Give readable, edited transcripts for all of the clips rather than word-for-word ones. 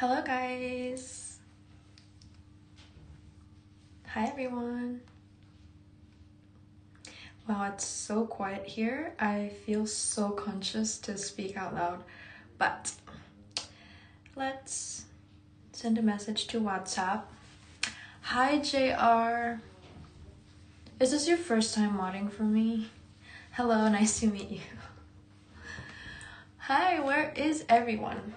Hello guys. Hi everyone. Wow, it's so quiet here. I feel so conscious to speak out loud, but let's send a message to WhatsApp. Hi JR. Is this your first time modding for me? Hello, nice to meet you. Hi, where is everyone?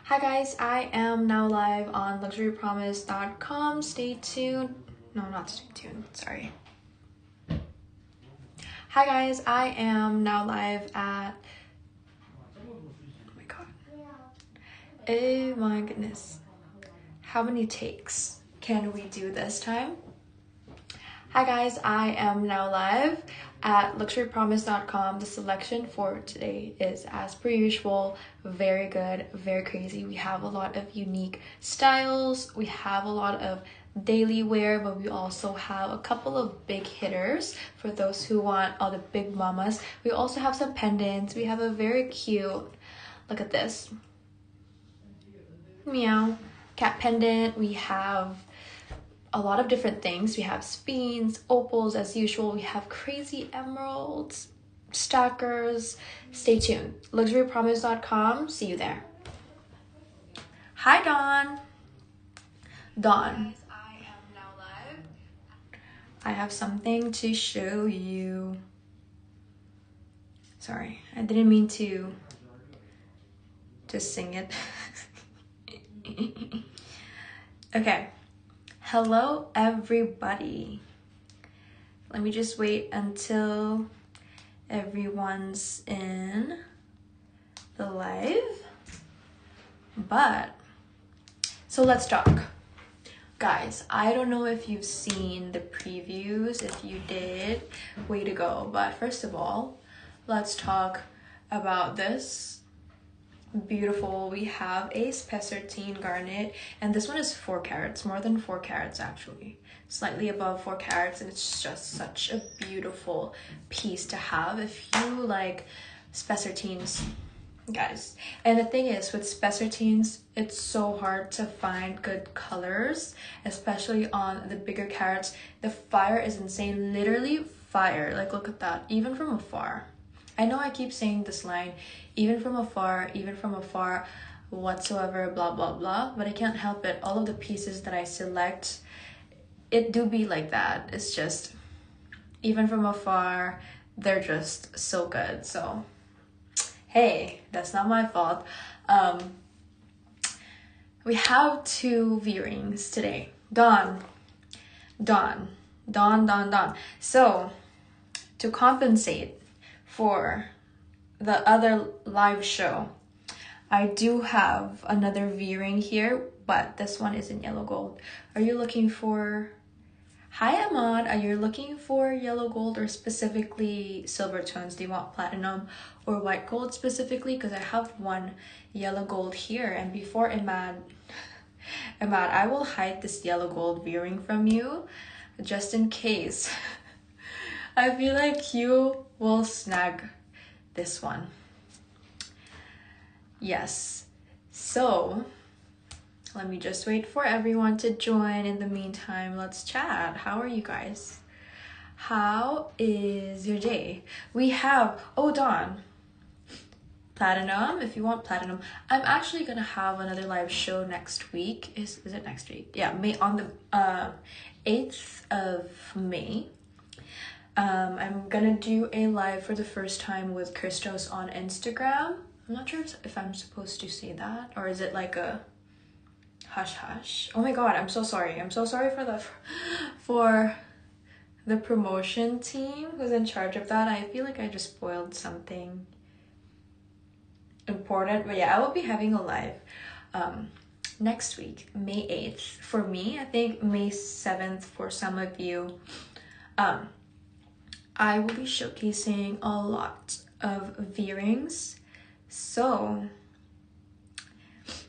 Hi guys, I am now live on luxurypromise.com. Stay tuned. No, not stay tuned, sorry. Hi guys, I am now live at, oh my god. Oh my goodness. How many takes can we do this time? Hi guys, I am now live at luxurypromise.com. The selection for today is, as per usual, very good, very crazy. We have a lot of unique styles. We have a lot of daily wear, but we also have a couple of big hitters for those who want all the big mamas. We also have some pendants. We have a very cute, look at this, meow, cat pendant. We have a lot of different things. We have spines, opals as usual. We have crazy emeralds, stackers. Stay tuned. Luxurypromise.com. See you there. Hi Dawn. Dawn. I am now live. I have something to show you. Sorry, I didn't mean to just sing it. Okay. Hello everybody. Let me just wait until everyone's in the live. So let's talk. Guys, I don't know if you've seen the previews. If you did, way to go. But first of all, let's talk about this. Beautiful. We have a spessartine garnet, and this one is 4 carats, more than 4 carats actually, slightly above 4 carats, and it's just such a beautiful piece to have if you like spessartines, guys. And the thing is, with spessartines, it's so hard to find good colors, especially on the bigger carats. The fire is insane, literally fire. Like, look at that, even from afar. I know I keep saying this line, even from afar, whatsoever, blah, blah, blah, but I can't help it. All of the pieces that I select, it do be like that. It's just, even from afar, they're just so good. So, hey, that's not my fault. We have 2 V-rings today. Dawn. So, to compensate for the other live show, I do have another V-ring here, but this one is in yellow gold. Are you looking for, hi Ahmad, are you looking for yellow gold or specifically silver tones? Do you want platinum or white gold specifically? Because I have one yellow gold here, and before Ahmad, I will hide this yellow gold V-ring from you just in case. I feel like you will snag this one. Yes. So, let me just wait for everyone to join. In the meantime, let's chat. How are you guys? How is your day? We have, oh Dawn, platinum, if you want platinum. I'm actually gonna have another live show next week. Is it next week? Yeah, on the 8th of May. I'm gonna do a live for the first time with Christos on Instagram. I'm not sure if I'm supposed to say that, or is it like a hush hush? Oh my god, I'm so sorry. I'm so sorry for the promotion team who's in charge of that. I feel like I just spoiled something important, but yeah, I will be having a live next week, May 8th for me. I think May 7th for some of you. I will be showcasing a lot of V-rings. So,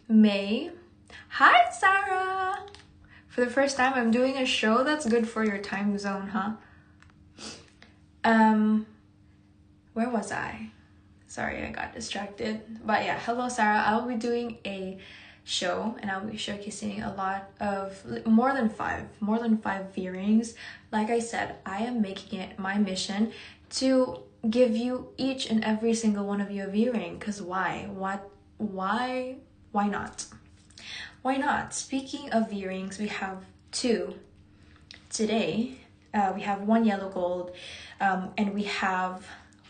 May. Hi, Sarah! For the first time, I'm doing a show that's good for your time zone, huh? Where was I? Sorry, I got distracted. But yeah, hello Sarah. I will be doing a show and I'll be showcasing a lot of more than five earrings. Like I said, I am making it my mission to give you each and every single one of you a earring. Because why not? Why not? Speaking of earrings, we have two today. We have one yellow gold and we have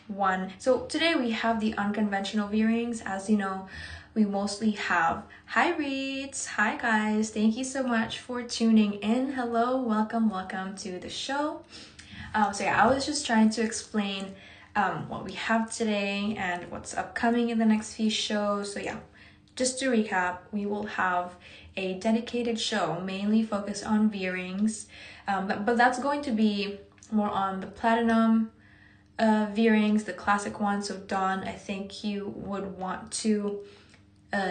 one. So today we have the unconventional earrings. As you know, we mostly have hi Reeds. Hi guys, thank you so much for tuning in. Hello, welcome to the show. So yeah, I was just trying to explain what we have today and what's upcoming in the next few shows. So yeah, just to recap, we will have a dedicated show mainly focused on earrings, but that's going to be more on the platinum earrings, the classic ones. So Dawn, I think you would want to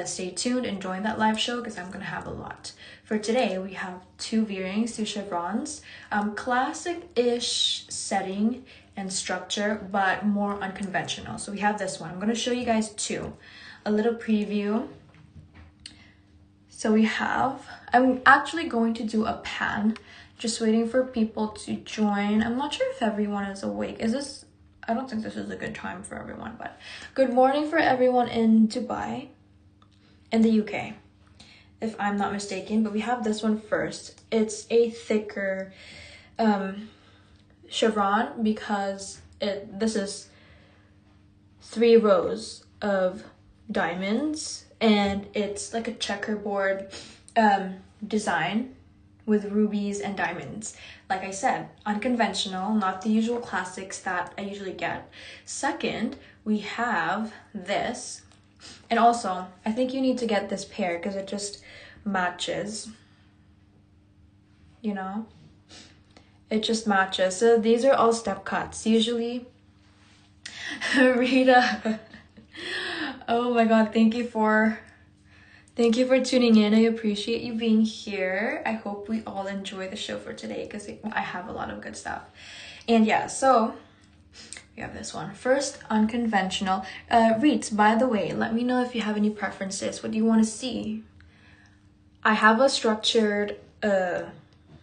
stay tuned and join that live show because I'm going to have a lot. For today, we have two earrings, two chevrons, classic-ish setting and structure, but more unconventional. So we have this one. I'm going to show you guys two. A little preview. So we have, I'm actually going to do a pan, just waiting for people to join. I'm not sure if everyone is awake. I don't think this is a good time for everyone, but good morning for everyone in Dubai, in the UK, if I'm not mistaken. But we have this one first. It's a thicker chevron because this is 3 rows of diamonds and it's like a checkerboard design with rubies and diamonds. Like I said, unconventional, not the usual classics that I usually get. Second, we have this. And also, I think you need to get this pair because it just matches. You know? It just matches. So these are all step cuts. Usually, Rita. Oh my god, thank you for tuning in. I appreciate you being here. I hope we all enjoy the show for today because I have a lot of good stuff. And yeah, so we have this one. First, unconventional. Reeds, by the way, let me know if you have any preferences. What do you want to see? I have a structured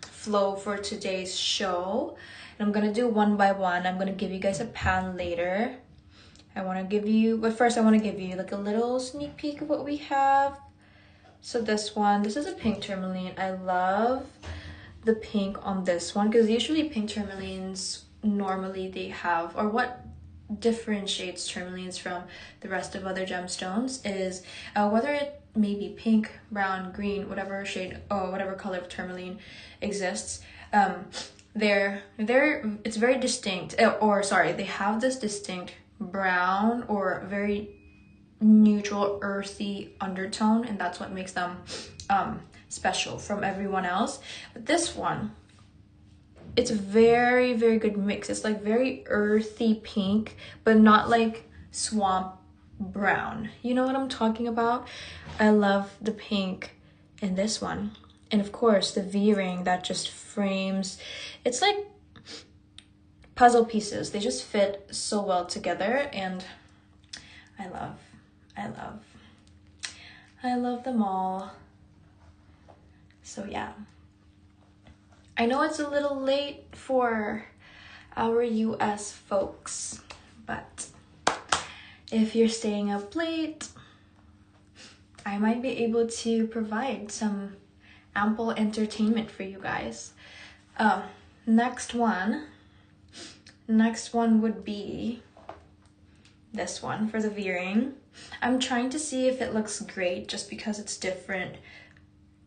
flow for today's show. And I'm going to do one by one. I'm going to give you guys a pan later. But first I want to give you like a little sneak peek of what we have. So this is a pink tourmaline. I love the pink on this one because usually pink tourmalines normally they have, or what differentiates tourmalines from the rest of other gemstones is whether it may be pink, brown, green, whatever shade or whatever color of tourmaline exists. It's very distinct, they have this distinct brown or very neutral earthy undertone, and that's what makes them special from everyone else. But this one, it's a very, very good mix. It's like very earthy pink, but not like swamp brown. You know what I'm talking about? I love the pink in this one. And of course, the V-ring that just frames. It's like puzzle pieces. They just fit so well together, and I love them all. So yeah, I know it's a little late for our US folks, but if you're staying up late, I might be able to provide some ample entertainment for you guys. Next one would be this one for the V-ring. I'm trying to see if it looks great just because it's different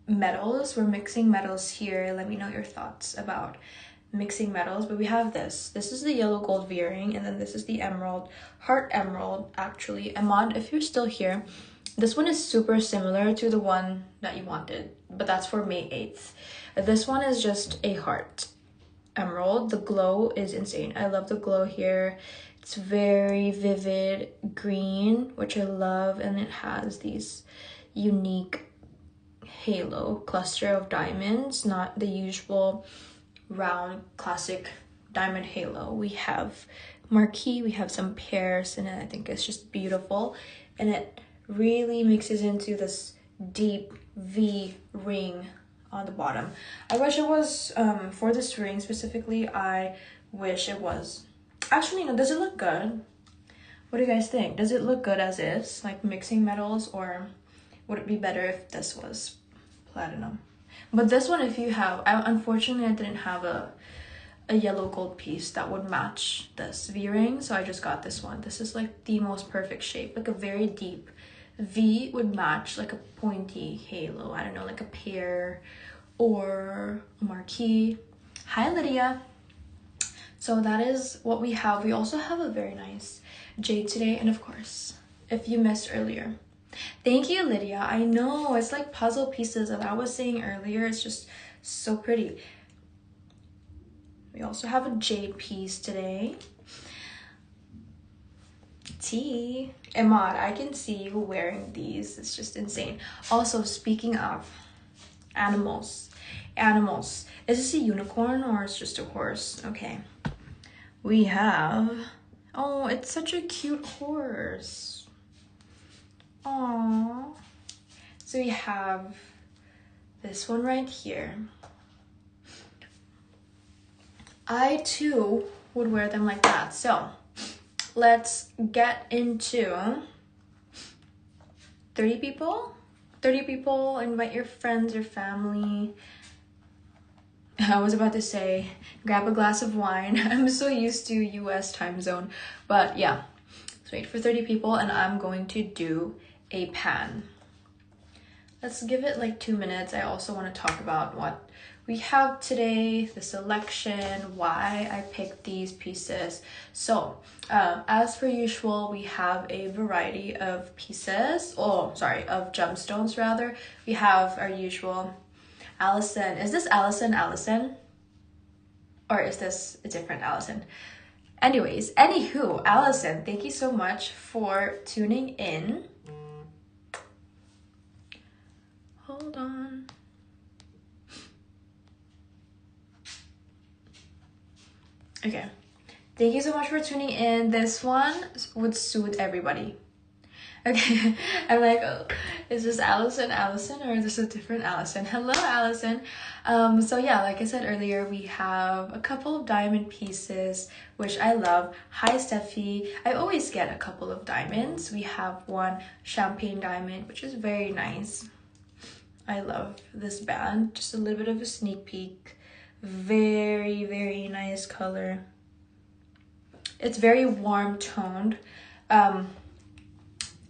metals. We're mixing metals here. Let me know your thoughts about mixing metals. But we have this is the yellow gold V-ring, and then this is the emerald, heart emerald actually. Ahmad, if you're still here, this one is super similar to the one that you wanted, but that's for May 8th. This one is just a heart emerald. The glow is insane. I love the glow here. It's very vivid green, which I love, and it has these unique halo cluster of diamonds, not the usual round classic diamond halo. We have marquee. We have some pears in it. I think it's just beautiful, and it really mixes into this deep V ring on the bottom. I wish it was for this ring specifically, I wish it was actually, no. Does it look good? What do you guys think? Does it look good as is, like mixing metals, or would it be better if this was platinum? But this one, if you have, unfortunately I didn't have a yellow gold piece that would match this V ring, so I just got this one. This is like the most perfect shape, like a very deep V would match like a pointy halo. I don't know, like a pear or a marquee. Hi Lydia. So that is what we have. We also have a very nice jade today, and of course, if you missed earlier, thank you Lydia. I know it's like puzzle pieces, as I was saying earlier, it's just so pretty. We also have a jade piece today. T. Imad, I can see you wearing these. It's just insane. Also, speaking of animals, is this a unicorn or it's just a horse? Okay. We have, oh, it's such a cute horse. Aww. So we have this one right here. I too would wear them like that. So let's get into 30 people. 30 people, invite your friends, your family. I was about to say, grab a glass of wine. I'm so used to US time zone. But yeah, let's wait for 30 people and I'm going to do a pan. Let's give it like 2 minutes. I also want to talk about what we have today, the selection, why I picked these pieces. So as per usual, we have a variety of pieces, of gemstones rather. We have our usual Allison. Is this Allison? Or is this a different Allison? Anyways, anywho, Allison, thank you so much for tuning in. Hold on. Okay, thank you so much for tuning in. This one would suit everybody. Okay, I'm like, oh, is this Allison or is this a different Allison? Hello, Allison. So yeah, like I said earlier, we have a couple of diamond pieces, which I love. Hi, Steffi. I always get a couple of diamonds. We have one champagne diamond, which is very nice. I love this band. Just a little bit of a sneak peek. Very, very nice color. It's very warm toned.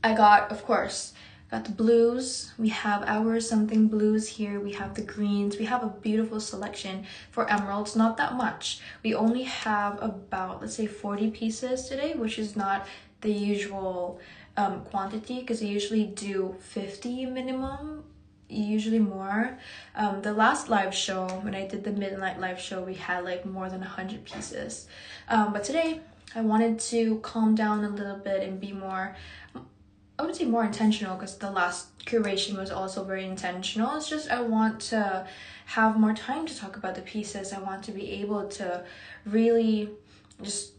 I got, of course, got the blues. We have our something blues here. We have the greens. We have a beautiful selection for emeralds. Not that much. We only have about, let's say, 40 pieces today, which is not the usual quantity, because I usually do 50 minimum, usually more. The last live show, when I did the midnight live show, we had like more than 100 pieces. But today I wanted to calm down a little bit and be more, I wouldn't say more intentional, because the last curation was also very intentional. It's just I want to have more time to talk about the pieces. I want to be able to really just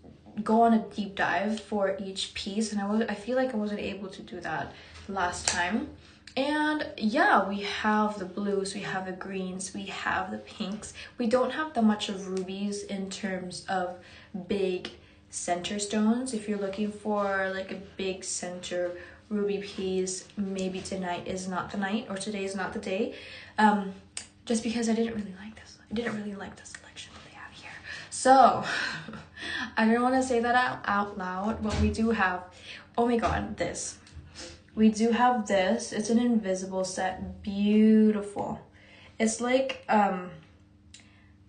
go on a deep dive for each piece, and I feel like I wasn't able to do that last time. And yeah, we have the blues, we have the greens, we have the pinks. We don't have that much of rubies in terms of big center stones. If you're looking for like a big center ruby piece, maybe tonight is not the night, or today is not the day. Just because I didn't really like this. I didn't really like the selection that they have here. So I didn't want to say that out loud, but we do have, oh my god, this. We do have this. It's an invisible set. Beautiful. It's like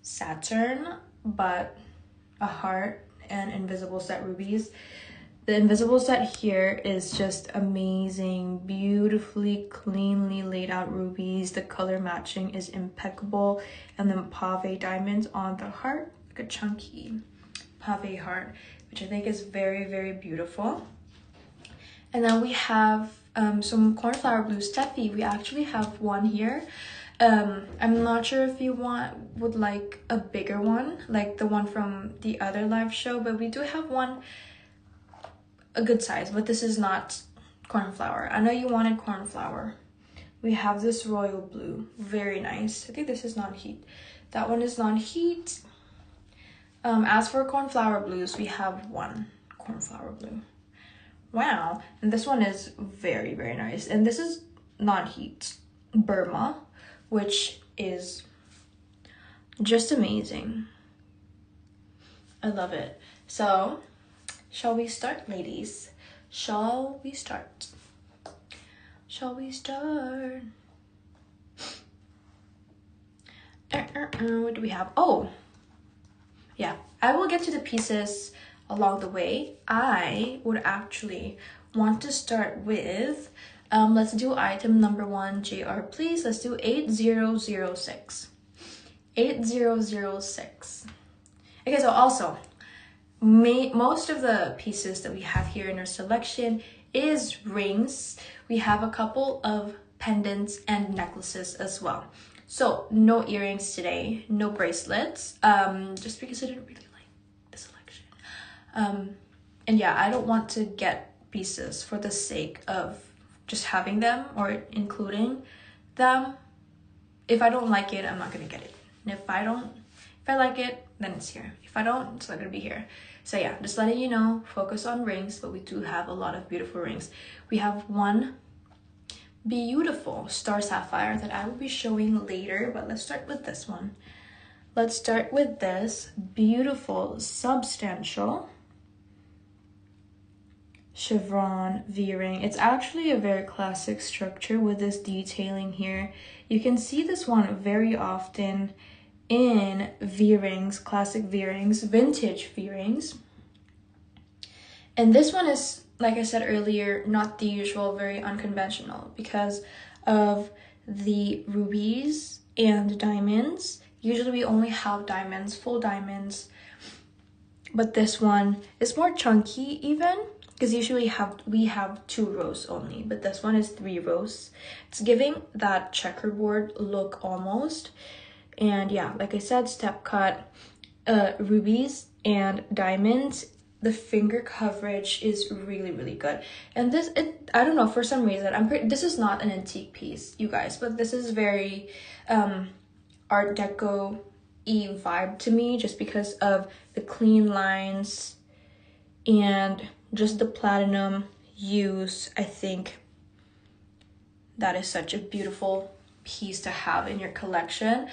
Saturn, but a heart and invisible set rubies. The invisible set here is just amazing. Beautifully, cleanly laid out rubies. The color matching is impeccable. And then pave diamonds on the heart. Like a chunky pave heart, which I think is very, very beautiful. And then we have some cornflower blue Steffi. We actually have one here. I'm not sure if you would like a bigger one, like the one from the other live show, but we do have one a good size, but this is not cornflower. I know you wanted cornflower. We have this royal blue, very nice. I think this is non-heat. That one is non-heat. As for cornflower blues, we have one cornflower blue. Wow, and this one is very, very nice. And this is non-heat Burma, which is just amazing. I love it. So, shall we start, ladies? Shall we start? Shall we start? What do we have? Oh, yeah. I will get to the pieces along the way. I would actually want to start with, let's do item number 1, JR, please. Let's do 8006. 8006. Okay, so also, most of the pieces that we have here in our selection is rings. We have a couple of pendants and necklaces as well. So no earrings today, no bracelets, just because I didn't really like the selection. And yeah, I don't want to get pieces for the sake of just having them or including them. If I don't like it, I'm not gonna get it. And if I like it, then it's here. If I don't, it's not gonna be here. So yeah, just letting you know, focus on rings, but we do have a lot of beautiful rings. We have one beautiful star sapphire that I will be showing later, but let's start with this one. Let's start with this beautiful substantial chevron V-ring. It's actually a very classic structure with this detailing here. You can see this one very often in V-rings, classic V-rings, vintage V-rings. And this one is, like I said earlier, not the usual, very unconventional because of the rubies and diamonds. Usually we only have diamonds, full diamonds, but this one is more chunky even, because usually we have 2 rows only, but this one is 3 rows. It's giving that checkerboard look almost. And yeah, like I said, step cut, rubies and diamonds. The finger coverage is really, really good. And I don't know, for some reason, this is not an antique piece, you guys, but this is very Art Deco-y vibe to me, just because of the clean lines and just the platinum use. I think that is such a beautiful piece to have in your collection.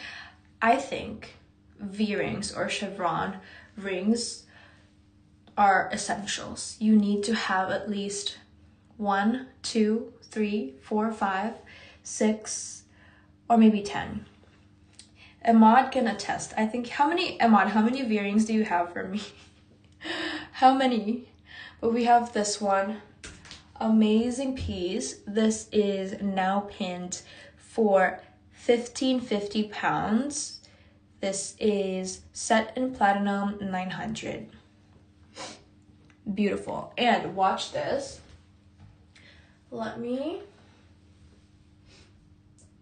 I think V-rings or chevron rings are essentials. You need to have at least 1, 2, 3, 4, 5, 6, or maybe 10. Ahmad can attest. I think, Ahmad, how many V-rings do you have for me? How many? But we have this one. Amazing piece. This is now pinned for 1550 pounds. This is set in platinum 900. Beautiful. And watch this. Let me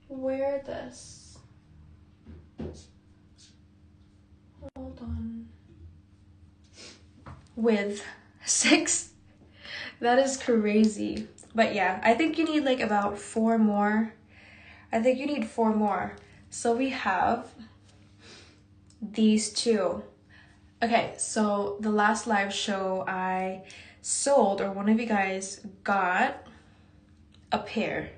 wear this. Hold on. With 6. That is crazy. But yeah, I think you need like about 4 more. I think you need 4 more. So we have these 2. Okay, so the last live show I sold, or one of you guys got a pair.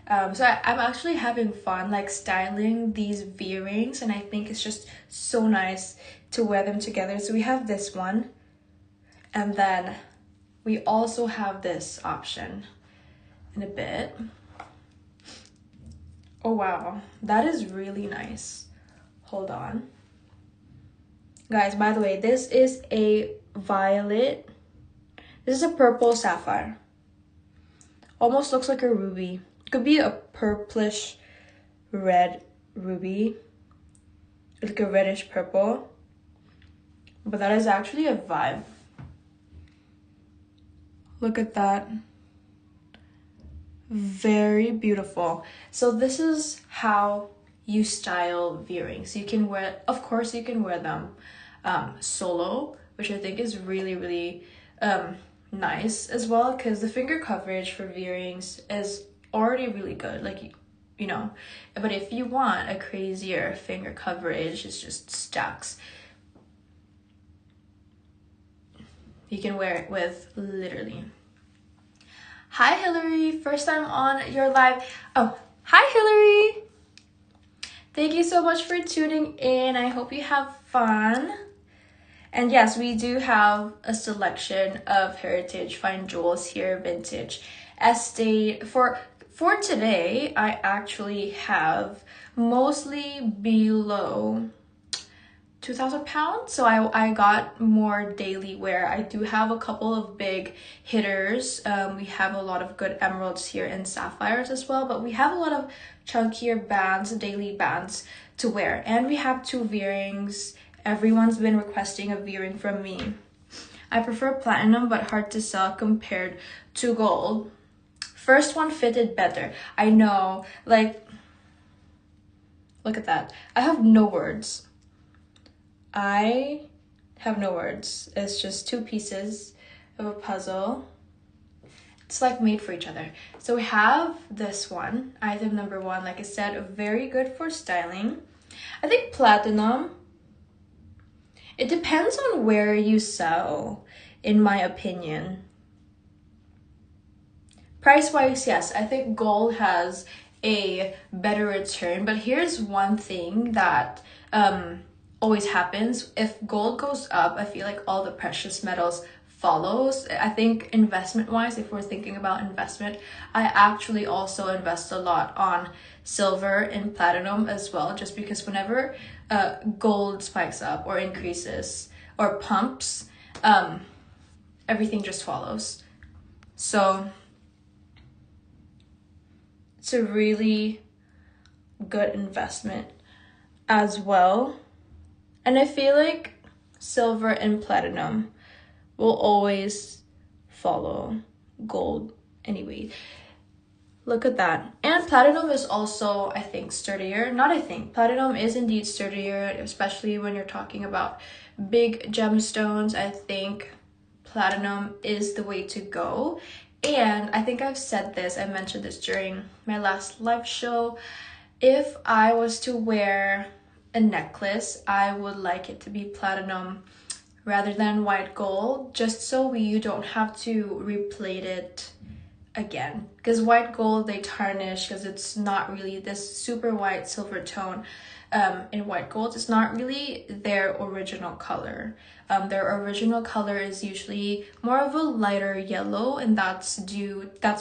So I'm actually having fun like styling these V-rings, and I think it's just so nice to wear them together. So we have this one, and then we also have this option in a bit. Oh wow, that is really nice. Hold on. Guys, by the way, this is a violet. This is a purple sapphire. Almost looks like a ruby. Could be a purplish red ruby. Like a reddish purple. But that is actually a vibe. Look at that. Very beautiful. So this is how you style V-rings. You can wear, of course, you can wear them solo, which I think is really, really nice as well, because the finger coverage for V-rings is already really good, like, you know. But if you want a crazier finger coverage, it's just stacks. You can wear it with literally. Hi Hillary, first time on your live. Oh, hi Hillary. Thank you so much for tuning in. I hope you have fun. And yes, we do have a selection of heritage fine jewels here, vintage estate. For today, I actually have mostly below 2,000 pounds. So I got more daily wear. I do have a couple of big hitters. We have a lot of good emeralds here and sapphires as well, but we have a lot of chunkier bands, daily bands to wear. And we have 2 V-rings. Everyone's been requesting a V-ring from me. I prefer platinum, but hard to sell compared to gold. First one fitted better. I know, like, look at that. I have no words. I have no words. It's just 2 pieces of a puzzle. It's like made for each other. So we have this one, item number 1. Like I said, very good for styling. I think platinum, it depends on where you sell, in my opinion. Price-wise, yes, I think gold has a better return. But here's one thing that always happens. If gold goes up, I feel like all the precious metals follows. I think investment-wise, if we're thinking about investment, I actually also invest a lot on silver and platinum as well, just because whenever gold spikes up or increases or pumps, everything just follows. So it's a really good investment as well. And I feel like silver and platinum will always follow gold anyway. Look at that. And platinum is also, I think, sturdier. Not I think. Platinum is indeed sturdier, especially when you're talking about big gemstones. I think platinum is the way to go. And I think I've said this, I mentioned this during my last live show. If I was to wear a necklace, I would like it to be platinum rather than white gold, just so you don't have to replate it again, because white gold, they tarnish, because it's not really this super white silver tone. In white gold, it's not really their original color. Their original color is usually more of a lighter yellow, and that's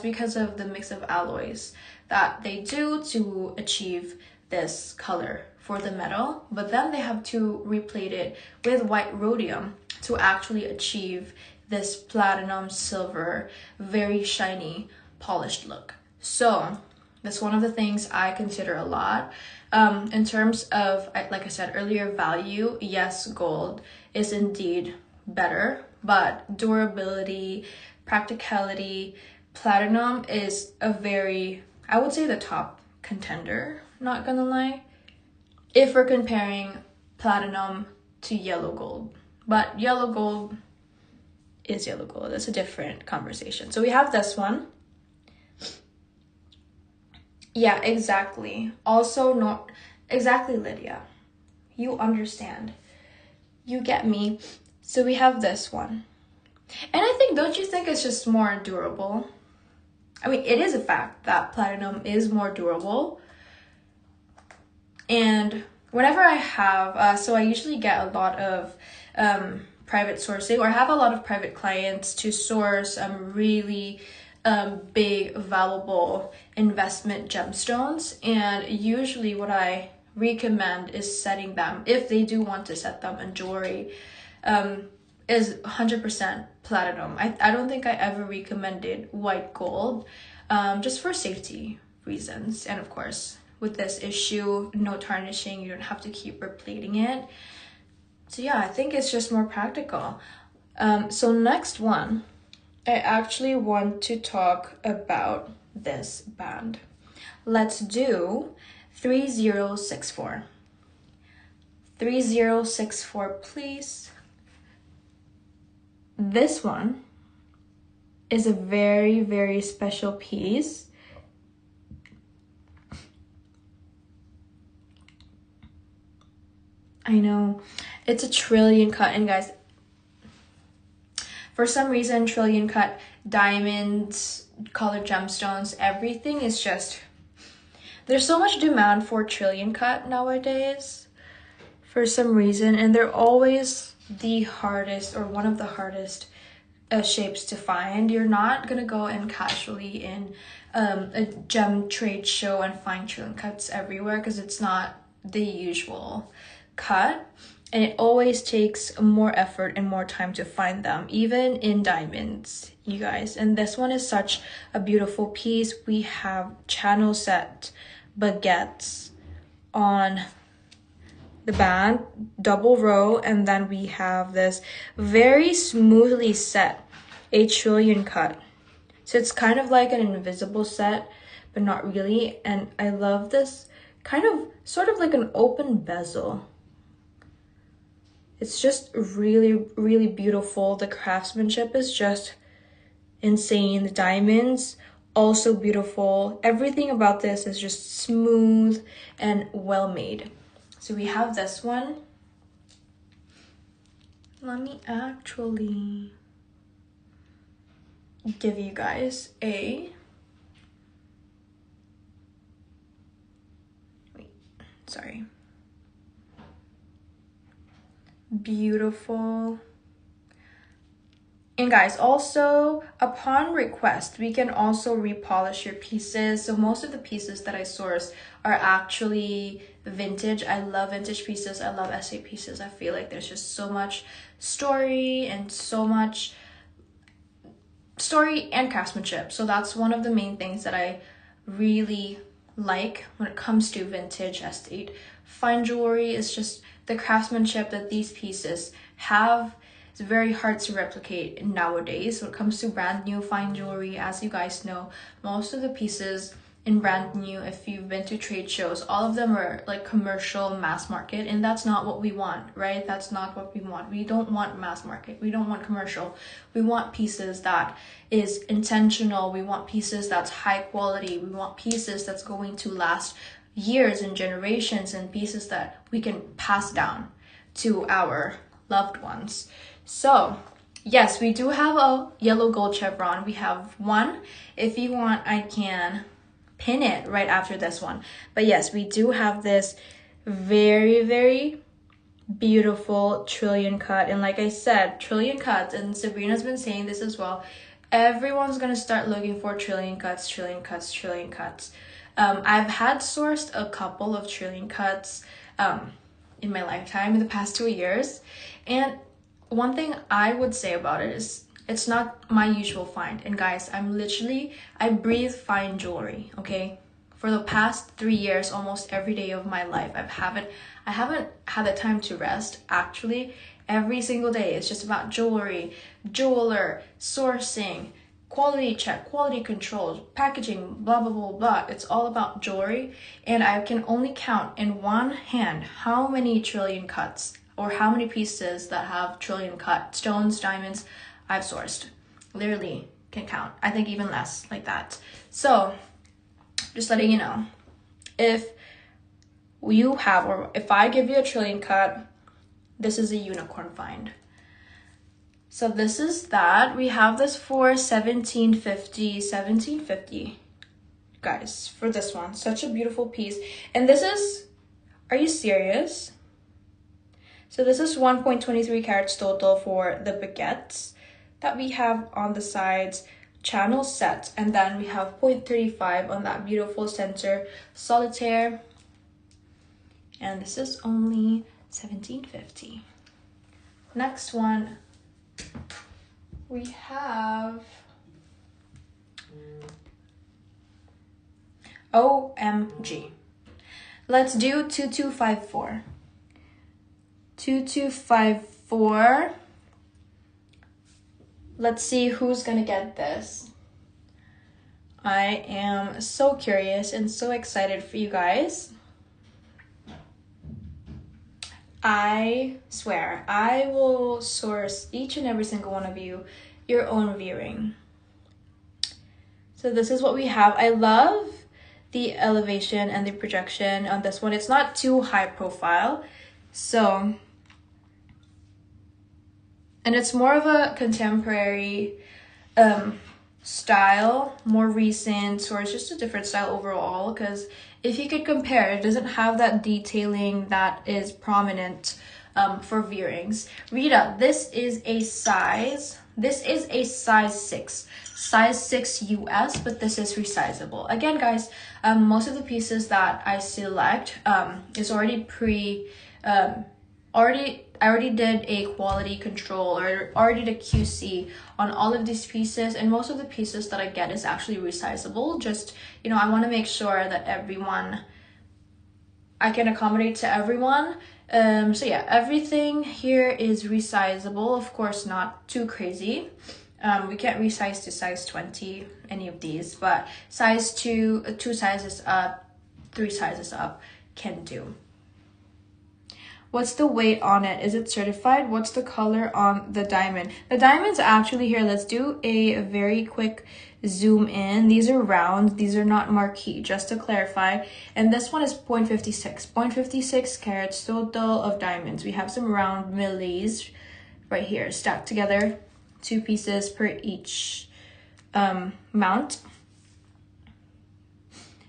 because of the mix of alloys that they do to achieve this color for the metal. But then they have to replate it with white rhodium to actually achieve this platinum silver, very shiny, polished look. So that's one of the things I consider a lot. In terms of, like I said earlier, value, yes, gold is indeed better, but durability, practicality, platinum is a very, I would say, the top contender, not gonna lie, if we're comparing platinum to yellow gold. But yellow gold is yellow gold. That's a different conversation. So we have this one. Yeah, exactly. Also, not exactly, Lydia. You understand. You get me. So we have this one. And I think, don't you think it's just more durable? I mean, it is a fact that platinum is more durable. And whenever I have, so I usually get a lot of private sourcing, or I have a lot of private clients to source really big, valuable investment gemstones. And usually what I recommend is setting them, if they do want to set them in jewelry, is 100% platinum. I don't think I ever recommended white gold, just for safety reasons. And of course, with this issue, no tarnishing, you don't have to keep replating it. So yeah, I think it's just more practical. So next one, I actually want to talk about this band. Let's do 3064. 3064, please. This one is a very, very special piece. I know, it's a trillion cut, and guys, for some reason, trillion cut diamonds, colored gemstones, everything is just, there's so much demand for trillion cut nowadays for some reason, and they're always the hardest, or one of the hardest shapes to find. You're not gonna go and casually in a gem trade show and find trillion cuts everywhere, because it's not the usual cut, and it always takes more effort and more time to find them, even in diamonds, you guys. And this one is such a beautiful piece. We have channel set baguettes on the band, double row, and then we have this very smoothly set a trillion cut. So it's kind of like an invisible set, but not really. And I love this kind of sort of like an open bezel. It's just really, really beautiful. The craftsmanship is just insane. The diamonds, also beautiful. Everything about this is just smooth and well made. So we have this one. Let me actually give you guys a, sorry. Beautiful. And guys, also upon request, we can also repolish your pieces. So most of the pieces that I source are actually vintage. I love vintage pieces. I love essay pieces. I feel like there's just so much story and so much story and craftsmanship. So that's one of the main things that I really like when it comes to vintage estate fine jewelry. Is just the craftsmanship that these pieces have. It's very hard to replicate nowadays. When it comes to brand new fine jewelry, as you guys know, most of the pieces in brand new, if you've been to trade shows, all of them are like commercial mass market, and that's not what we want, right? That's not what we want. We don't want mass market. We don't want commercial. We want pieces that is intentional. We want pieces that's high quality. We want pieces that's going to last years and generations, and pieces that we can pass down to our loved ones. So yes, we do have a yellow gold chevron. We have one. If you want, I can pin it right after this one. But yes, we do have this very, very beautiful trillion cut. And like I said, trillion cuts, and Sabrina's been saying this as well, everyone's gonna start looking for trillion cuts, trillion cuts, trillion cuts. I've had sourced a couple of trillion cuts in my lifetime in the past 2 years, and one thing I would say about it is it's not my usual find. And guys, I breathe fine jewelry, okay? For the past 3 years, almost every day of my life, I haven't had the time to rest. Actually, every single day it's just about jewelry, jeweler, sourcing, quality check, quality control, packaging, blah, blah, blah, blah. It's all about jewelry. And I can only count in one hand how many trillion cuts, or how many pieces that have trillion cut stones, diamonds I've sourced. Literally can count. I think even less like that. So just letting you know, if you have, or if I give you a trillion cut, this is a unicorn find. So this is that. We have this for $17.50, guys, for this one. Such a beautiful piece. And this is, are you serious? So this is 1.23 carats total for the baguettes that we have on the sides, channel set, and then we have 0.35 on that beautiful center solitaire. And this is only $17.50. Next one, we have OMG. Let's do 2254. 2254. Let's see who's gonna get this. I am so curious and so excited for you guys. I swear, I will source each and every single one of you your own V-ring. So this is what we have. I love the elevation and the projection on this one. It's not too high profile. So, and it's more of a contemporary style, more recent, or it's just a different style overall. Because if you could compare, it doesn't have that detailing that is prominent for V-rings. Rita, this is a size 6. Size 6 US, but this is resizable. Again, guys, most of the pieces that I select is already I already did a quality control or already did a QC on all of these pieces, and most of the pieces that I get is actually resizable. Just, you know, I want to make sure that I can accommodate to everyone. So yeah, everything here is resizable. Of course, not too crazy. We can't resize to size 20, any of these, but size 2, 2 sizes up, 3 sizes up can do. What's the weight on it? Is it certified? What's the color on the diamond? The diamond's actually here. Let's do a very quick zoom in. These are round. These are not marquee, just to clarify. And this one is 0.56. 0.56 carats total of diamonds. We have some round millies right here stacked together. 2 pieces per each mount.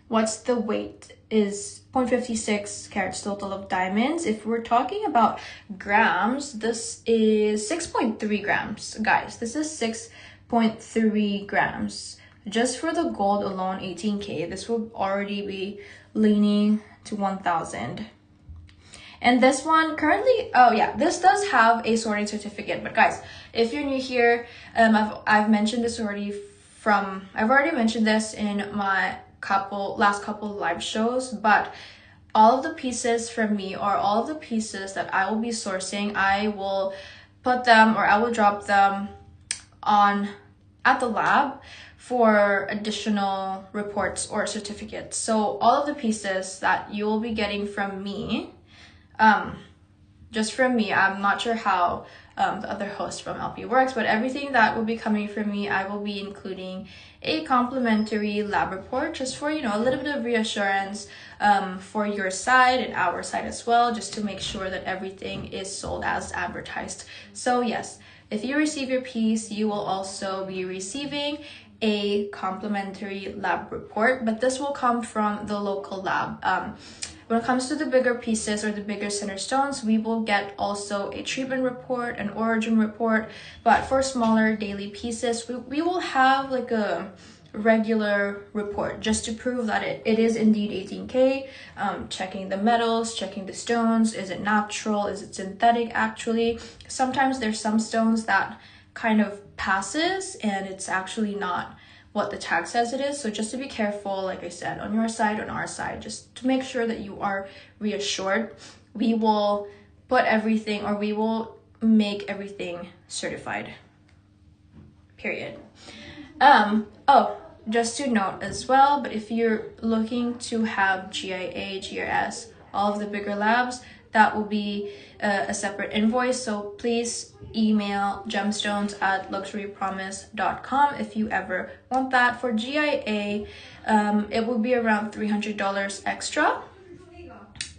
What's the weight? Is 0.56 carats total of diamonds. If we're talking about grams, this is 6.3 grams. Guys, this is 6.3 grams. Just for the gold alone, 18K, this will already be leaning to 1,000. And this one currently, oh yeah, this does have a sorting certificate. But guys, if you're new here, I've mentioned this already I've already mentioned this in my last couple live shows, but all of the pieces from me, or all of the pieces that I will be sourcing, I will put them, or I will drop them at the lab for additional reports or certificates. So all of the pieces that you will be getting from me, just from me, I'm not sure how the other host from LP works, but everything that will be coming from me, I will be including a complimentary lab report, just for, you know, a little bit of reassurance for your side and our side as well, just to make sure that everything is sold as advertised. So yes, if you receive your piece, you will also be receiving a complimentary lab report, but this will come from the local lab. When it comes to the bigger pieces or the bigger center stones, we will get also a treatment report, an origin report. But for smaller daily pieces, we will have like a regular report just to prove that it is indeed 18K, checking the metals, checking the stones. Is it natural? Is it synthetic actually? Sometimes there's some stones that kind of passes and it's actually not what the tag says it is. So just to be careful, like I said, on your side, on our side, just to make sure that you are reassured, we will put everything, or we will make everything certified, period. Oh, just to note as well, but if you're looking to have GIA, GRS, all of the bigger labs, that will be a separate invoice. So please email gemstones@luxurypromise.com if you ever want that. For GIA, it will be around $300 extra.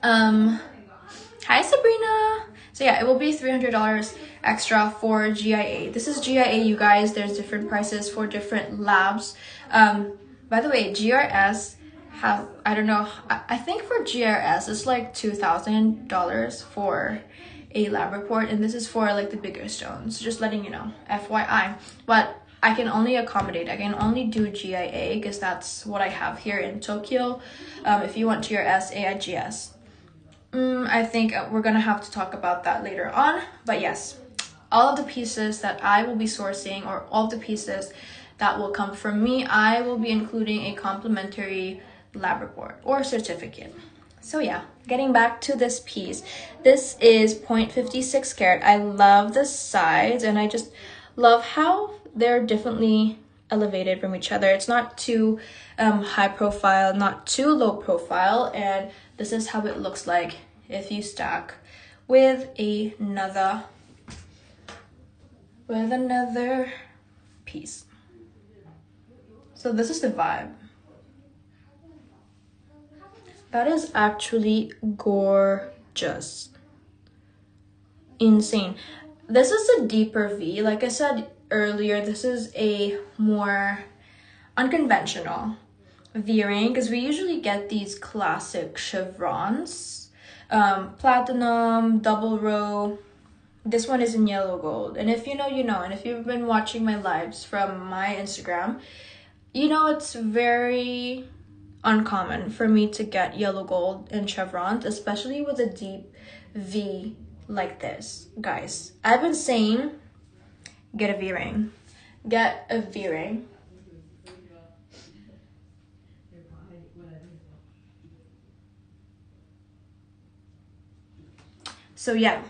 Hi Sabrina. So yeah, it will be $300 extra for GIA. This is GIA, you guys. There's different prices for different labs. By the way, GRS have, I don't know, I think for GRS it's like $2,000 for a lab report, and this is for like the bigger stones, just letting you know, FYI. But I can only accommodate, I can only do GIA because that's what I have here in Tokyo. If you want GRS, AIGS, I think we're gonna have to talk about that later on. But yes, all of the pieces that I will be sourcing, or all of the pieces that will come from me, I will be including a complimentary lab report or certificate. So yeah, getting back to this piece, this is 0.56 carat. I love the sides, and I just love how they're differently elevated from each other. It's not too high profile, not too low profile, and this is how it looks like if you stack with another piece. So this is the vibe. That is actually gorgeous. Insane. This is a deeper V. Like I said earlier, this is a more unconventional V-ring because we usually get these classic chevrons, platinum, double row. This one is in yellow gold, and if you know, you know. And if you've been watching my lives from my Instagram, you know it's very uncommon for me to get yellow gold and chevrons, especially with a deep V like this. Guys, I've been saying get a V-ring. Get a V-ring. So yeah,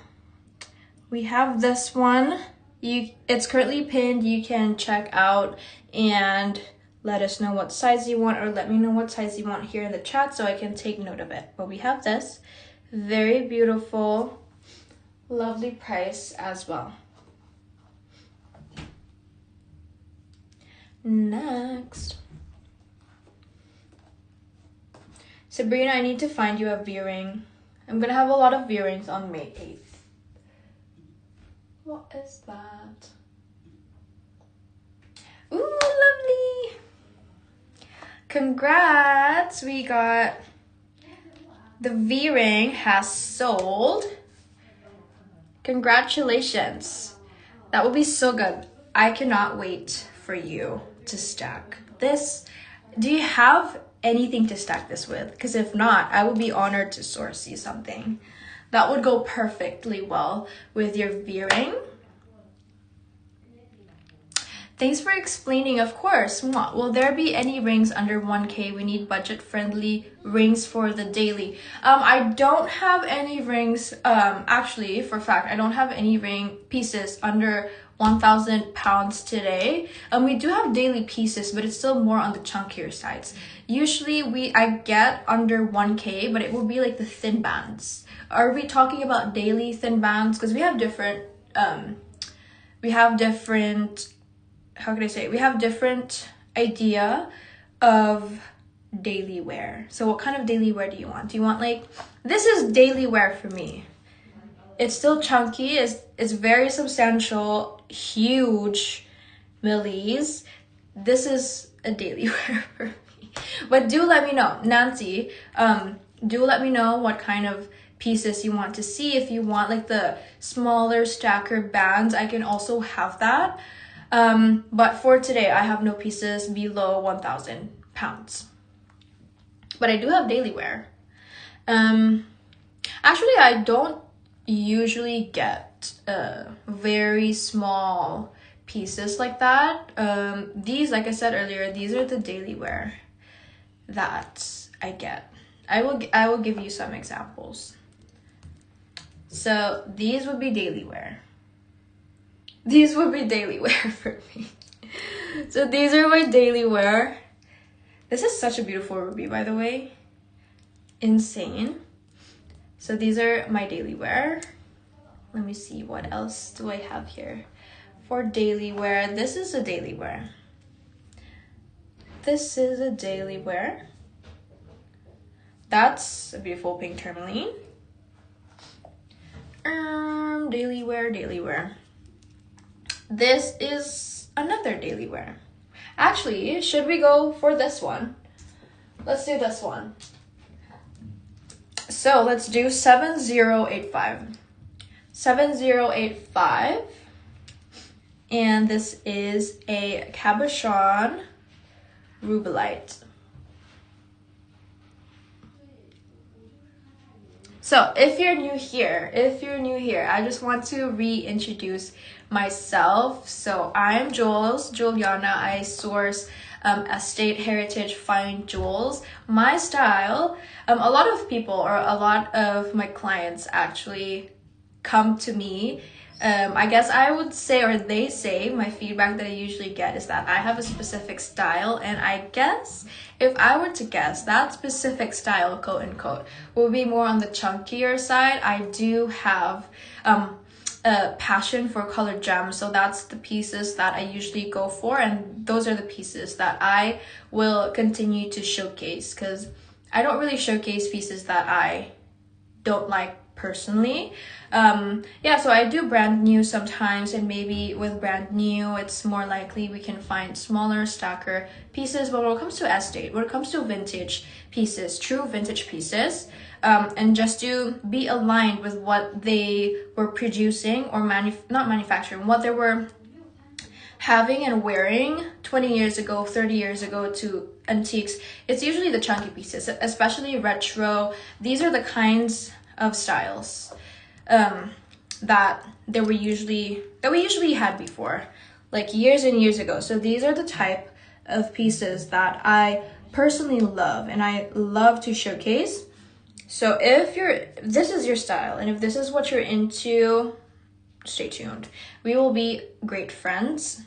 we have this one. It's currently pinned. You can check out and let us know what size you want, or let me know what size you want here in the chat so I can take note of it. But we have this. Very beautiful, lovely price as well. Next. Sabrina, I need to find you a V-ring. I'm gonna have a lot of V-rings on May 8th. What is that? Ooh, lovely! Congrats! We got the V-ring has sold. Congratulations. That would be so good. I cannot wait for you to stack this. Do you have anything to stack this with? Because if not, I would be honored to source you something that would go perfectly well with your V-ring. Thanks for explaining. Of course. Will there be any rings under 1K? We need budget-friendly rings for the daily. I don't have any rings. Actually, for a fact, I don't have any ring pieces under 1,000 pounds today. We do have daily pieces, but it's still more on the chunkier sides. Usually I get under 1K, but it will be like the thin bands. Are we talking about daily thin bands? Because we have different, how can I say it? We have different idea of daily wear. So what kind of daily wear do you want? Do you want like, this is daily wear for me. It's still chunky, it's very substantial, huge millis. This is a daily wear for me. But do let me know, Nancy, do let me know what kind of pieces you want to see. If you want like the smaller stacker bands, I can also have that. But for today, I have no pieces below 1,000 pounds. But I do have daily wear. Actually, I don't usually get very small pieces like that. These, like I said earlier, these are the daily wear that I get. I will give you some examples. So these would be daily wear. These would be daily wear for me. So these are my daily wear. This is such a beautiful ruby, by the way. Insane. So these are my daily wear. Let me see, what else do I have here? For daily wear, this is a daily wear. This is a daily wear. That's a beautiful pink tourmaline. Daily wear, daily wear. This is another daily wear. Actually, should we go for this one? Let's do this one. So let's do 7085. 7085. And this is a cabochon rubellite. So if you're new here, I just want to reintroduce myself. So I'm Julianna. I source estate, heritage, fine jewels. My style, a lot of people or a lot of my clients actually come to me I guess I would say, or they say, my feedback that I usually get is that I have a specific style, and I guess if I were to guess, that specific style, quote unquote, will be more on the chunkier side. I do have a passion for colored gems, so that's the pieces that I usually go for, and those are the pieces that I will continue to showcase, because I don't really showcase pieces that I don't like personally. Yeah, so I do brand new sometimes, and maybe with brand new it's more likely we can find smaller stacker pieces. But when it comes to estate, when it comes to vintage pieces, true vintage pieces, and just to be aligned with what they were producing or not manufacturing, what they were having and wearing 20 years ago, 30 years ago to antiques, it's usually the chunky pieces, especially retro. These are the kinds of styles that we usually had before, like years and years ago. So these are the type of pieces that I personally love and I love to showcase. So if this is your style, and if this is what you're into, stay tuned. We will be great friends.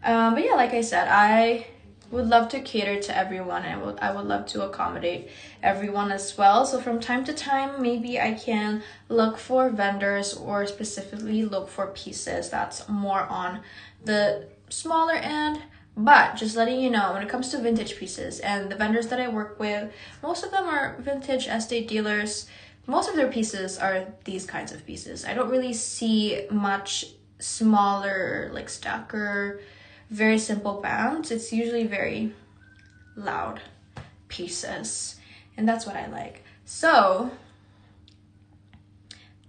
But yeah, like I said, I would love to cater to everyone, and I would love to accommodate everyone as well. So from time to time, maybe I can look for vendors or specifically look for pieces that's more on the smaller end. But just letting you know, when it comes to vintage pieces and the vendors that I work with, most of them are vintage estate dealers. Most of their pieces are these kinds of pieces. I don't really see much smaller, like stacker, very simple bands. It's usually very loud pieces, and that's what I like. So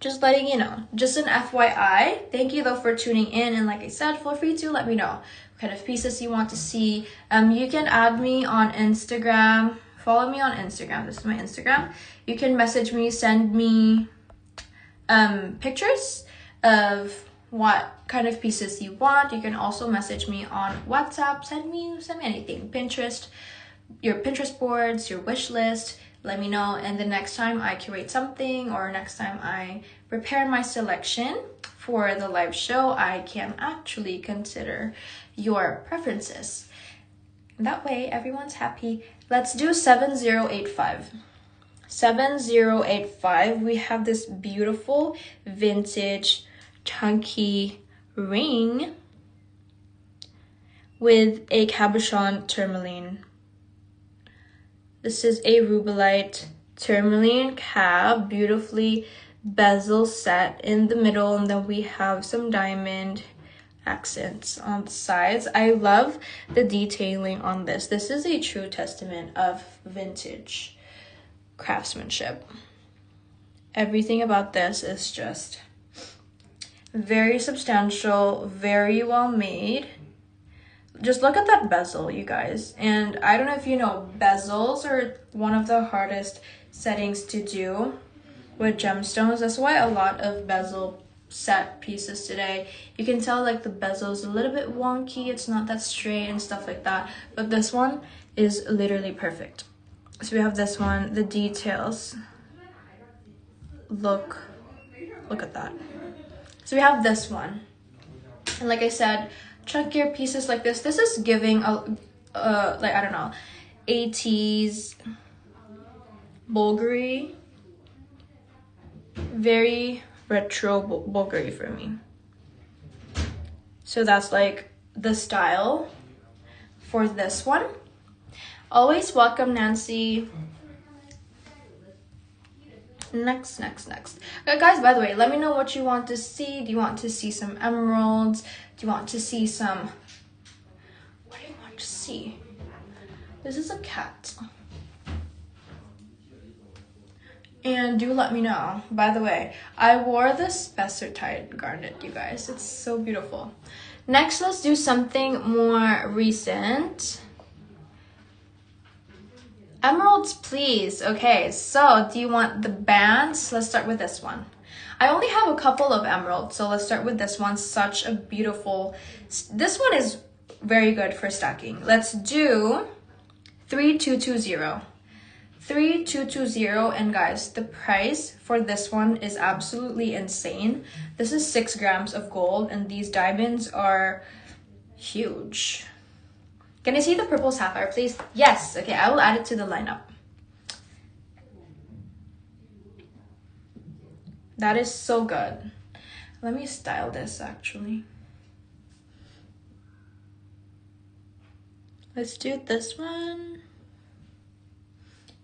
just letting you know, just an FYI. Thank you though for tuning in, and like I said, feel free to let me know what kind of pieces you want to see. You can add me on Instagram, follow me on Instagram. This is my Instagram. You can message me, send me pictures of what kind of pieces you want. You can also message me on WhatsApp, send me anything, Pinterest, your Pinterest boards, your wish list. Let me know, and the next time I curate something or next time I prepare my selection for the live show, I can actually consider your preferences. That way everyone's happy. Let's do 7085. 7085, we have this beautiful vintage chunky ring with a cabochon tourmaline. This is a rubellite tourmaline cab, beautifully bezel set in the middle, and then we have some diamond accents on the sides. I love the detailing on this. This is a true testament of vintage craftsmanship. Everything about this is just very substantial, very well made. Just look at that bezel, you guys. And I don't know if you know, bezels are one of the hardest settings to do with gemstones. That's why a lot of bezel set pieces today, you can tell like the bezel is a little bit wonky, it's not that straight and stuff like that. But this one is literally perfect. So we have this one, the details. Look at that. So we have this one. And like I said, chunkier pieces like this is giving a like, I don't know, 80s Bulgari, very retro Bulgari for me. So that's like the style for this one. Always welcome, Nancy. Next. Guys, by the way, let me know what you want to see. Do you want to see some emeralds? Do you want to see some... What do you want to see? This is a cat. And do let me know. By the way, I wore this Spessartide garnet, you guys. It's so beautiful. Next, let's do something more recent. Emeralds, please. Okay, so do you want the bands? Let's start with this one. I only have a couple of emeralds, so let's start with this one. Such a beautiful... This one is very good for stacking. Let's do 3220. 3220. And guys, the price for this one is absolutely insane. This is 6 grams of gold, and these diamonds are huge. Can I see the purple sapphire, please? Yes. Okay, I will add it to the lineup. That is so good. Let me style this actually. Let's do this one.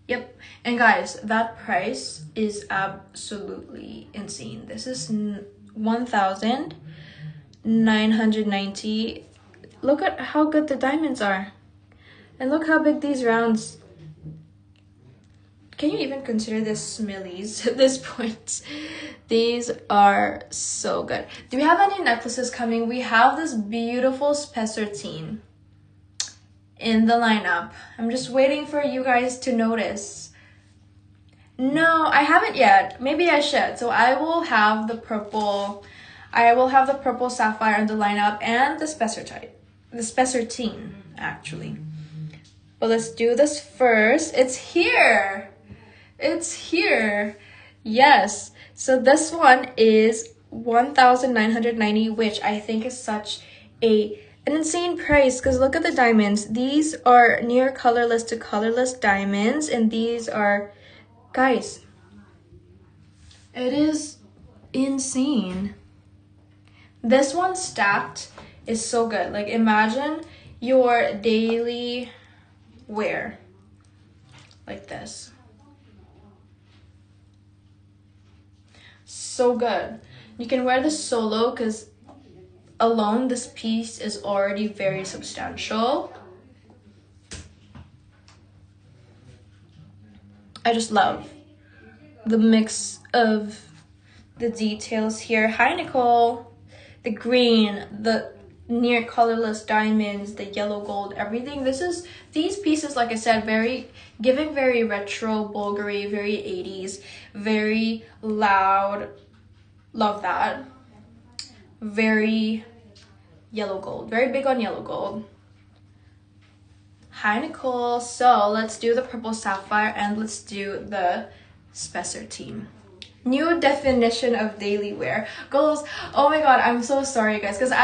Yep. And guys, that price is absolutely insane. This is 1,990. Look at how good the diamonds are. And look how big these rounds. Can you even consider this millies at this point? These are so good. Do we have any necklaces coming? We have this beautiful spessartine in the lineup. I'm just waiting for you guys to notice. No, I haven't yet. Maybe I should. So I will have the purple sapphire in the lineup and the spessartine actually. But let's do this first. It's here. It's here. Yes. So this one is 1,990, which I think is such an insane price, because look at the diamonds. These are near colorless to colorless diamonds, and these are, guys, it is insane. This one stacked is so good. Like, imagine your daily wear like this. So good. You can wear this solo because alone this piece is already very substantial. I just love the mix of the details here. Hi Nicole. The green, the near colorless diamonds, the yellow gold, everything. These pieces, like I said, giving very retro, Bulgari, very 80s, very loud. Love that. Very yellow gold, very big on yellow gold. Hi Nicole. So let's do the purple sapphire and let's do the spessartine. New definition of daily wear. Girls, oh my god, I'm so sorry guys, because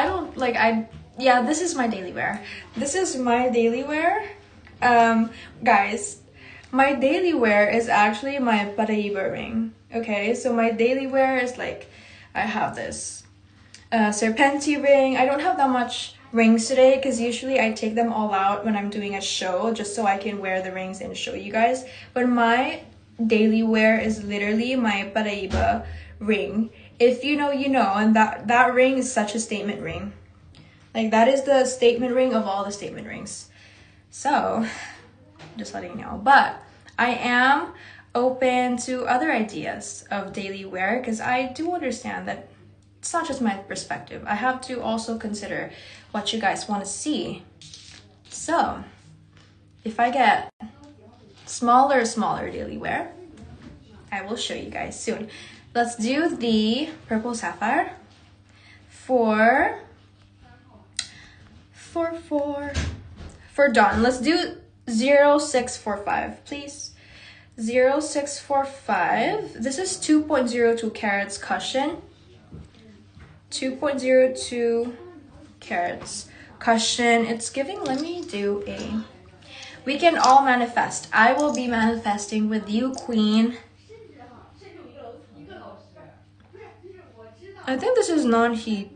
yeah, this is my daily wear. This is my daily wear. Guys, my daily wear is actually my Paraiba ring. Okay, so my daily wear is like, I have this serpenti ring. I don't have that much rings today because usually I take them all out when I'm doing a show just so I can wear the rings and show you guys. But my daily wear is literally my Paraiba ring. If you know, you know. And that ring is such a statement ring. Like, that is the statement ring of all the statement rings. So, just letting you know. But I am open to other ideas of daily wear because I do understand that it's not just my perspective. I have to also consider what you guys want to see. So, if I get smaller daily wear, I will show you guys soon. Let's do the purple sapphire for Dawn. Let's do 0645, please. 0645. This is 2.02 carats cushion. 2.02 carats cushion. It's giving, let me do a, we can all manifest. I will be manifesting with you, queen. I think this is non-heat.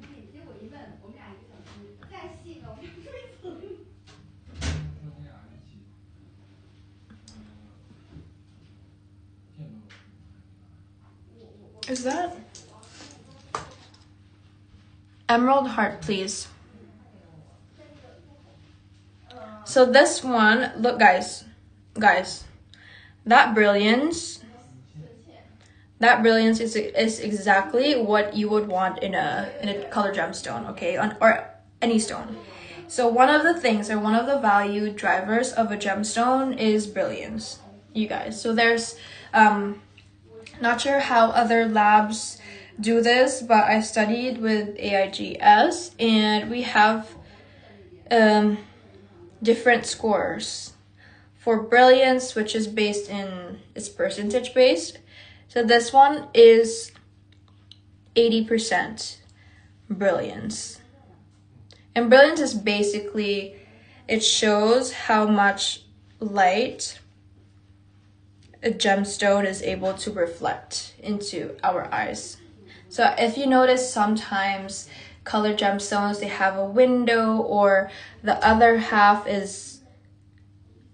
Is that emerald heart, please? So this one, look guys, that brilliance is exactly what you would want in a color gemstone, okay, or any stone. So one of the things, or one of the value drivers of a gemstone is brilliance, you guys. So there's not sure how other labs do this, but I studied with AIGS and we have different scores for brilliance, which is based in, it's percentage based. So this one is 80% brilliance. And brilliance is basically, it shows how much light a gemstone is able to reflect into our eyes. So if you notice, sometimes colored gemstones, they have a window, or the other half is,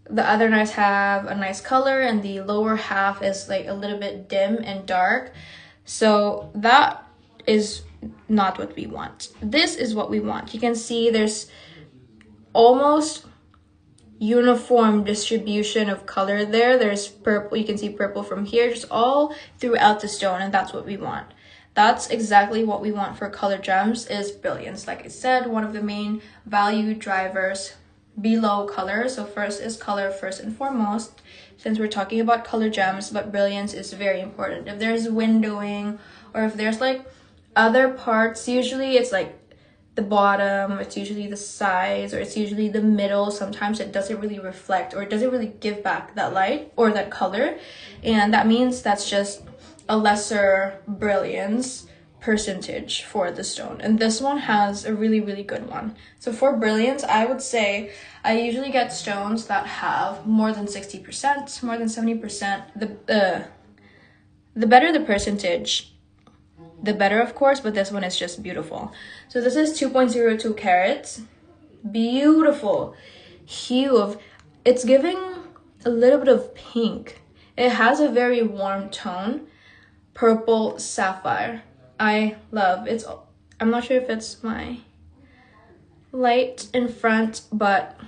the other nice have a nice color and the lower half is like a little bit dim and dark. So that is not what we want. This is what we want. You can see there's almost uniform distribution of color there. There's purple, you can see purple from here, just all throughout the stone, and that's what we want. That's exactly what we want for color gems, is brilliance. Like I said, one of the main value drivers below color. So first is color first and foremost, since we're talking about color gems, but brilliance is very important. If there's windowing, or if there's like other parts, usually it's like the bottom, it's usually the sides, or it's usually the middle. Sometimes it doesn't really reflect, or it doesn't really give back that light or that color, and that means that's just a lesser brilliance percentage for the stone. And this one has a really, really good one. So for brilliance, I would say I usually get stones that have more than 60%, more than 70%. The better the percentage, the better, of course, but this one is just beautiful. So this is 2.02 carats. Beautiful hue of, it's giving a little bit of pink. It has a very warm tone. Purple sapphire. I love it's, I'm not sure if it's my light in front, but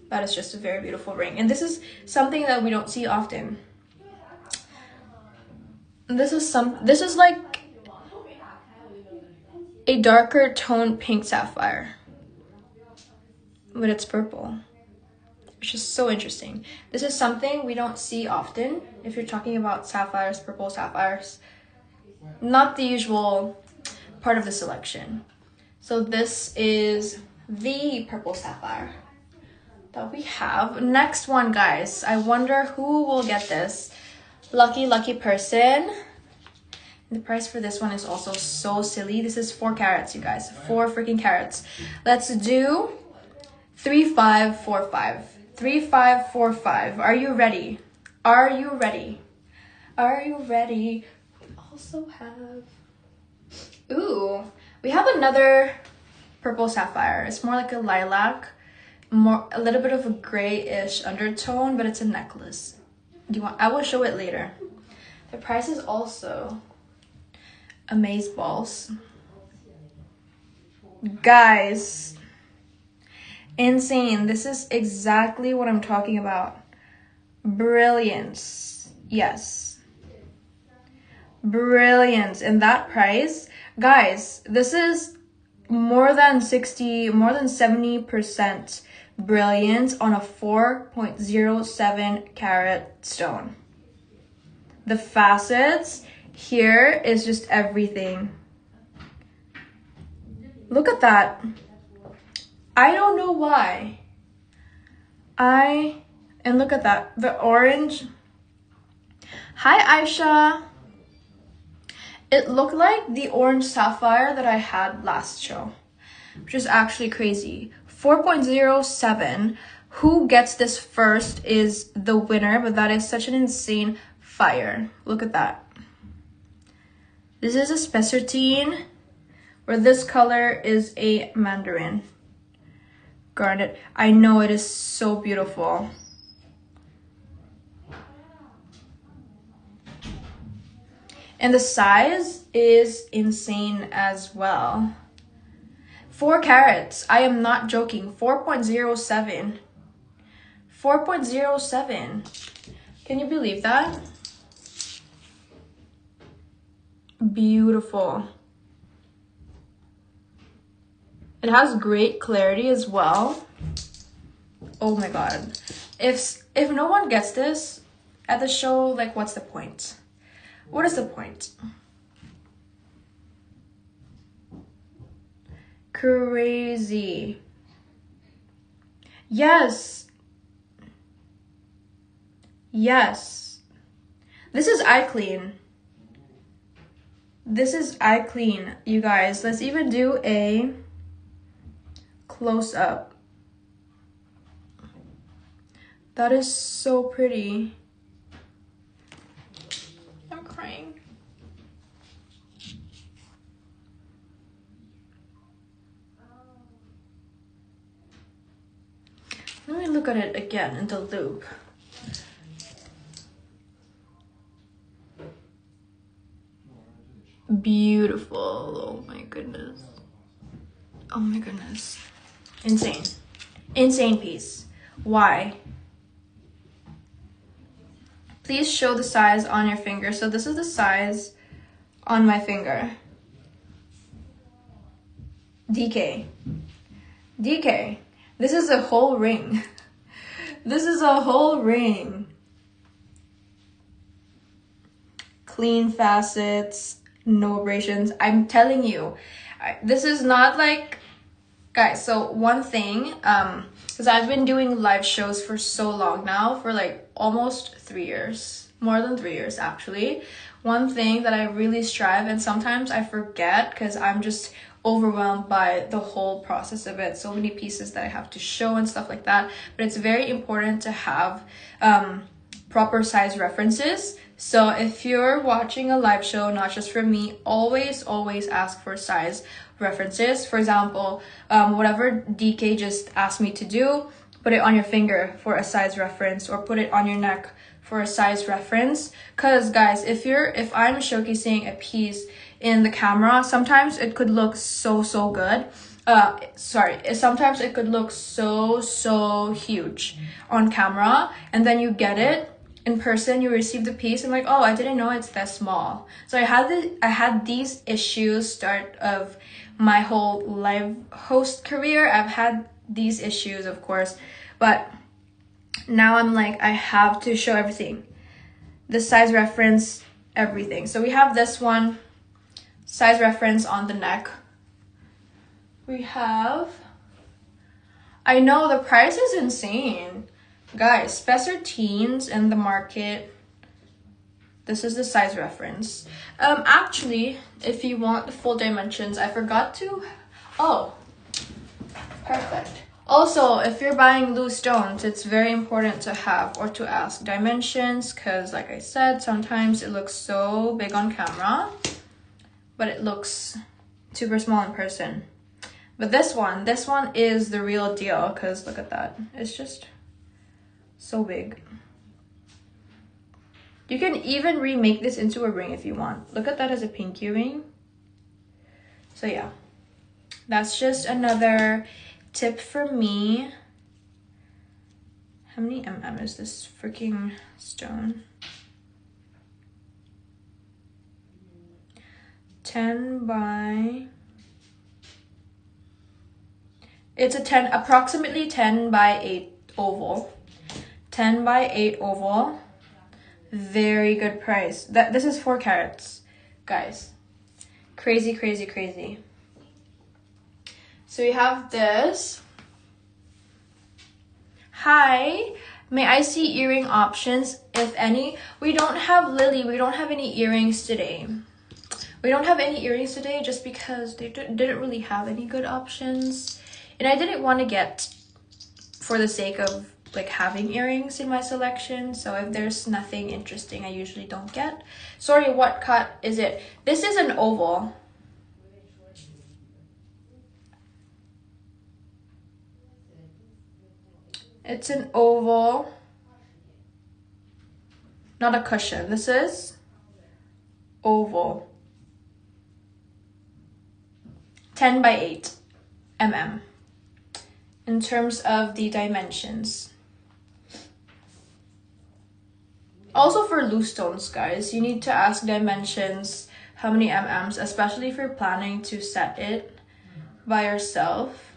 that is just a very beautiful ring. And this is something that we don't see often. This is like a darker tone pink sapphire, but it's purple, which is so interesting. This is something we don't see often. If you're talking about sapphires, purple sapphires, not the usual part of the selection. So this is the purple sapphire that we have. Next one, guys. I wonder who will get this. Lucky person. The price for this one is also so silly. This is 4 carats, you guys. 4 freaking carats. Let's do 3545. 3545. Are you ready? Are you ready? Are you ready? We also have, ooh, we have another purple sapphire. It's more like a lilac, a little bit of a grayish undertone, but it's a necklace. I will show it later. The price is also amazeballs. Guys, insane. This is exactly what I'm talking about. Brilliance. Yes. Brilliance. And that price, guys, this is more than 70% brilliance on a 4.07 carat stone. The facets here is just everything. Look at that. I don't know why. And look at that. The orange. Hi, Aisha. It looked like the orange sapphire that I had last show, which is actually crazy. 4.07. Who gets this first is the winner, but that is such an insane fire. Look at that. This is a spessartine, where this color is a mandarin garnet. I know, it is so beautiful. And the size is insane as well. 4 carats. I am not joking. 4.07. 4.07. Can you believe that? Beautiful. It has great clarity as well. Oh my god. If no one gets this at the show, like, what's the point? What is the point? Crazy. Yes. Yes. This is eye clean. This is eye clean, you guys. Let's even do a close up. That is so pretty. I'm crying. Let me look at it again in the loop. Beautiful. Oh my goodness. Oh my goodness. Insane. Insane piece. Why? Please show the size on your finger. So this is the size on my finger. DK. DK. This is a whole ring. This is a whole ring. Clean facets. No abrasions. I'm telling you, this is not like, guys, so one thing, because I've been doing live shows for so long now, for like almost 3 years, more than 3 years actually. One thing that I really strive, and sometimes I forget because I'm just overwhelmed by the whole process of it, so many pieces that I have to show and stuff like that, but it's very important to have proper size references. So if you're watching a live show, not just from me, always ask for size references. For example, whatever DK just asked me to do, put it on your finger for a size reference, or put it on your neck for a size reference. Because guys, if I'm showcasing a piece in the camera, sometimes it could look so good. Sometimes it could look so huge on camera, and then you get it in person, you receive the piece and like, oh, I didn't know it's that small. So I had these issues start of my whole live host career. I've had these issues, of course, but now I'm like, I have to show everything, the size reference, everything. So we have this one, size reference on the neck. We have, I know the price is insane. Guys, Spessor Teens in the market. This is the size reference. Actually, if you want the full dimensions, I forgot to. Oh, perfect. Also, if you're buying loose stones, it's very important to have or to ask dimensions, because like I said, sometimes it looks so big on camera, but it looks super small in person. But this one is the real deal, because look at that. It's just so big. You can even remake this into a ring if you want. Look at that as a pinky ring. So yeah, that's just another tip from me. How many mm is this freaking stone? 10 by... It's a approximately 10 by 8 oval. 10 by 8 oval. Very good price. This is 4 carats, guys. Crazy. So we have this. Hi, may I see earring options, if any? We don't have, Lily, we don't have any earrings today. We don't have any earrings today just because they didn't really have any good options. And I didn't want to get, for the sake of like having earrings in my selection, so if there's nothing interesting, I usually don't get. Sorry, what cut is it? This is an oval. It's an oval, not a cushion. This is oval. 10 by 8 mm in terms of the dimensions. Also for loose stones, guys, you need to ask dimensions, how many mm's, especially if you're planning to set it by yourself.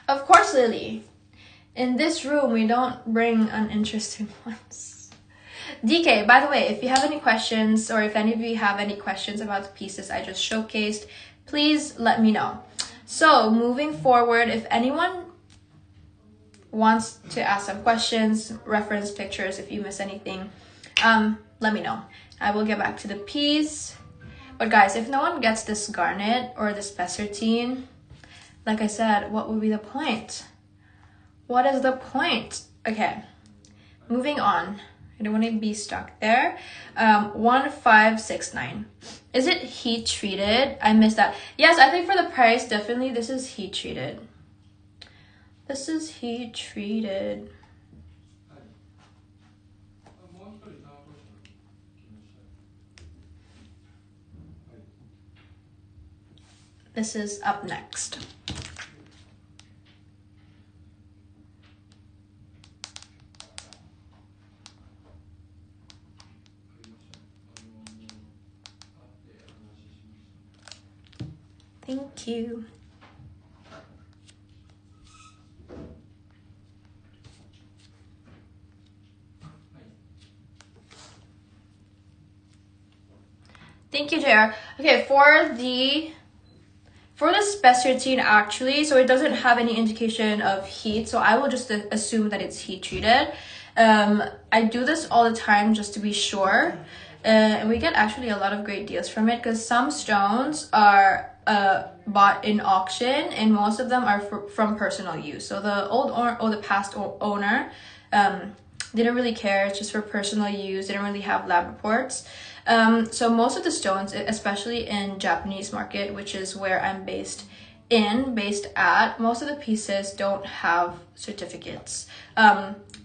Of course, Lily. In this room, we don't bring uninteresting ones. DK, by the way, if you have any questions, or if any of you have any questions about the pieces I just showcased, please let me know. So moving forward, if anyone wants to ask some questions, reference pictures if you miss anything, let me know. I will get back to the piece. But guys, if no one gets this garnet or this spessartine, like I said, what would be the point? What is the point? Okay, moving on. I don't want to be stuck there. 1569. Is it heat treated? I missed that. Yes, I think for the price, definitely this is heat treated. This is heat treated. This is up next. Thank you. Thank you, JR. Okay, for the spessartine actually, so it doesn't have any indication of heat, so I will just assume that it's heat treated. I do this all the time just to be sure, and we get actually a lot of great deals from it because some stones are bought in auction and most of them are from personal use. So the the past owner didn't really care. It's just for personal use. They didn't really have lab reports. So most of the stones, especially in Japanese market, which is where I'm based at, most of the pieces don't have certificates.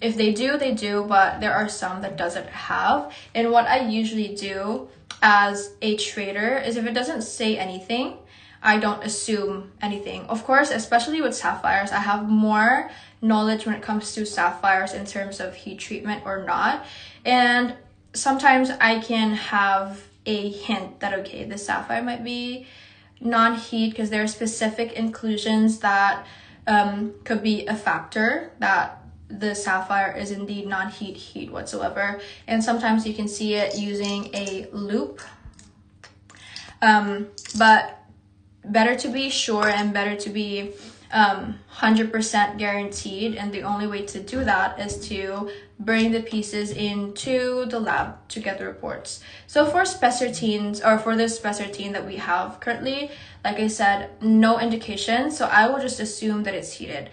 If they do, they do, but there are some that doesn't have. And what I usually do as a trader is if it doesn't say anything, I don't assume anything. Of course, especially with sapphires, I have more knowledge when it comes to sapphires in terms of heat treatment or not. And sometimes I can have a hint that, okay, this sapphire might be non-heat because there are specific inclusions that could be a factor that the sapphire is indeed non-heat whatsoever. And sometimes you can see it using a loop. But better to be sure and better to be 100% guaranteed, and the only way to do that is to bring the pieces into the lab to get the reports. So for spessartines, or for this spessartine that we have currently, like I said, no indication, so I will just assume that it's heated.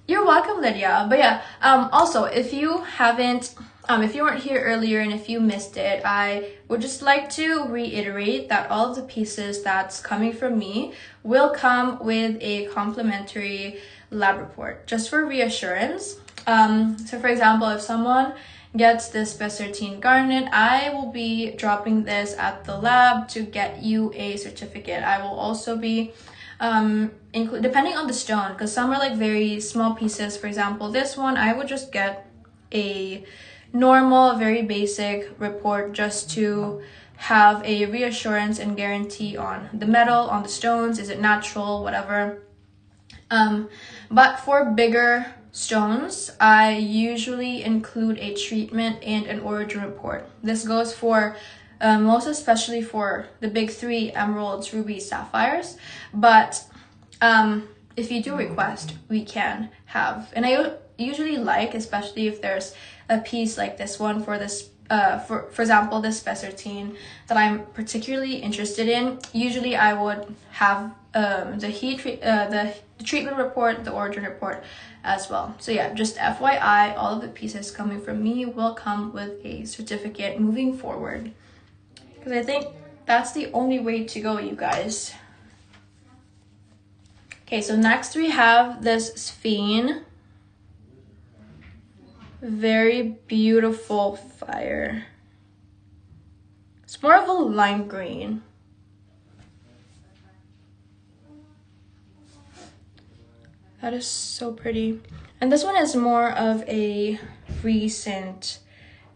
You're welcome, Lydia. But yeah, also, if you weren't here earlier and if you missed it, I would just like to reiterate that all of the pieces that's coming from me will come with a complimentary lab report, just for reassurance. So for example, if someone gets this spessartine garnet, I will be dropping this at the lab to get you a certificate. I will also be depending on the stone, because some are like very small pieces. For example, this one, I would just get a normal, very basic report just to have a reassurance and guarantee on the metal, on the stones, is it natural, whatever. But for bigger stones, I usually include a treatment and an origin report. This goes for most especially for the big three: emeralds, rubies, sapphires. But if you do request, we can have. And I usually like, especially if there's a piece like this one for this, for example, this spessartine that I'm particularly interested in. Usually, I would have the treatment report, the origin report as well. So yeah, just FYI, all of the pieces coming from me will come with a certificate moving forward, because I think that's the only way to go, you guys. Okay, so next we have this sphene. Very beautiful fire. It's more of a lime green. That is so pretty. And this one is more of a recent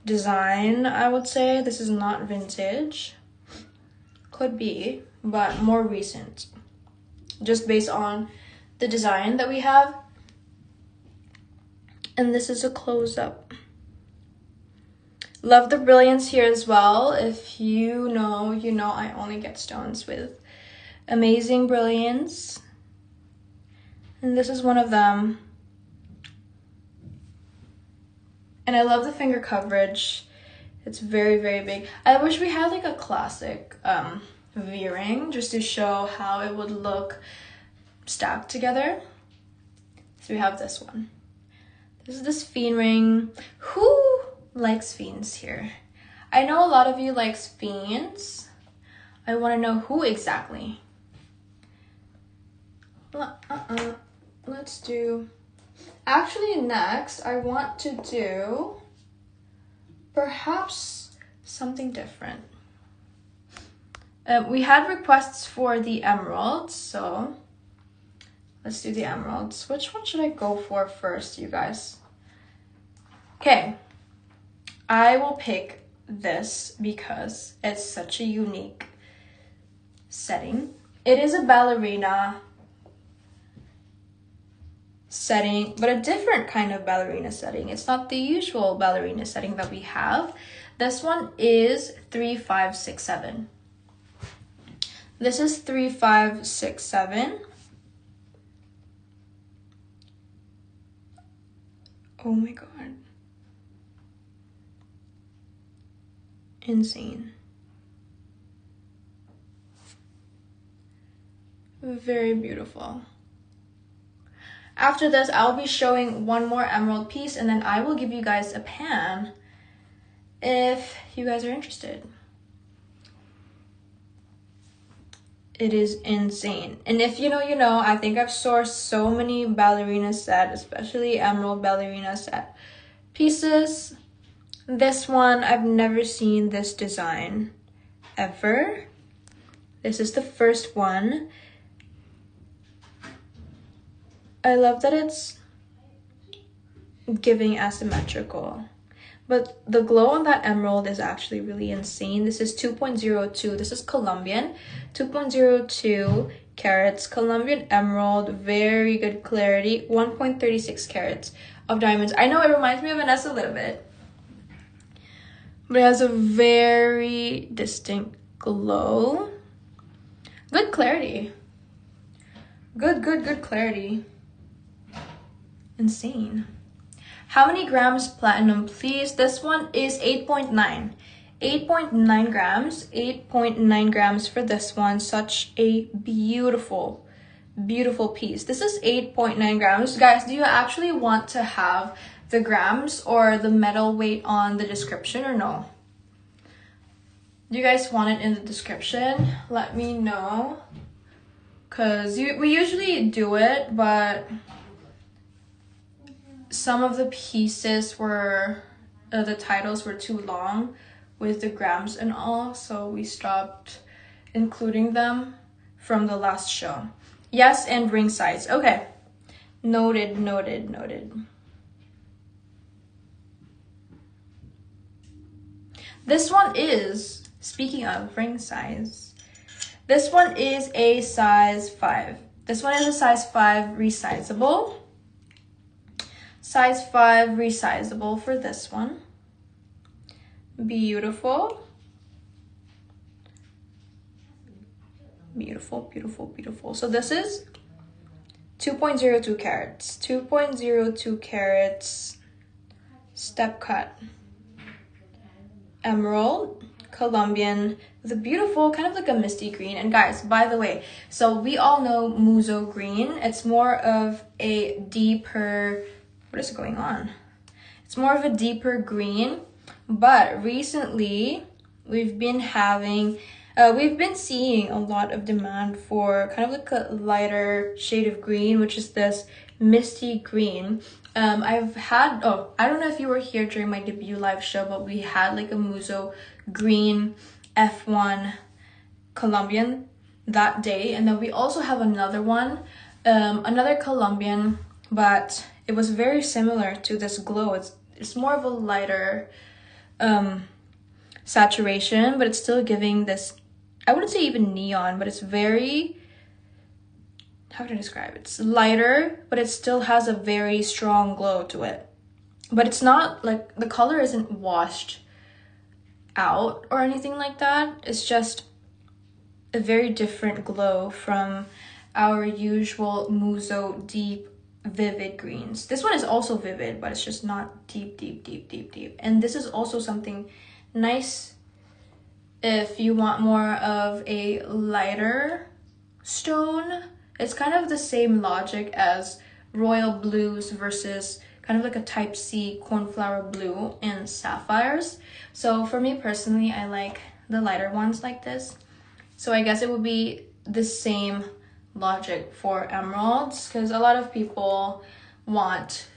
design, I would say. This is not vintage. Could be, but more recent. Just based on the design that we have. And this is a close-up. Love the brilliance here as well. If you know, you know I only get stones with amazing brilliance. And this is one of them. And I love the finger coverage. It's very, very big. I wish we had like a classic V-ring just to show how it would look stacked together. So we have this one. This is this fiend ring. Who likes fiends here? I know a lot of you likes fiends. I want to know who exactly. Let's do... Actually, next, I want to do perhaps something different. We had requests for the emeralds, so let's do the emeralds. Which one should I go for first, you guys? Okay, I will pick this because it's such a unique setting. It is a ballerina setting, but a different kind of ballerina setting. It's not the usual ballerina setting that we have. This one is 3567. This is 3567. Oh my god. Insane. Very beautiful. After this, I'll be showing one more emerald piece, and then I will give you guys a pan if you guys are interested. It is insane. And if you know, you know. I think I've sourced so many ballerina set, especially emerald ballerina set pieces. This one, I've never seen this design ever. This is the first one. I love that it's giving asymmetrical, but the glow on that emerald is actually really insane. This is 2.02. This is Colombian, 2.02 carats, Colombian emerald, very good clarity, 1.36 carats of diamonds. I know it reminds me of Vanessa a little bit, but it has a very distinct glow. Good clarity. Good clarity. Insane. How many grams platinum, please? This one is 8.9. 8.9 grams. 8.9 grams for this one. Such a beautiful, beautiful piece. This is 8.9 grams. Guys, do you actually want to have the grams or the metal weight on the description or no? Do you guys want it in the description? Let me know. Because we usually do it, but some of the pieces were, the titles were too long with the grams and all, so we stopped including them from the last show. Yes, and ring size. Okay. Noted. This one is, speaking of ring size, this one is a size 5. This one is a size 5 resizable. Size 5 resizable for this one. Beautiful. Beautiful. So this is 2.02 carats. 2.02 carats. Step cut. Emerald. Colombian. With a beautiful, kind of like a misty green. And guys, by the way, so we all know Muzo green. It's more of a deeper... What is going on? It's more of a deeper green, but recently we've been seeing a lot of demand for kind of like a lighter shade of green, which is this misty green. I've had, I don't know if you were here during my debut live show, but we had like a Muzo green F1 Colombian that day. And then we also have another one, another Colombian, but it was very similar to this glow. It's more of a lighter saturation, but it's still giving this, I wouldn't say even neon, but it's very, how can I describe it? It's lighter, but it still has a very strong glow to it. But it's not like, the color isn't washed out or anything like that. It's just a very different glow from our usual Muzo deep vivid greens. This one is also vivid, but it's just not deep, deep, deep, deep, deep. And this is also something nice if you want more of a lighter stone. It's kind of the same logic as royal blues versus kind of like a type C cornflower blue and sapphires. So for me personally, I like the lighter ones like this. So I guess it would be the same logic for emeralds, because a lot of people want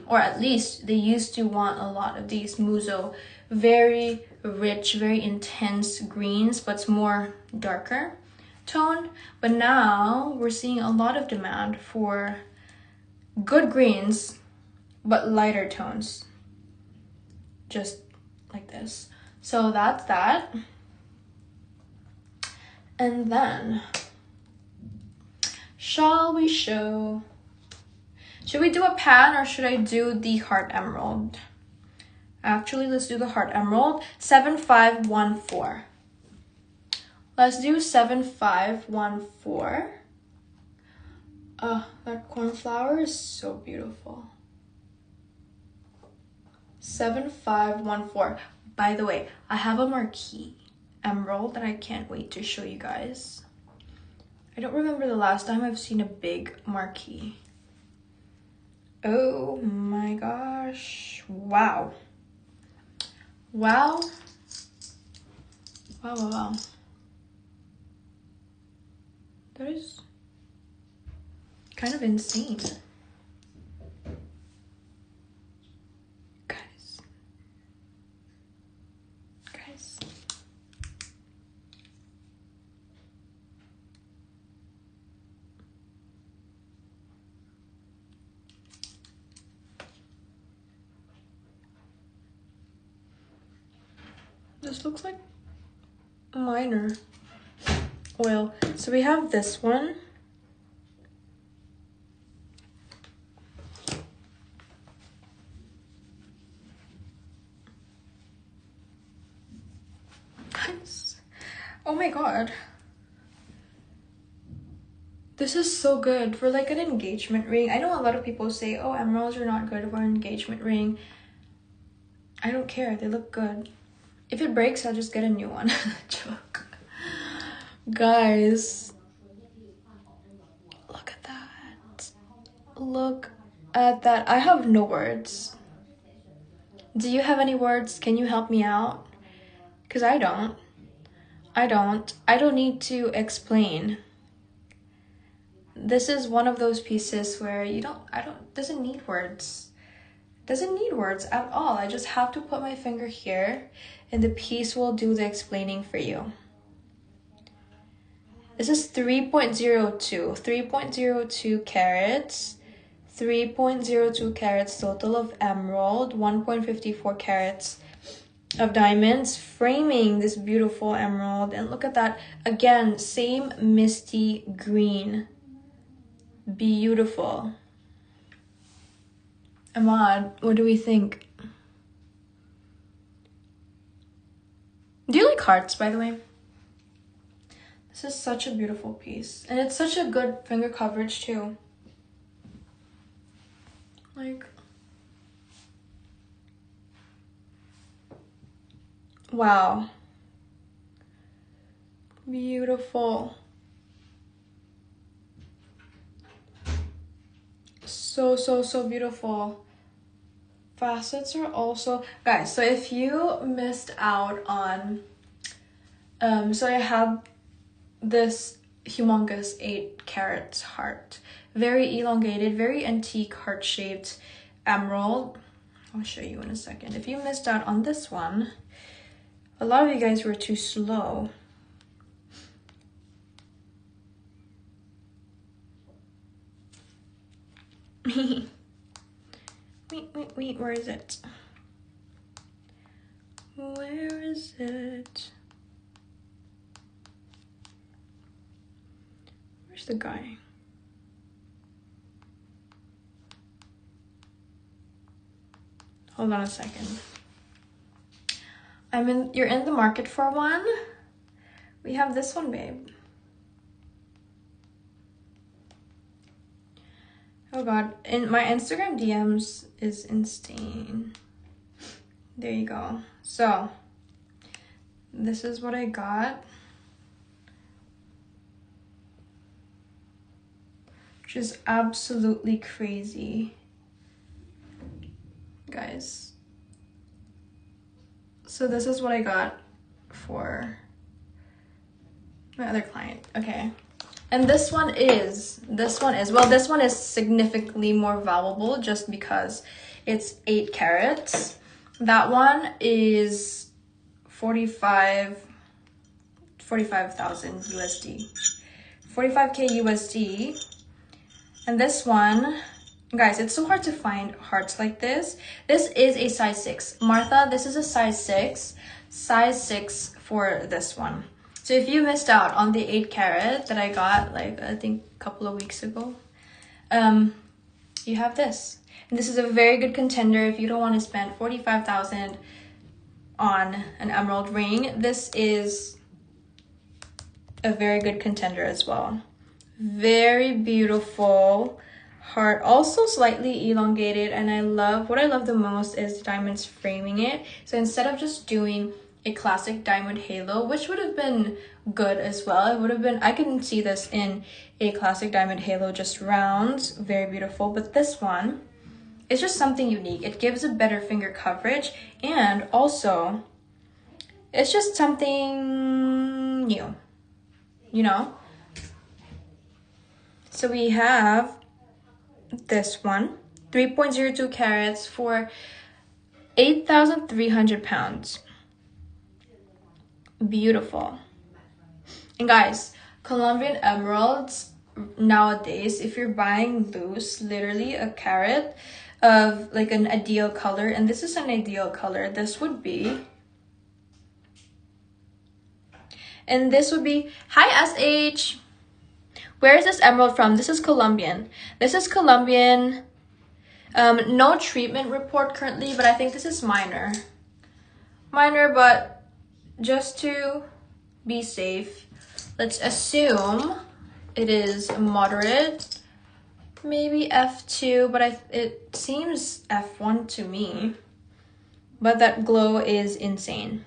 or at least they used to want a lot of these muso, very rich, very intense greens, but it's more darker tone. But now we're seeing a lot of demand for good greens but lighter tones, just like this. So that's that. And then should we do a pan or should I do the heart emerald? Actually, let's do the heart emerald. 7514. Let's do 7514. That cornflower is so beautiful. 7514. By the way, I have a marquee emerald that I can't wait to show you guys. I don't remember the last time I've seen a big marquee. Oh my gosh. Wow. Wow. Wow, wow, wow. That is kind of insane. Guys. This looks like minor oil. So we have this one. Oh my god. This is so good for like an engagement ring. I know a lot of people say, oh, emeralds are not good for an engagement ring. I don't care. They look good. If it breaks, I'll just get a new one. Joke. Guys. Look at that. Look at that. I have no words. Do you have any words? Can you help me out? Because I don't. I don't need to explain. This is one of those pieces where doesn't need words. Doesn't need words at all. I just have to put my finger here and the piece will do the explaining for you. This is 3.02 carats. 3.02 carats total of emerald, 1.54 carats of diamonds framing this beautiful emerald. And look at that. Again, same misty green. Beautiful. Ahmad, what do we think? Do you like hearts, by the way? This is such a beautiful piece. And it's such a good finger coverage too. Like, wow. Beautiful. So beautiful. Facets are also, guys, so if you missed out on, so I have this humongous 8 carat heart. Very elongated, very antique heart-shaped emerald. I'll show you in a second. If you missed out on this one, a lot of you guys were too slow. Wait, where is it? Where is it? Where's the guy? Hold on a second. You're in the market for one? We have this one, babe. Oh god, in my Instagram DMs is insane. There you go. So this is what I got, which is absolutely crazy, guys. So this is what I got for my other client. Okay. And this one is significantly more valuable just because it's 8 carats. That one is 45,000 USD. 45k USD. And this one, guys, it's so hard to find hearts like this. This is a size 6. Martha, this is a size 6. Size 6 for this one. So if you missed out on the 8 carat that I got, like, I think a couple of weeks ago, you have this. And this is a very good contender if you don't want to spend 45,000 on an emerald ring. This is a very good contender as well. Very beautiful heart, also slightly elongated, and what I love the most is the diamonds framing it. So instead of just doing a classic diamond halo, which would have been good as well, I can see this in a classic diamond halo, just rounds, very beautiful. But this one is just something unique. It gives a better finger coverage, and also it's just something new, you know. So we have this one, 3.02 carats for 8,300 pounds. Beautiful. And guys, Colombian emeralds nowadays, if you're buying loose, literally a carat of like an ideal color, and this is an ideal color, this would be, hi SH, where is this emerald from? This is Colombian. No treatment report currently, but I think this is minor, but just to be safe, let's assume it is moderate, maybe F2, but it seems F1 to me. But that glow is insane.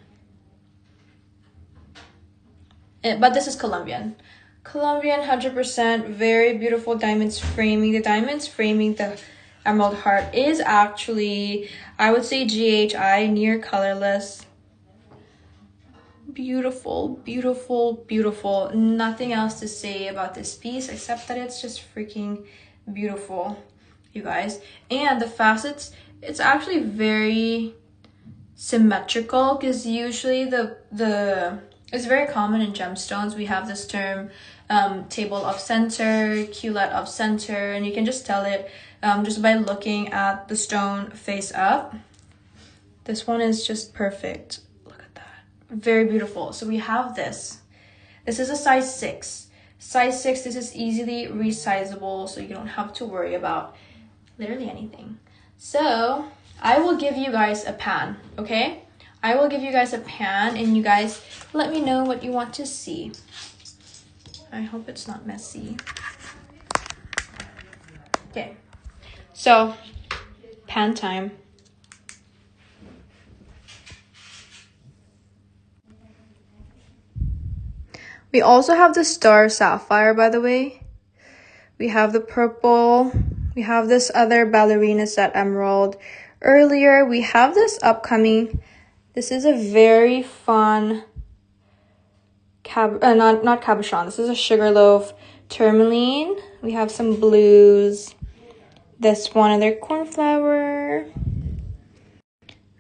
But this is Colombian. 100%, very beautiful diamonds framing. The diamonds framing the emerald heart is actually, I would say, GHI, near colorless. Beautiful, beautiful, beautiful. Nothing else to say about this piece except that it's just freaking beautiful, you guys. And the facets, it's actually very symmetrical, because usually it's very common in gemstones. We have this term, table of center, culet of center, and you can just tell it just by looking at the stone face up. This one is just perfect. Very beautiful. So we have this is a size 6. This is easily resizable, so you don't have to worry about literally anything. So I will give you guys a pan, okay? I will give you guys a pan, and you guys let me know what you want to see. I hope it's not messy. Okay, so pan time. We also have the star sapphire, by the way. We have the purple. We have this other ballerina set emerald. Earlier, we have this upcoming. This is a very fun not cabochon. This is a sugarloaf tourmaline. We have some blues. This one, another cornflower.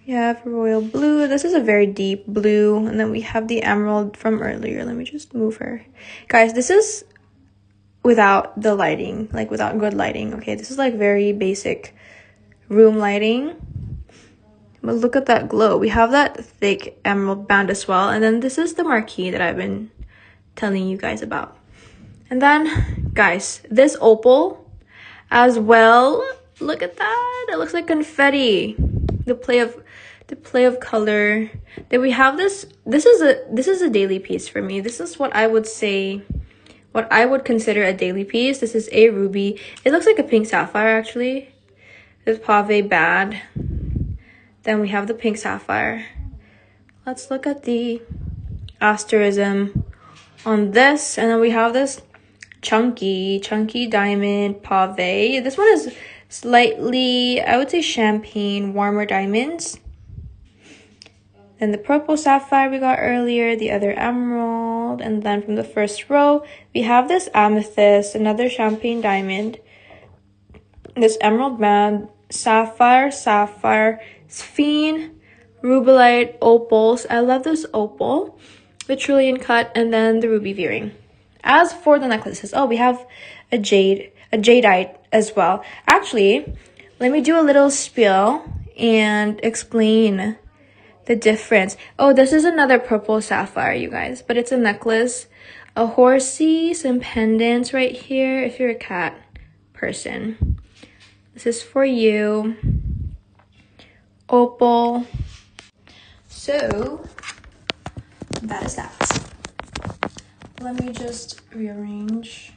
We have royal blue. This is a very deep blue. And then we have the emerald from earlier. Let me just move her. Guys, this is without the lighting, like without good lighting, okay? This is like very basic room lighting. But look at that glow. We have that thick emerald band as well. And then this is the marquee that I've been telling you guys about. And then, guys, this opal as well. Look at that. It looks like confetti. The play of color. Then we have this. This is a daily piece for me. This is what I would say what I would consider a daily piece. This is a ruby. It looks like a pink sapphire actually. This pave band. Then we have the pink sapphire. Let's look at the asterism on this, and then we have this chunky diamond pave. This one is slightly, I would say, champagne, warmer diamonds. Then the purple sapphire we got earlier, the other emerald, and then from the first row we have this amethyst, another champagne diamond, this emerald band, sapphire, sphene, rubellite, opals. I love this opal, the trillion cut, and then the ruby V-ring. As for the necklaces, oh, we have a jadeite as well. Actually, let me do a little spiel and explain the difference. Oh, this is another purple sapphire, you guys, but it's a necklace, a horsey, some pendants right here if you're a cat person. This is for you. Opal. So that is that. Let me just rearrange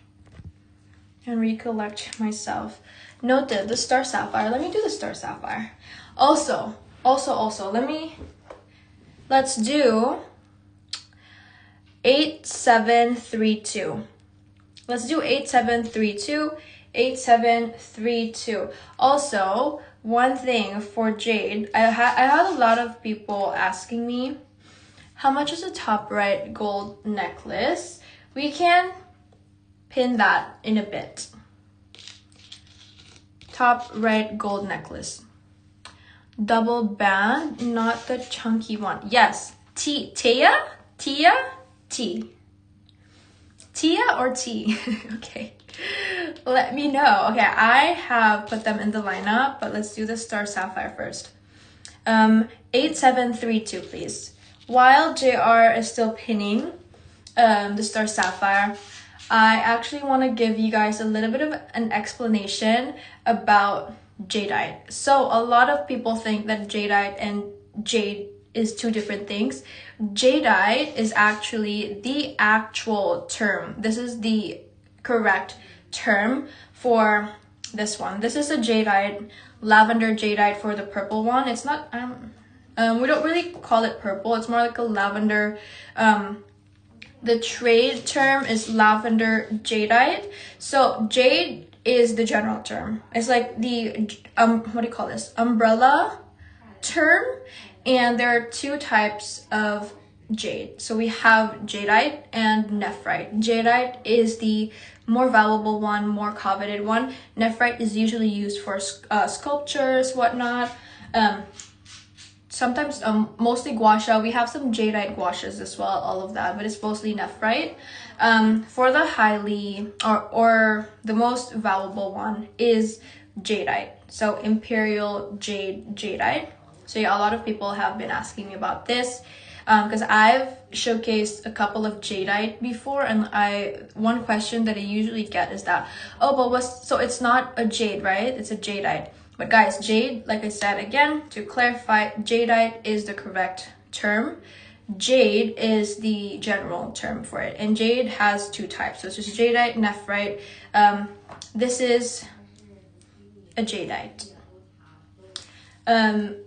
and recollect myself. Noted the star sapphire. Let me do the star sapphire. Also, let's do 8732. Let's do 8732. 8732. Also, one thing for jade, I had a lot of people asking me, how much is a top right gold necklace? We can pin that in a bit. Top right gold necklace. Double band, not the chunky one. Yes, Tia or T? Okay, let me know. Okay, I have put them in the lineup, but let's do the star sapphire first. 8732, please. While JR is still pinning the star sapphire, I actually want to give you guys a little bit of an explanation about jadeite. So a lot of people think that jadeite and jade is two different things. Jadeite is actually the actual term. This is the correct term for this one. This is a jadeite, lavender jadeite for the purple one. It's not we don't really call it purple. It's more like a lavender. The trade term is lavender jadeite. So jade is the general term. It's like the what do you call this? Umbrella term. And there are two types of jade. So we have jadeite and nephrite. Jadeite is the more valuable one, more coveted one. Nephrite is usually used for sculptures, whatnot. Sometimes mostly gua sha. We have some jadeite gua shas as well, all of that, but it's mostly nephrite. For the highly or the most valuable one is jadeite. So imperial jadeite. So yeah, a lot of people have been asking me about this because I've showcased a couple of jadeite before, and one question that I usually get is that, oh, but so it's not a jade, right? It's a jadeite. But guys, jade, like I said again, to clarify, jadeite is the correct term. Jade is the general term for it. And jade has two types. So it's just jadeite, nephrite. This is a jadeite.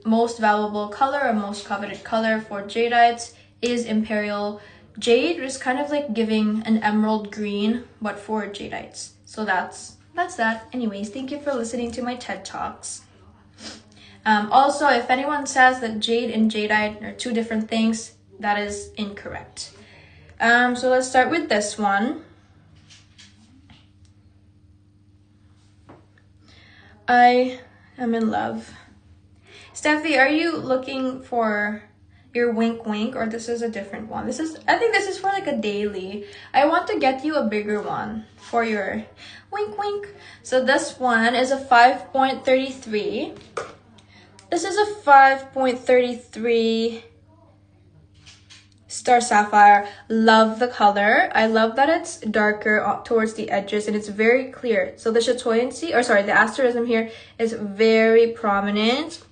Most valuable color or most coveted color for jadeites is imperial. Jade is kind of like giving an emerald green, but for jadeites. So that's that. Anyways, thank you for listening to my TED Talks. Also, if anyone says that jade and jadeite are two different things, that is incorrect. So let's start with this one. I am in love. Steffi, are you looking for your wink wink, or this is a different one? I think this is for like a daily. I want to get you a bigger one for your wink wink. So this one is a 5.33. This is a 5.33 star sapphire. Love the color. I love that it's darker towards the edges and it's very clear. So the chatoyancy, or sorry, the asterism here is very prominent.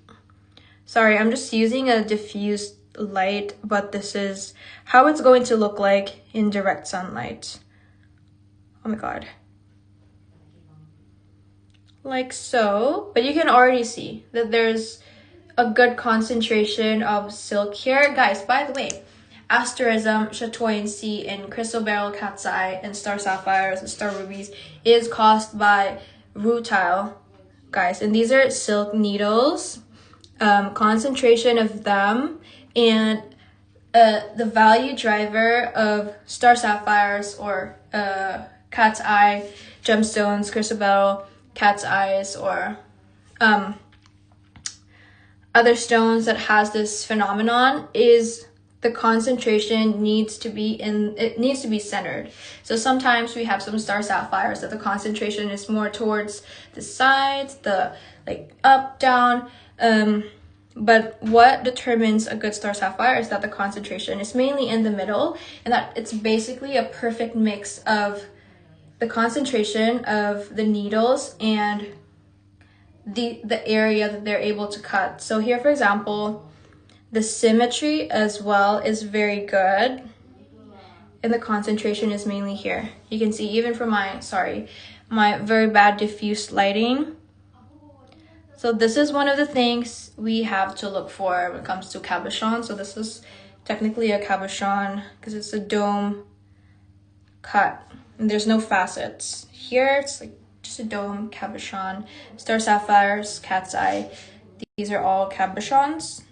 Sorry, I'm just using a diffused light, but this is how it's going to look like in direct sunlight. Oh my god. Like so. But you can already see that there's a good concentration of silk here. Guys, by the way, asterism, chatoyancy, and crystal beryl, cat's eye, and star sapphires and star rubies is caused by rutile, guys. And these are silk needles. Concentration of them, and the value driver of star sapphires or cat's eye gemstones, crystal beryl, cat's eyes, or other stones that has this phenomenon is the concentration needs to be centered. So sometimes we have some star sapphires that the concentration is more towards the sides, the like up, down. But what determines a good star sapphire is that the concentration is mainly in the middle, and that it's basically a perfect mix of the concentration of the needles and the area that they're able to cut. So here, for example, the symmetry as well is very good, and the concentration is mainly here. You can see even from my very bad diffuse lighting. So this is one of the things we have to look for when it comes to cabochon. So this is technically a cabochon because it's a dome cut and there's no facets. Here it's like just a dome cabochon. Star sapphires, cat's eye, these are all cabochons.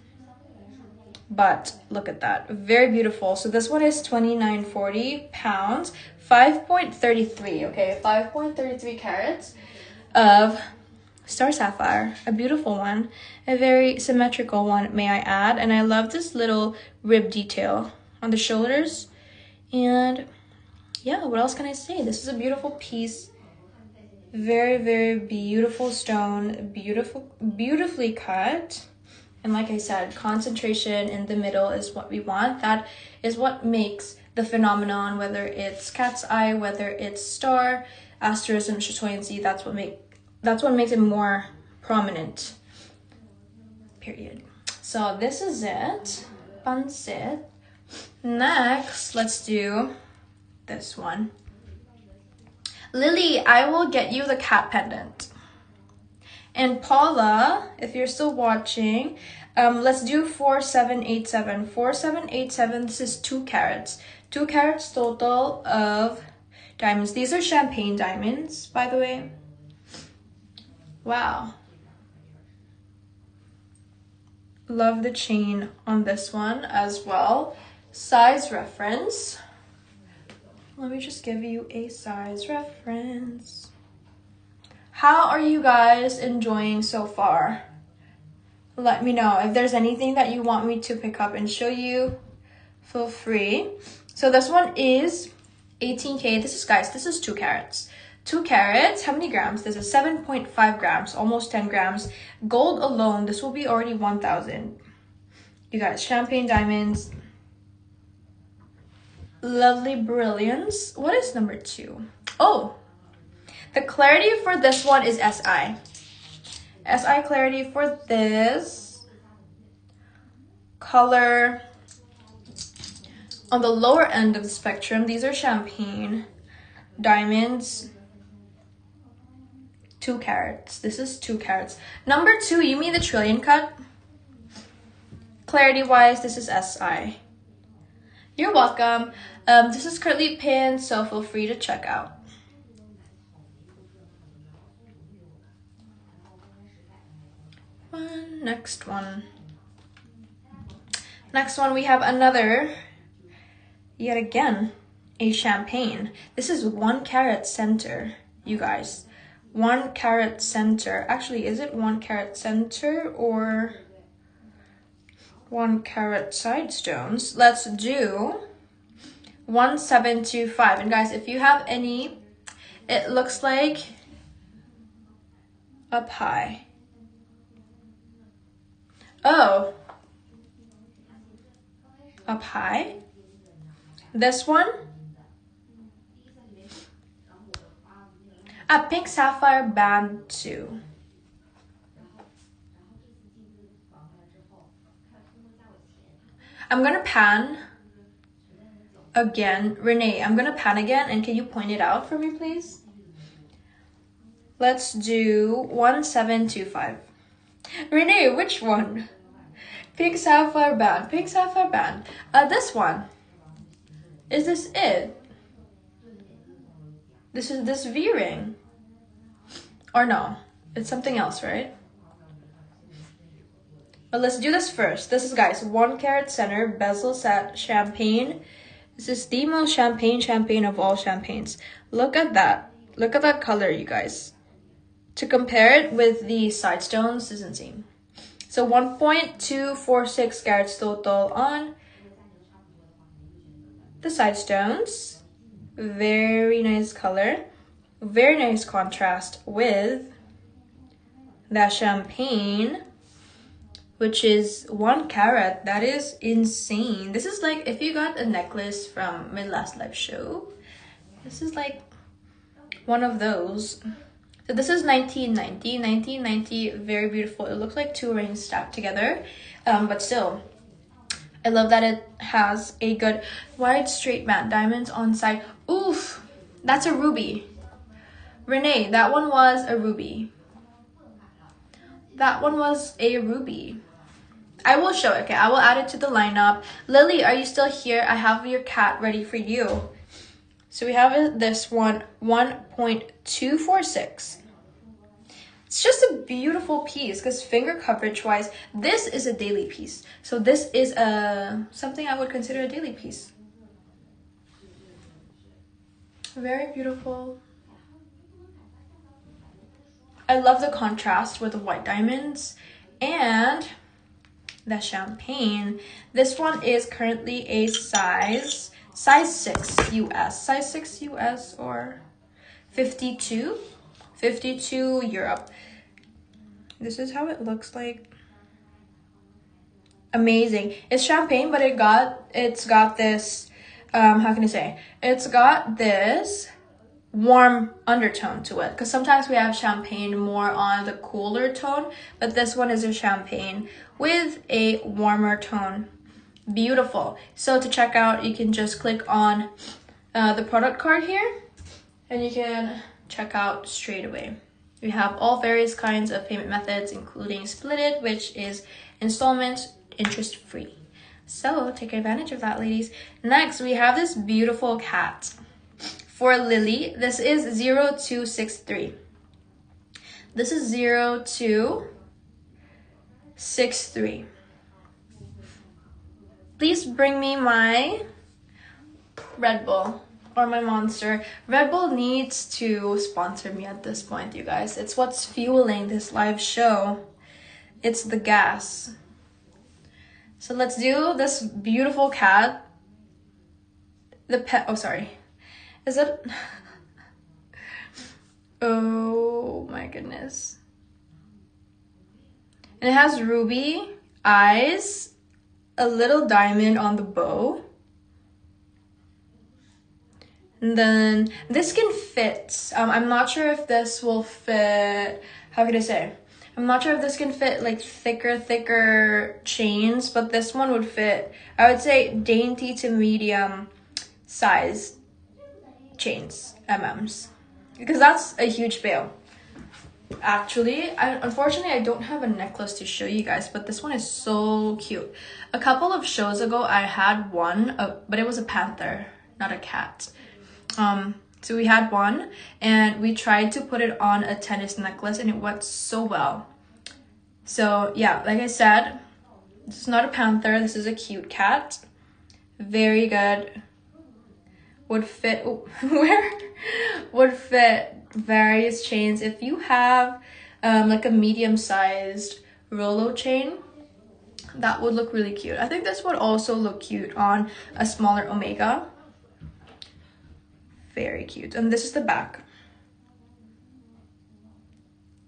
But look at that, very beautiful. So this one is 29.40 pounds, 5.33, okay, 5.33 carats of star sapphire, a beautiful one, a very symmetrical one, may I add. And I love this little rib detail on the shoulders. And yeah, what else can I say? This is a beautiful piece, very, very beautiful stone, beautifully cut. And like I said, concentration in the middle is what we want. That is what makes the phenomenon, whether it's cat's eye, whether it's star, asterism, chatoyancy, that's what makes it more prominent, period. So this is it, pansit. Next, let's do this one. Lily, I will get you the cat pendant. And Paula, if you're still watching, let's do 4787. 4787, this is 2 carats. 2 carats total of diamonds. These are champagne diamonds, by the way. Wow. Love the chain on this one as well. Size reference. Let me just give you a size reference. How are you guys enjoying so far? Let me know. If there's anything that you want me to pick up and show you, feel free. So this one is 18K. This is 2 carats. 2 carats, how many grams? This is 7.5 grams, almost 10 grams. Gold alone, this will be already 1,000. You guys, champagne diamonds. Lovely brilliance. What is number 2? Oh, the clarity for this one is SI. SI clarity for this color. On the lower end of the spectrum, these are champagne diamonds. 2 carats. This is 2 carats. Number 2, you mean the trillion cut? Clarity wise, this is SI. You're welcome. This is currently pinned, so feel free to check out. Next one. Next one, we have another, yet again, a champagne. This is 1 carat center, you guys. 1 carat center. Actually, is it 1 carat center or 1 carat side stones? Let's do 1725. And guys, if you have any, it looks like up high. Oh, up high. This one, a pink sapphire band 2. I'm gonna pan again. Renee, I'm gonna pan again, and can you point it out for me, please? Let's do 1725. Renee, which one? Pink sapphire band. Pink sapphire band. This one. Is this it? This is this V-ring. Or no? It's something else, right? But let's do this first. This is, guys, 1 carat center bezel set champagne. This is the most champagne of all champagnes. Look at that. Look at that color, you guys. To compare it with the side stones is insane. So 1.246 carats total on the side stones. Very nice color. Very nice contrast with that champagne, which is 1 carat. That is insane. This is like if you got a necklace from my last live show. This is like one of those. So this is 1990, very beautiful. It looks like 2 rings stacked together, but still, I love that it has a good wide straight band diamonds on side. Oof, that's a ruby. Renee, that one was a ruby. That one was a ruby. I will show it, okay? I will add it to the lineup. Lily, are you still here? I have your cat ready for you. So we have this one, 1.246. It's just a beautiful piece because finger coverage wise, this is a daily piece. So this is something I would consider a daily piece. Very beautiful. I love the contrast with the white diamonds and the champagne. This one is currently a size 6 US. Size 6 US or 52? 52 Europe. This is how it looks like. Amazing. It's champagne, but it's got this, how can I say? It's got this warm undertone to it, because sometimes we have champagne more on the cooler tone, but this one is a champagne with a warmer tone. Beautiful. So to check out, you can just click on the product card here and you can check out straight away. We have all various kinds of payment methods, including Split It, which is installment interest free. So take advantage of that, ladies. Next, we have this beautiful cat. For Lily, this is 0263. This is 0263. Please bring me my Red Bull or my Monster. Red Bull needs to sponsor me at this point, you guys. It's what's fueling this live show. It's the gas. So let's do this beautiful cat. Oh, sorry. Is it? Oh my goodness. And it has ruby eyes, a little diamond on the bow. And then this can fit. I'm not sure if this will fit. How can I say? I'm not sure if this can fit like thicker chains, but this one would fit. I would say dainty to medium size chains, MMs, because that's a huge bail. Actually, unfortunately I don't have a necklace to show you guys, but this one is so cute. A couple of shows ago I had one, but it was a panther, not a cat. So we had one and we tried to put it on a tennis necklace and it went so well. So yeah, like I said, this is not a panther, this is a cute cat. Very good. Would fit would fit various chains. If you have like a medium-sized Rolo chain, that would look really cute. I think this would also look cute on a smaller Omega. Very cute. And this is the back.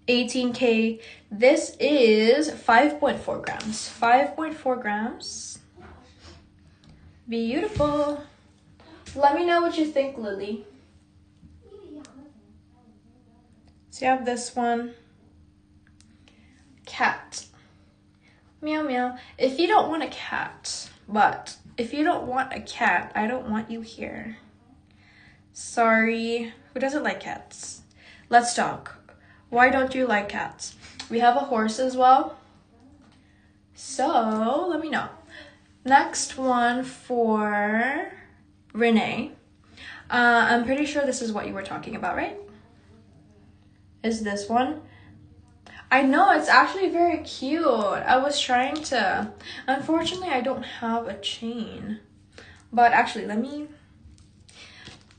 18K. This is 5.4 grams. 5.4 grams. Beautiful. Let me know what you think, Lily. So you have this one. Cat. Meow meow. If you don't want a cat, but If you don't want a cat, I don't want you here. Sorry. Who doesn't like cats? Let's talk. Why don't you like cats? We have a horse as well. So let me know. Next one for Renee. I'm pretty sure this is what you were talking about, right? Is this one? I know, it's actually very cute. I was trying to... Unfortunately, I don't have a chain. But actually, let me...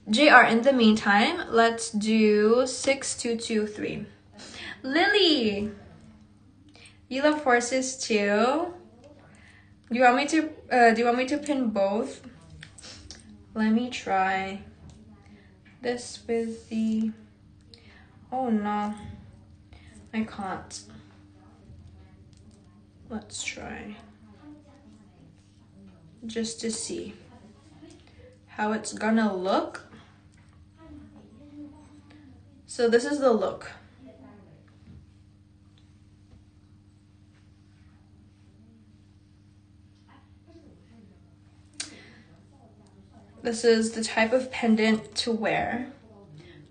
JR, in the meantime, let's do 6223. Lily! You love horses too? Do you want me to pin both? Let me try this with the... Oh no, I can't. Let's try. Just to see how it's gonna look. So this is the look. This is the type of pendant to wear.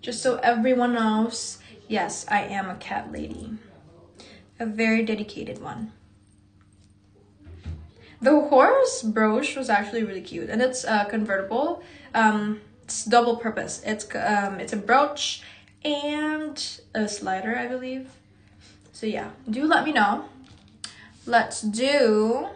Just so everyone knows, yes, I am a cat lady. A very dedicated one. The horse brooch was actually really cute, and it's convertible. It's double purpose. It's a brooch and a slider, I believe. So yeah, do let me know. Let's do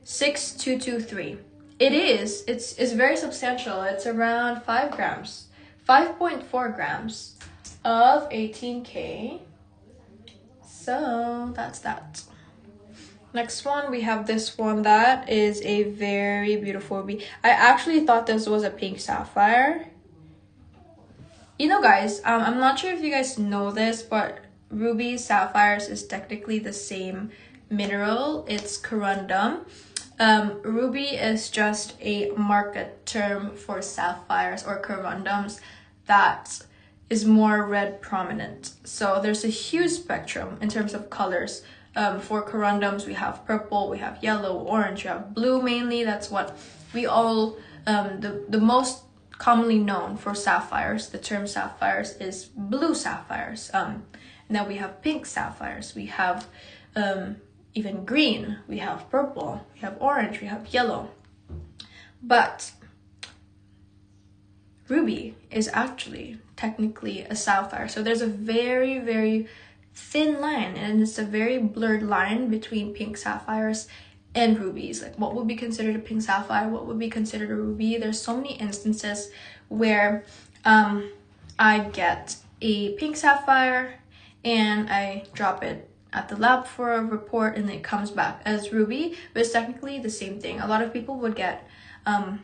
6223. It's very substantial. It's around 5 grams, 5.4 grams of 18K. So that's that. Next one, we have this one that is a very beautiful ruby. I actually thought this was a pink sapphire. You know, guys, I'm not sure if you guys know this, but ruby sapphires is technically the same mineral. It's corundum. Ruby is just a market term for sapphires or corundums that is more red prominent. So there's a huge spectrum in terms of colors. For corundums, we have purple, we have yellow, orange, we have blue mainly. That's what we all, the most commonly known for sapphires, the term sapphires is blue sapphires. And then we have pink sapphires, we have even green, we have purple, we have orange, we have yellow. But ruby is actually technically a sapphire. So there's a very, very thin line, and it's a very blurred line between pink sapphires and rubies. Like, what would be considered a pink sapphire, what would be considered a ruby? There's so many instances where I get a pink sapphire and I drop it at the lab for a report and it comes back as ruby, but it's technically the same thing. A lot of people would get a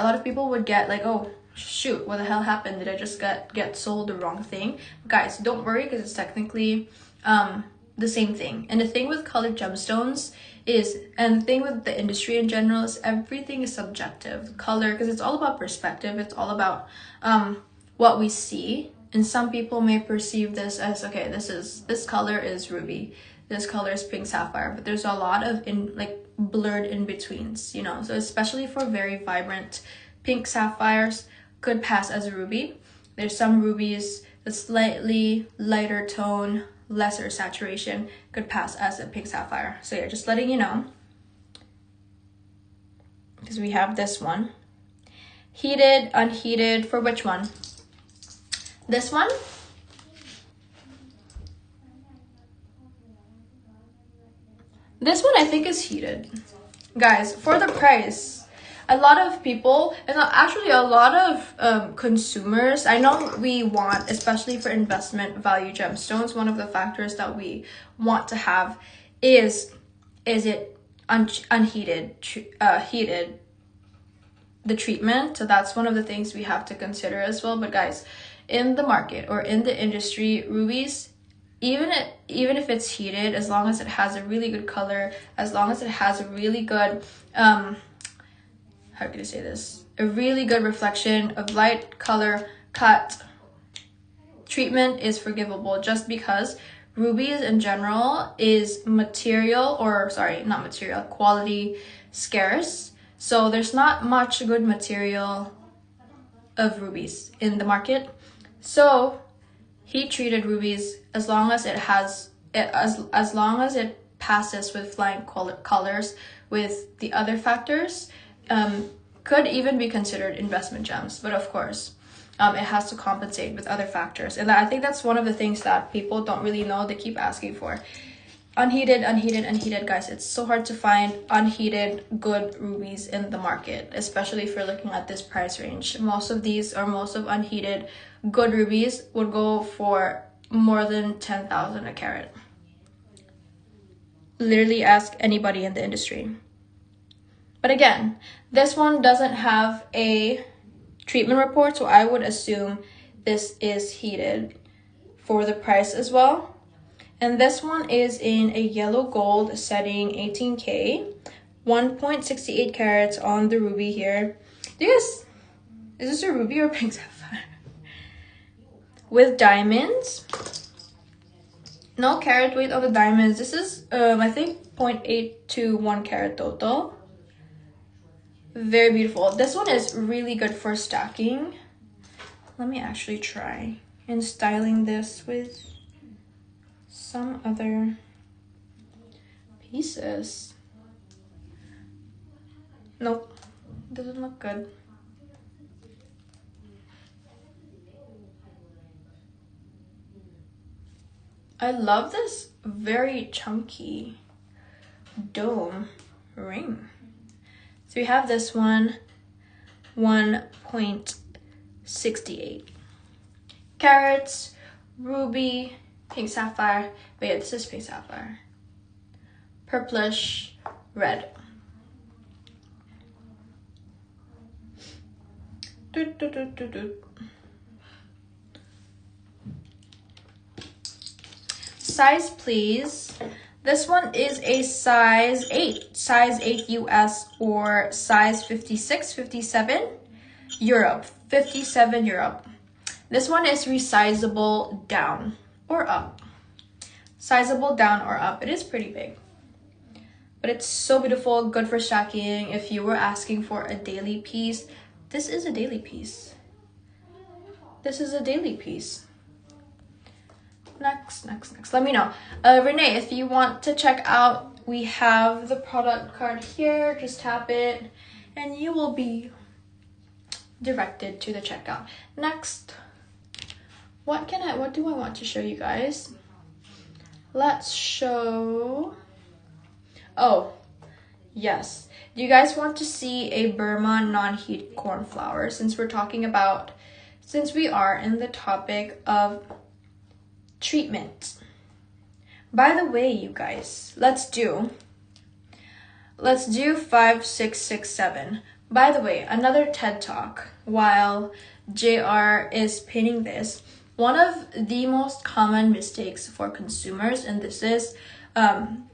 lot of people would get like, oh shoot, what the hell happened? Did I just get sold the wrong thing? Guys, don't worry, because it's technically the same thing. And the thing with colored gemstones is, and the thing with the industry in general, is everything is subjective. Color, because it's all about perspective, it's all about what we see. And some people may perceive this as, okay, this color is ruby, this color is pink sapphire, but there's a lot of blurred in betweens, you know. So especially for very vibrant pink sapphires, could pass as a ruby. There's some rubies that slightly lighter tone, lesser saturation, could pass as a pink sapphire. So yeah, just letting you know. Because we have this one. Heated, unheated, for which one? This one? This one I think is heated. Guys, for the price, a lot of people, and actually a lot of consumers, I know we want, especially for investment value gemstones, one of the factors that we want to have is it unheated, heated, the treatment. So that's one of the things we have to consider as well. But guys, in the market or in the industry, rubies, even if it's heated, as long as it has a really good color, as long as it has a really good how can I say this? A really good reflection of light, color, cut, treatment is forgivable, just because rubies in general is quality scarce. So there's not much good material of rubies in the market. So heat treated rubies, as long as it passes with flying colors with the other factors, could even be considered investment gems. But of course, it has to compensate with other factors. And I think that's one of the things that people don't really know. They keep asking for unheated, guys. It's so hard to find unheated good rubies in the market, especially if you're looking at this price range. Most of unheated good rubies would go for more than 10,000 a carat. Literally ask anybody in the industry. But again, this one doesn't have a treatment report, so I would assume this is heated for the price as well. And this one is in a yellow gold setting, 18K, 1.68 carats on the ruby here. Is this a ruby or pink sapphire? With diamonds. No carat weight on the diamonds. This is, I think, 0.8 to 1 carat total. Very beautiful. This one is really good for stacking. Let me actually try and styling this with some other pieces. Nope, doesn't look good. I love this very chunky dome ring. So we have this one, 1.68 carats, ruby, pink sapphire. But yeah, this is pink sapphire. Purplish red. Size, please. This one is a size 8 US, or size 56, 57 Europe, 57 Europe. This one is resizable down or up. Sizable down or up. It is pretty big, but it's so beautiful, good for stacking. If you were asking for a daily piece, this is a daily piece. This is a daily piece. Next. Let me know. Renee, if you want to check out, we have the product card here. Just tap it and you will be directed to the checkout. Next, what do I want to show you guys? Let's show, oh, yes. Do you guys want to see a Burma non-heat cornflower? Since we are in the topic of treatment. By the way, you guys, let's do 5, 6, 6, 7. By the way, another TED Talk while JR is painting this. One of the most common mistakes for consumers, and this is on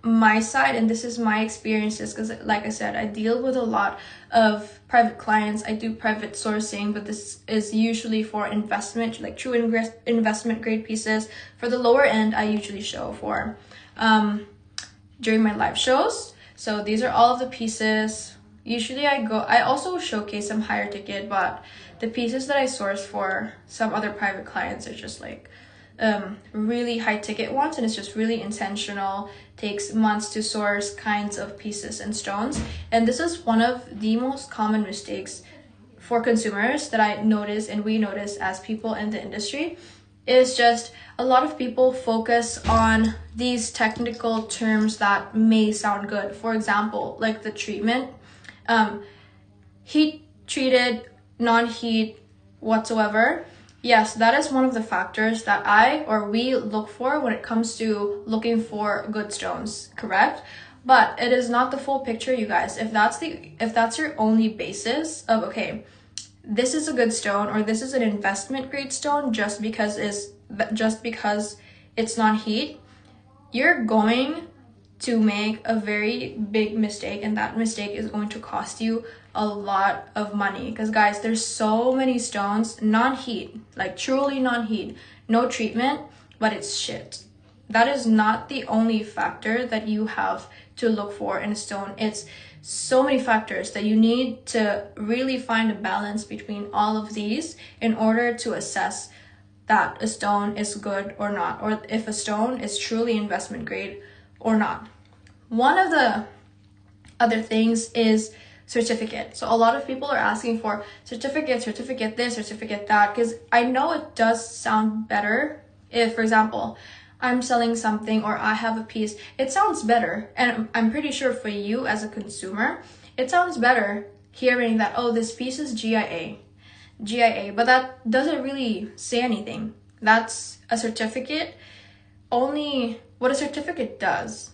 my side, and this is my experiences, because like I said, I deal with a lot of private clients. I do private sourcing, but this is usually for investment, like true investment grade pieces. For the lower end, I usually show for during my live shows. So these are all of the pieces. Usually I also showcase some higher ticket, but the pieces that I source for some other private clients are just like really high ticket ones, and it's just really intentional, takes months to source kinds of pieces and stones. And this is one of the most common mistakes for consumers that I notice, and we notice as people in the industry, is just a lot of people focus on these technical terms that may sound good. For example, like the treatment, heat treated, non-heat whatsoever. Yes, that is one of the factors that we look for when it comes to looking for good stones, correct? But it is not the full picture, you guys. If that's your only basis of, okay, this is a good stone, or this is an investment grade stone just because it's non-heat, you're going to make a very big mistake, and that mistake is going to cost you a lot of money. Because guys, there's so many stones non-heat, like truly non-heat, no treatment, but it's shit. That is not the only factor that you have to look for in a stone. It's so many factors that you need to really find a balance between all of these in order to assess that a stone is good or not, or if a stone is truly investment grade or not. One of the other things is certificate. So a lot of people are asking for certificate this, certificate that, because I know it does sound better if, for example, I'm selling something or I have a piece. It sounds better, and I'm pretty sure for you as a consumer, it sounds better hearing that, oh, this piece is GIA, but that doesn't really say anything. That's a certificate. Only what a certificate does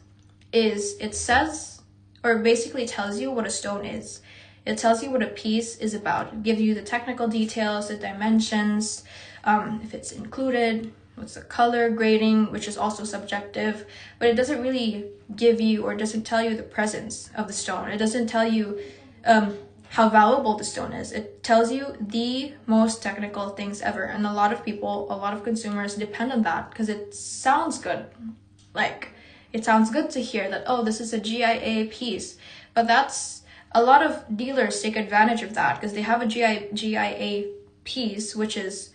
is it says, or basically tells you what a stone is. It tells you what a piece is about. It gives you the technical details, the dimensions, if it's included, what's the color grading, which is also subjective, but it doesn't really give you, or doesn't tell you the presence of the stone. It doesn't tell you how valuable the stone is. It tells you the most technical things ever. And a lot of people, a lot of consumers depend on that because it sounds good. Like, it sounds good to hear that, oh, this is a GIA piece. But that's, a lot of dealers take advantage of that because they have a GIA piece, which is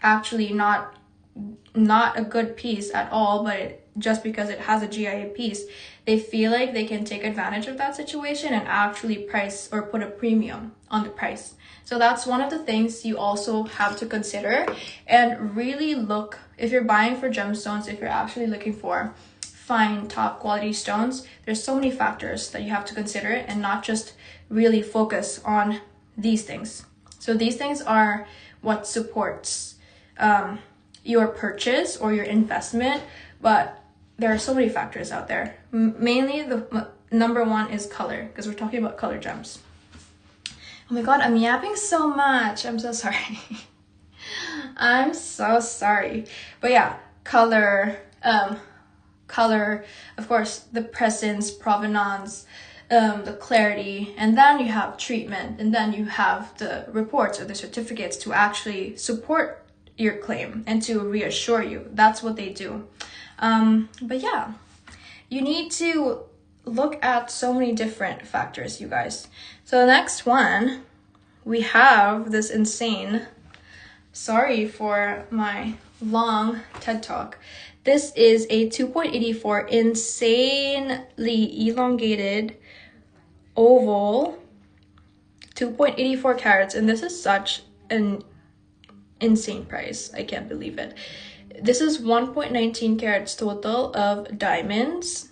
actually not a good piece at all, but just because it has a GIA piece, they feel like they can take advantage of that situation and actually price or put a premium on the price. So that's one of the things you also have to consider and really look, if you're buying for gemstones, if you're actually looking for fine top quality stones, there's so many factors that you have to consider and not just really focus on these things. So these things are what supports your purchase or your investment, but there are so many factors out there. Mainly the number one is color, because we're talking about color gems. Oh my god, I'm yapping so much. I'm so sorry. I'm so sorry. But yeah, color, of course, the presence, provenance, the clarity, and then you have treatment, and then you have the reports or the certificates to actually support your claim and to reassure you. That's what they do. But yeah, you need to look at so many different factors, you guys. So the next one, we have this insane, sorry for my long TED Talk. This is a 2.84 insanely elongated oval, 2.84 carats, and this is such an insane price. I can't believe it. This is 1.19 carats total of diamonds.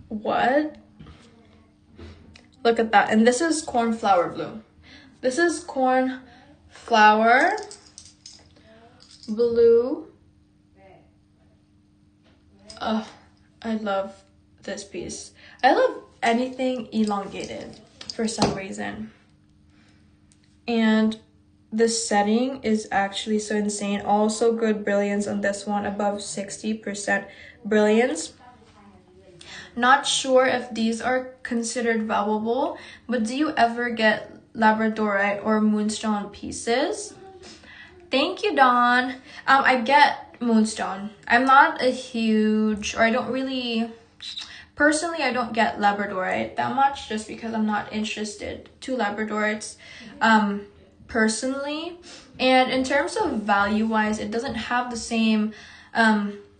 What? Look at that. And this is cornflower blue. This is cornflower blue. Oh, I love this piece. I love anything elongated for some reason. And the setting is actually so insane. Also good brilliance on this one, above 60% brilliance. Not sure if these are considered valuable, but do you ever get labradorite or moonstone pieces? Thank you, Dawn. I get moonstone. I'm not a huge, or I don't really, personally, I don't get labradorite that much just because I'm not interested to labradorites personally. And in terms of value-wise, it doesn't have the same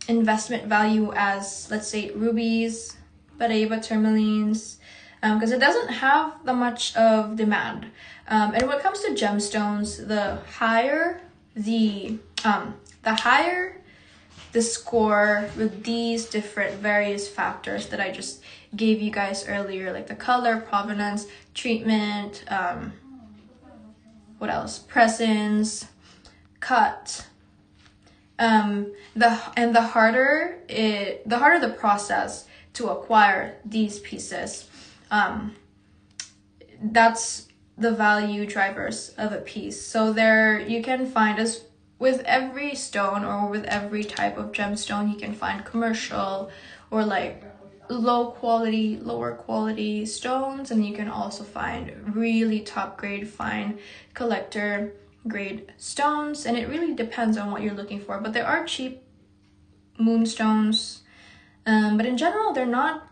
investment value as, let's say, rubies, Paraiba tourmalines, because it doesn't have that much of demand. And when it comes to gemstones, the higher the score with these different various factors that I just gave you guys earlier, like the color, provenance, treatment, what else? Presence, cut. The harder the process to acquire these pieces. That's the value drivers of a piece. So there you can find, as with every stone or with every type of gemstone, you can find commercial or like lower quality stones, and you can also find really top grade fine collector grade stones, and it really depends on what you're looking for. But there are cheap moonstones, but in general, they're not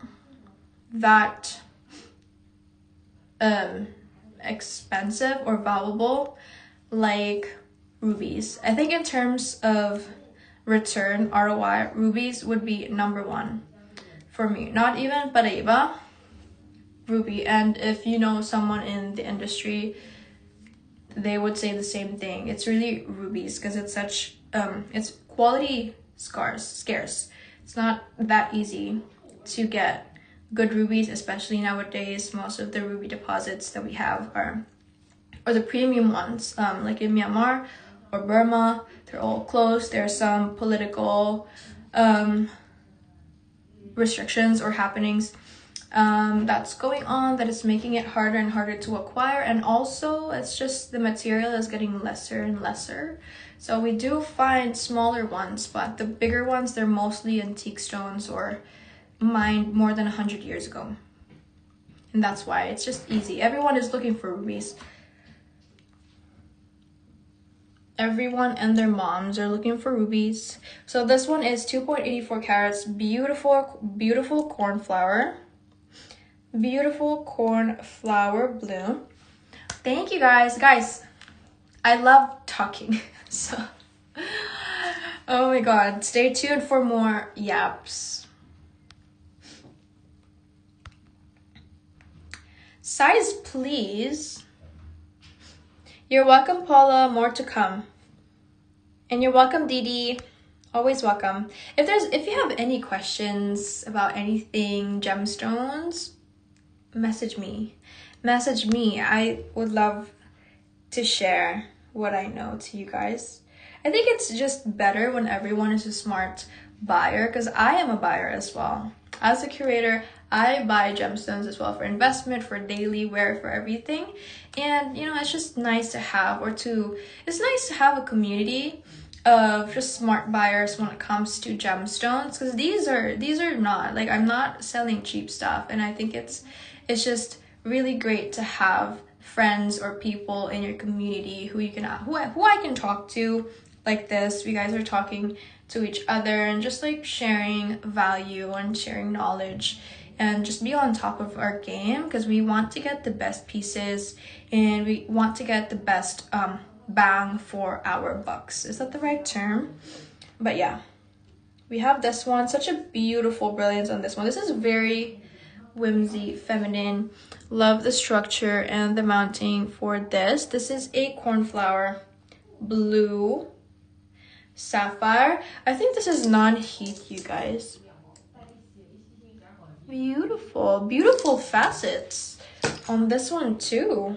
that expensive or valuable like rubies. I think in terms of return ROI, rubies would be number one for me. Not even Paraiba, ruby. And if you know someone in the industry, they would say the same thing. It's really rubies because it's such it's quality scarce. It's not that easy to get good rubies, especially nowadays. Most of the ruby deposits that we have are the premium ones, like in Myanmar or Burma. They're all closed. There are some political restrictions or happenings that's going on that is making it harder and harder to acquire, and also it's just the material is getting lesser and lesser. So we do find smaller ones, but the bigger ones, they're mostly antique stones or mined more than 100 years ago, and that's why it's just easy. Everyone is looking for rubies. Everyone and their moms are looking for rubies. So this one is 2.84 carats, beautiful cornflower. Beautiful cornflower blue. Thank you guys. Guys, I love talking. So, oh my god, stay tuned for more yaps. Size, please. You're welcome, Paula. More to come. And you're welcome, Didi. Always welcome. If you have any questions about anything gemstones, message me. I would love to share what I know to you guys. I think it's just better when everyone is a smart buyer, because I am a buyer as well. As a curator, I buy gemstones as well for investment, for daily wear, for everything. And it's just nice to have, it's nice to have a community of just smart buyers when it comes to gemstones, because these are not, like, I'm not selling cheap stuff, and I think it's just really great to have friends or people in your community who I can talk to like this. You guys are talking to each other and just like sharing value and sharing knowledge, and just be on top of our game, because we want to get the best pieces and we want to get the best bang for our bucks. Is that the right term? But yeah, we have this one. Such a beautiful brilliance on this one. This is very whimsy, feminine. Love the structure and the mounting for this. This is a cornflower blue sapphire. I think this is non-heat, you guys. Beautiful facets on this one too.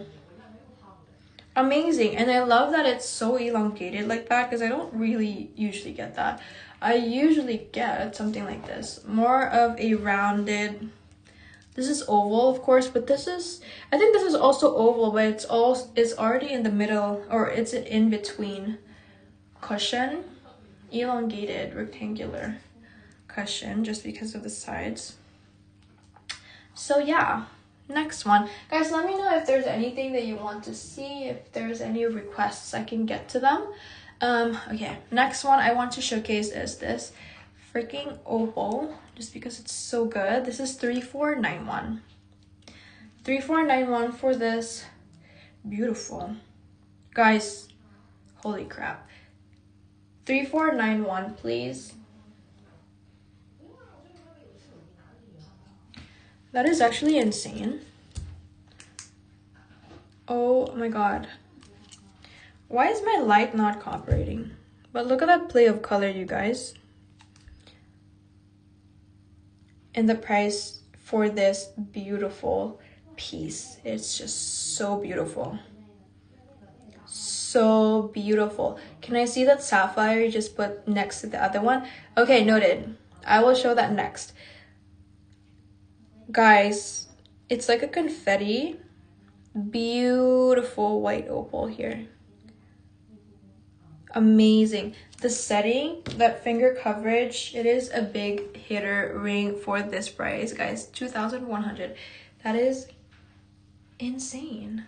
Amazing. And I love that it's so elongated like that, because I don't really usually get that. I usually get something like this, more of a rounded. This is oval, of course, but I think this is also oval, but it's already in the middle, or it's an in between cushion, elongated rectangular cushion, just because of the sides. So yeah, next one, guys. Let me know if there's anything that you want to see, if there's any requests, I can get to them. Okay, next one I want to showcase is this freaking opal, just because it's so good. This is 3491. 3491 for this. Beautiful, guys. Holy crap. 3491, please. That is actually insane. Oh my god. Why is my light not cooperating? But look at that play of color, you guys. And the price for this beautiful piece, it's just so beautiful. So beautiful. Can I see that sapphire you just put next to the other one? Okay, noted. I will show that next. Guys, it's like a confetti. Beautiful white opal here. Amazing. The setting, that finger coverage, it is a big hitter ring for this price, guys. 2,100. That is insane.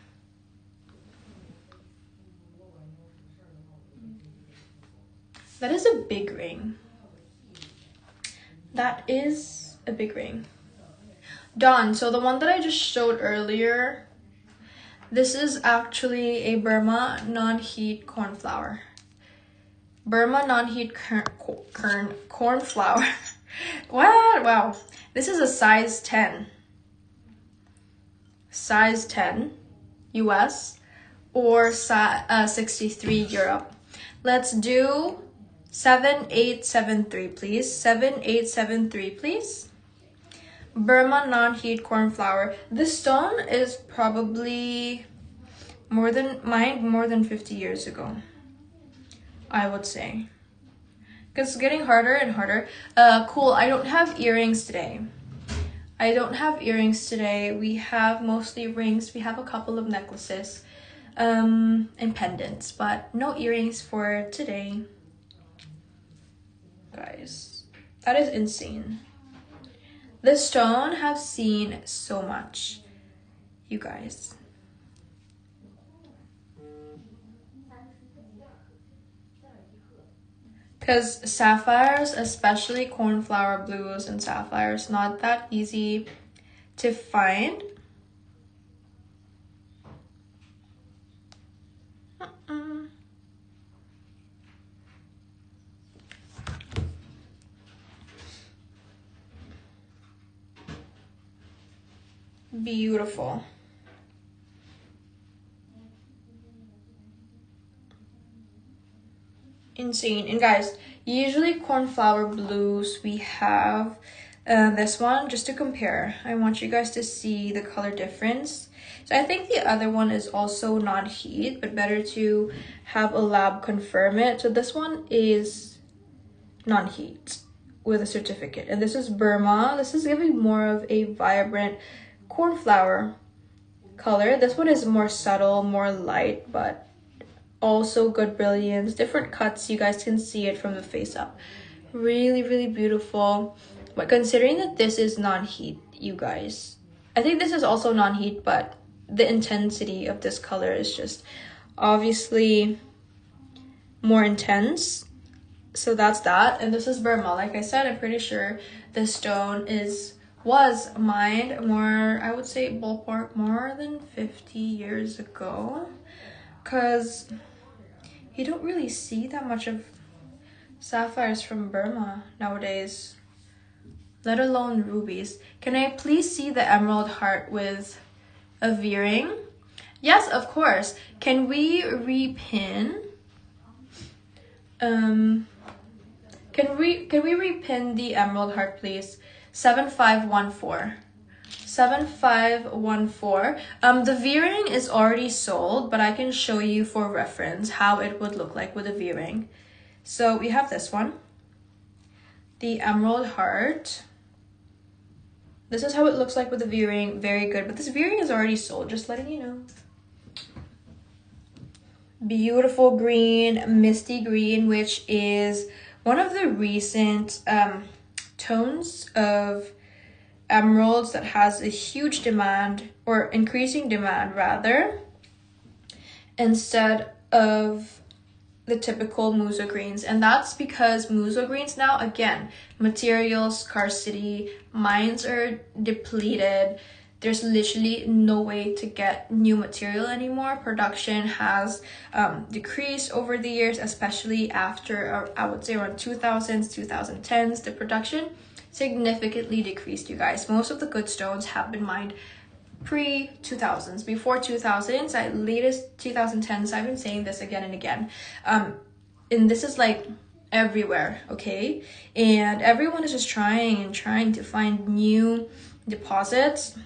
That is a big ring. That is a big ring. Done. So the one that I just showed earlier, this is actually a Burma non-heat cornflower. Burma non-heat cornflower. What? Wow. This is a size 10. Size 10 US or 63 Europe. Let's do 7873, please. 7873, please. Burma non-heat cornflower. This stone is probably more than 50 years ago, I would say. Because it's getting harder and harder. Cool, I don't have earrings today. We have mostly rings. We have a couple of necklaces and pendants, but no earrings for today. Guys, that is insane. This stone have seen so much, you guys. Because sapphires, especially cornflower blues and sapphires, not that easy to find. Beautiful. Insane. And guys, usually cornflower blues, we have this one just to compare. I want you guys to see the color difference. So I think the other one is also non-heat, but better to have a lab confirm it. So this one is non-heat with a certificate, and this is Burma. This is giving more of a vibrant cornflower color. This one is more subtle, more light, but also good brilliance, different cuts. You guys can see it from the face up. Really, really beautiful. But considering that this is non-heat, you guys, I think this is also non-heat, but the intensity of this color is just obviously more intense. So that's that. And this is Burma. Like I said, I'm pretty sure this stone was mined more, I would say ballpark, more than 50 years ago, because you don't really see that much of sapphires from Burma nowadays, let alone rubies. Can I please see the emerald heart with a V-ring? Yes, of course. Can we repin? Can we repin the emerald heart, please? 7514. 7514. The V-ring is already sold, but I can show you for reference how it would look like with a V-ring. So we have this one, the emerald heart. This is how it looks like with a V-ring. Very good, but this V-ring is already sold, just letting you know. Beautiful green, misty green, which is one of the recent tones of emeralds that has a huge demand, or increasing demand rather, instead of the typical muso greens. And that's because muso greens now, again, material scarcity, mines are depleted, there's literally no way to get new material anymore. Production has decreased over the years, especially after I would say around 2000s, 2010s. The production significantly decreased, you guys. Most of the good stones have been mined pre-2000s. Before 2000s, at latest 2010s, I've been saying this again and again. And this is like everywhere, okay? And everyone is just trying to find new deposits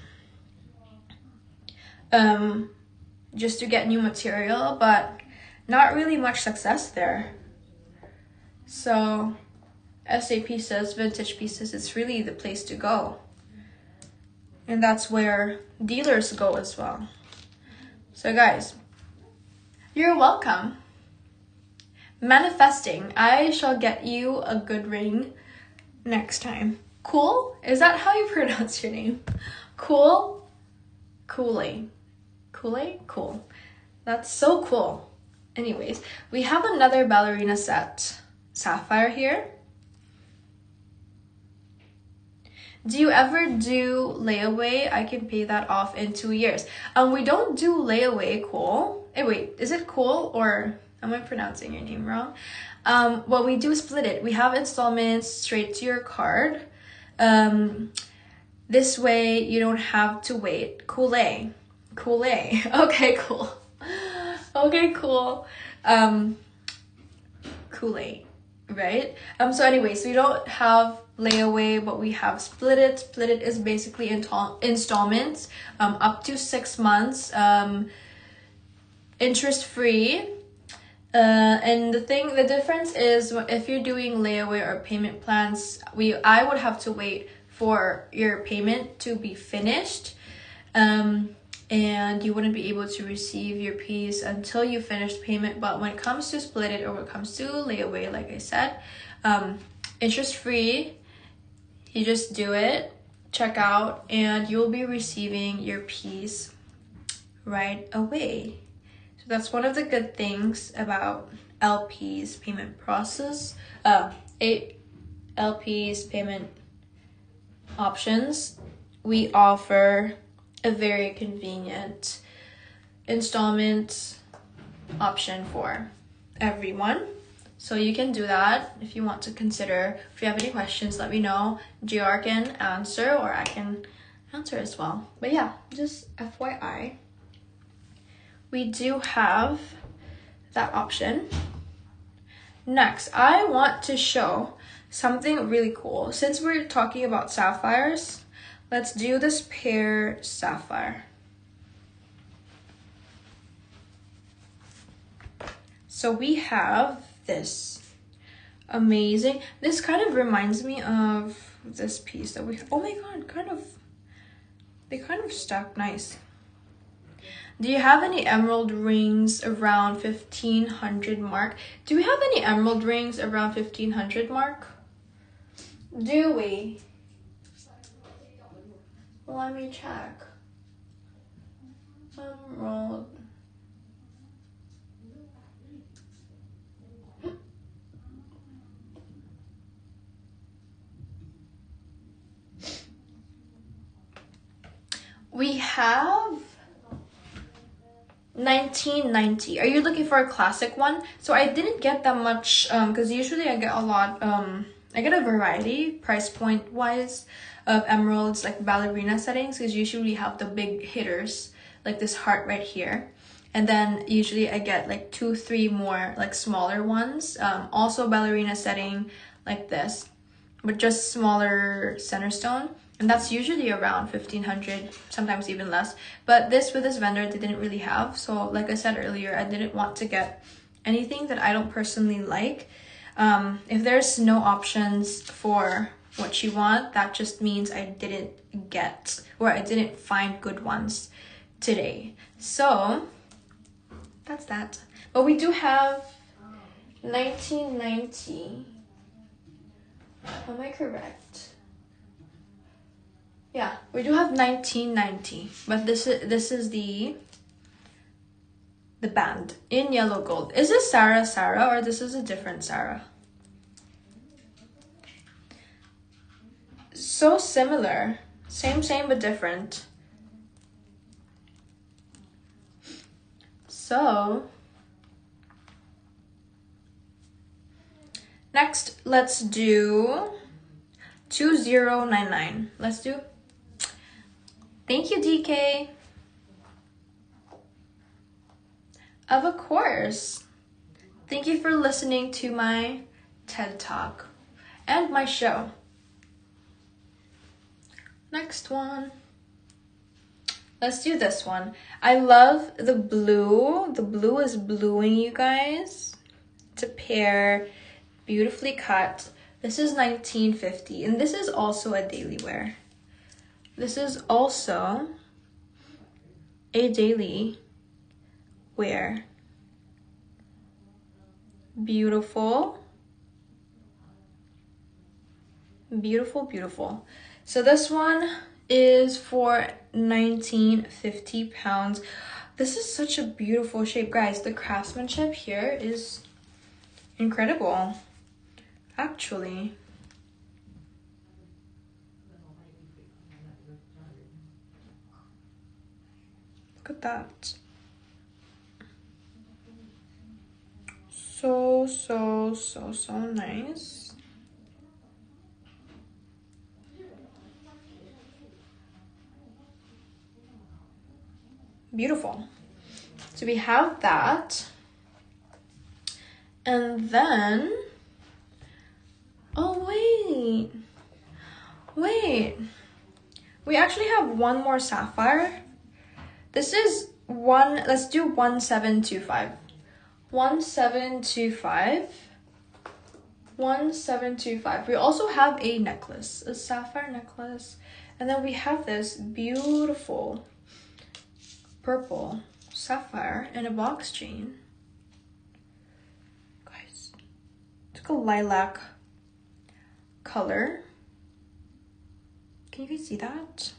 just to get new material, but not really much success there. So SA pieces, vintage pieces, it's really the place to go. And that's where dealers go as well. So guys, you're welcome. Manifesting, I shall get you a good ring next time. Cool? Is that how you pronounce your name? Cool? Kool-Aid. Kool-Aid? Cool. That's so cool. Anyways, we have another ballerina set. sapphire here. Do you ever do layaway? I can pay that off in 2 years. We don't do layaway, Cole. Hey, wait, is it Cole or am I pronouncing your name wrong? Well, we do split it. We have installments straight to your card. This way you don't have to wait. Kool-Aid. Okay, cool. Okay, cool. Kool-Aid, right? So anyways, we don't have layaway, but we have split it. Split it is basically installments, up to 6 months, interest free. And the difference is if you're doing layaway or payment plans, I would have to wait for your payment to be finished, and you wouldn't be able to receive your piece until you finish payment. But when it comes to split it or when it comes to layaway, like I said, interest free, you just do it, check out, and you'll be receiving your piece right away. So that's one of the good things about LP's payment process. 8 LP's payment options. We offer a very convenient installment option for everyone. So you can do that if you want to consider. If you have any questions, let me know. GR can answer or I can answer as well. But yeah, just FYI. We do have that option. Next, I want to show something really cool. Since we're talking about sapphires, let's do this pear sapphire. So we have this amazing, this kind of reminds me of this piece that we, oh my god, they kind of stuck nice. Do you have any emerald rings around 1500 mark? Do we have any emerald rings around 1500 mark? Do we? Let me check. Emerald. We have 1990. Are you looking for a classic one? So I didn't get that much because usually I get a lot, I get a variety price point wise of emeralds, like ballerina settings, because usually we have the big hitters like this heart right here, and then usually I get like 2-3 more like smaller ones, also ballerina setting like this, but just smaller center stone. And that's usually around 1500, sometimes even less. But this, with this vendor, they didn't really have. So like I said earlier, I didn't want to get anything that I don't personally like. If there's no options for what you want, that just means I didn't get, or I didn't find good ones today. So that's that. But we do have 1990. Am I correct? Yeah, we do have 1990, but this is the band in yellow gold. Is this Sarah, or this is a different Sarah? So similar, same but different. So next, let's do 2099. Let's do. Thank you, DK. Of course. Thank you for listening to my TED Talk and my show. Next one. Let's do this one. I love the blue. The blue is bluing, you guys. It's a pear, beautifully cut. This is 1950, and this is also a daily wear. This is also a daily wear. Beautiful. Beautiful, beautiful. So this one is for 1950 pounds. This is such a beautiful shape, guys. The craftsmanship here is incredible. actually. Look at that. So nice. Beautiful. So we have that. And then, oh wait. We actually have one more sapphire. This is let's do 1725. 1725. 1725. We also have a necklace, a sapphire necklace. And then we have this beautiful purple sapphire and a box chain. Guys, it's like a lilac color. Can you guys see that?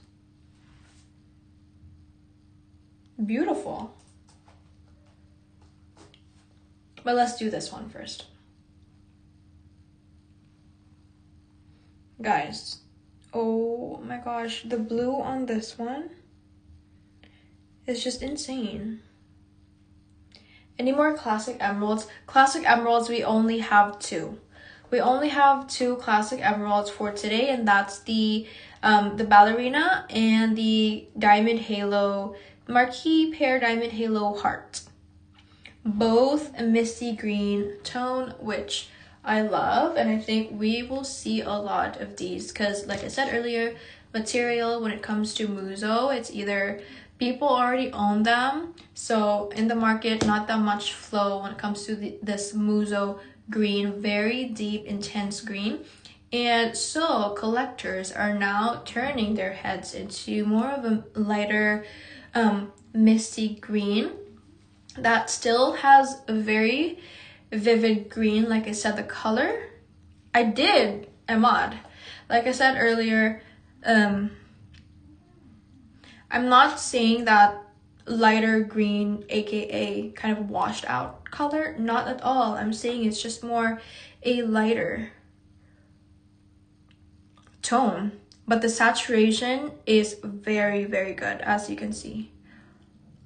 Beautiful. But let's do this one first. Guys, oh my gosh, the blue on this one is just insane. Any more classic emeralds? Classic emeralds, we only have two. We only have two classic emeralds for today, and that's the ballerina and the diamond halo, marquee pair diamond halo heart. Both a misty green tone, which I love, and I think we will see a lot of these because, like I said earlier, material when it comes to muso, it's either people already own them, so in the market not that much flow when it comes to this muso green, very deep intense green, and so collectors are now turning their heads into more of a lighter misty green that still has a very vivid green. Like I said, the color Ahmad, like I said earlier, I'm not saying that lighter green, aka kind of washed out color, not at all. I'm saying it's just more a lighter tone, but the saturation is very, very good, as you can see.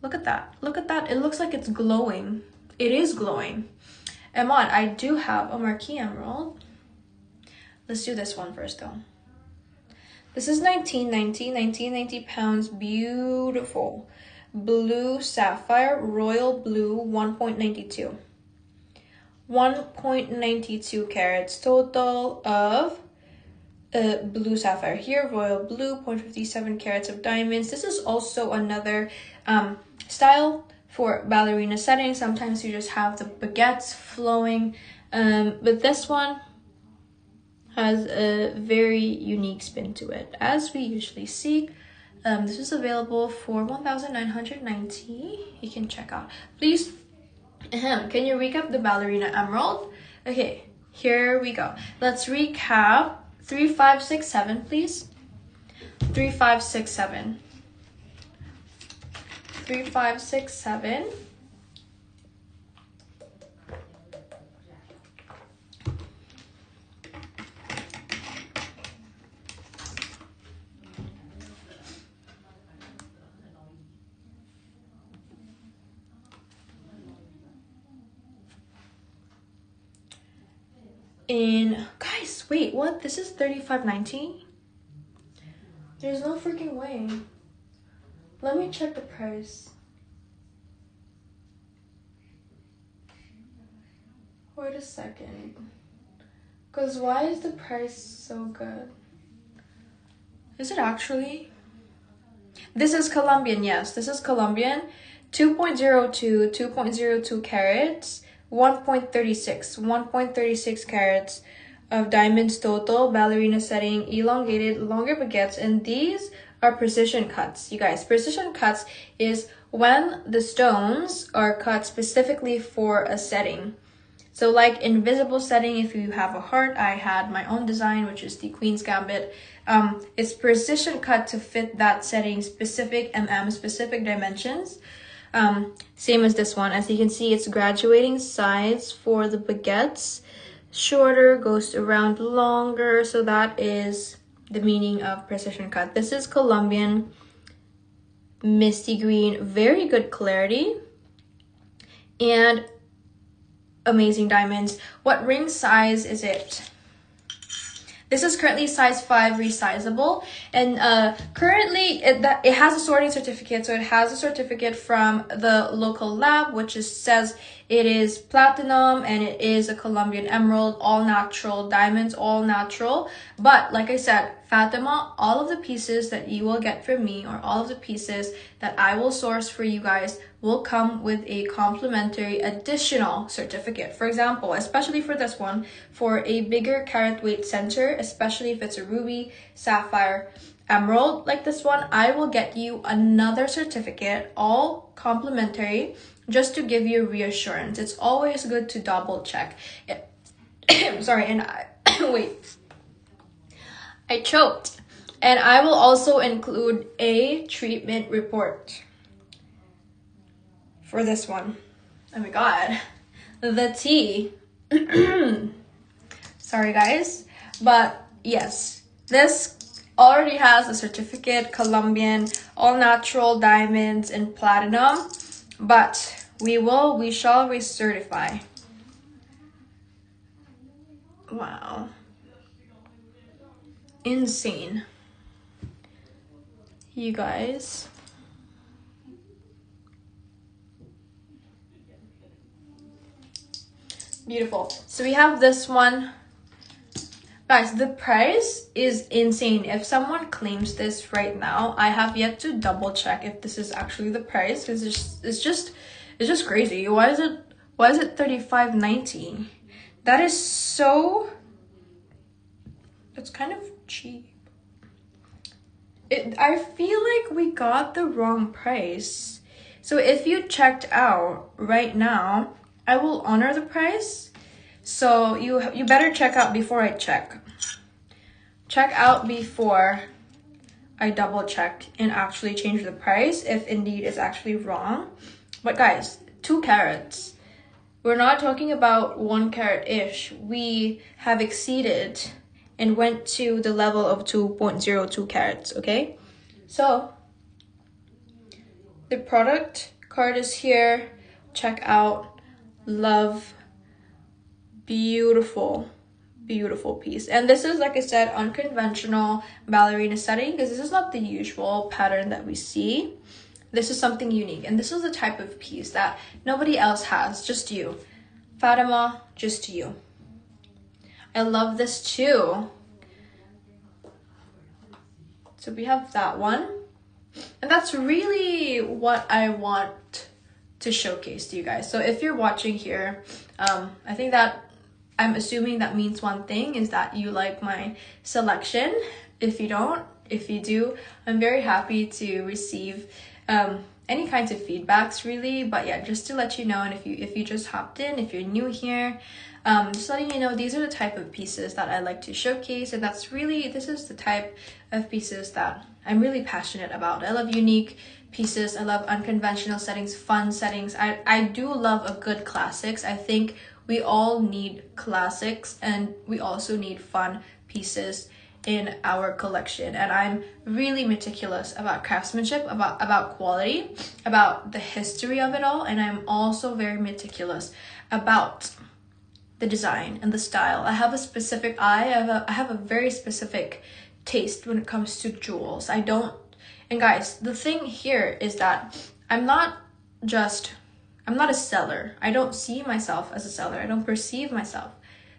Look at that. Look at that. It looks like it's glowing. It is glowing. Ahmad, I do have a marquee emerald. Let's do this one first though. This is 1990 pounds, beautiful blue sapphire, royal blue, 1.92. 1.92 carats total of blue sapphire here, royal blue, 0.57 carats of diamonds. This is also another style for ballerina setting. Sometimes you just have the baguettes flowing, but this one has a very unique spin to it, as we usually see. This is available for 1,990. You can check out. Please, can you recap the ballerina emerald? Okay, here we go. Let's recap. 3567, please. 3567. 3567. And guys, wait, what? This is 35.90? There's no freaking way. Let me check the price. Wait a second. Because why is the price so good? Is it actually? This is Colombian, yes. This is Colombian. 2.02, 2.02 carats. 1.36 carats of diamonds total, ballerina setting, elongated, longer baguettes, and these are precision cuts. You guys, precision cuts is when the stones are cut specifically for a setting. So like invisible setting, if you have a heart, I had my own design, which is the Queen's Gambit. It's precision cut to fit that setting, specific specific dimensions. Same as this one. As you can see, it's graduating sides for the baguettes. shorter goes around longer, so that is the meaning of precision cut. This is Colombian misty green, very good clarity, and amazing diamonds. What ring size is it? This is currently size 5 resizable, and currently it has a sorting certificate. So it has a certificate from the local lab, which says it is platinum and it is a Colombian emerald, all natural diamonds, all natural. But like I said, Fatima, all of the pieces that you will get from me, or all of the pieces that I will source for you guys, will come with a complimentary additional certificate. For example, especially for this one, for a bigger carat weight center, especially if it's a ruby, sapphire, emerald like this one, I will get you another certificate, all complimentary, just to give you reassurance. It's always good to double check. Sorry, and wait, I choked. And I will also include a treatment report for this one. Oh my god, the tea. Sorry guys, but yes, this already has a certificate, Colombian, all natural diamonds and platinum, but we shall recertify. Wow, insane, you guys. Beautiful. So we have this one. Guys, the price is insane. If someone claims this right now, I have yet to double check if this is actually the price, because it's just crazy. Why is it $35.90? That is so, that's kind of cheap. I feel like we got the wrong price. So if you checked out right now, I will honor the price. So you better check out before I check. Check out before I double check and actually change the price if indeed it's actually wrong. But guys, 2 carats. We're not talking about 1 carat-ish. We have exceeded and went to the level of 2.02 carats, okay? So the product card is here. Check out. Love. Beautiful piece. And this is, like I said, unconventional ballerina setting, because this is not the usual pattern that we see. This is something unique, and this is the type of piece that nobody else has, just you, Fatima, just you. I love this too. So we have that one, and that's really what I want to showcase to you guys. So if you're watching here, I think that I'm assuming that means one thing, is that you like my selection. If you don't, if you do, I'm very happy to receive any kinds of feedbacks, really. But yeah, just to let you know, and if you just hopped in, if you're new here, just letting you know, these are the type of pieces that I like to showcase, and this is the type of pieces that I'm really passionate about. I love unique pieces. I love unconventional settings, fun settings. I do love a good classics. I think we all need classics, and we also need fun pieces in our collection. And I'm really meticulous about craftsmanship, about quality, about the history of it all. And I'm also very meticulous about the design and the style. I have a specific eye. I have a very specific taste when it comes to jewels. And guys, the thing here is that I'm not a seller. I don't see myself as a seller. I don't perceive myself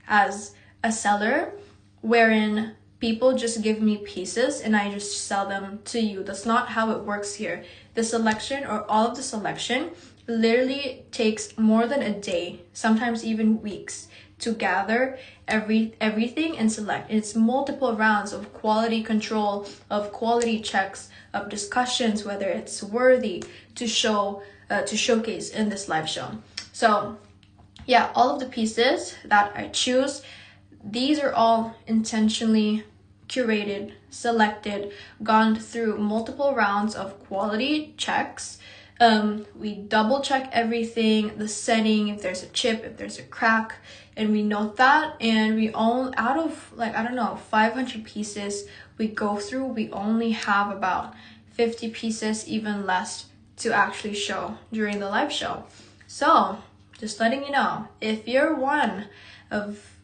as a seller wherein people just give me pieces and I just sell them to you. That's not how it works here. The selection, or all of the selection, literally takes more than a day, sometimes even weeks, to gather everything and select. It's multiple rounds of quality control, of quality checks, of discussions, whether it's worthy to showcase in this live show. So yeah, all of the pieces that I choose, these are all intentionally curated, selected, gone through multiple rounds of quality checks. We double check everything, the setting, if there's a chip, if there's a crack, and we note that, and we all, out of like, I don't know, 500 pieces we go through, we only have about 50 pieces, even less, to actually show during the live show. So just letting you know, if you're one of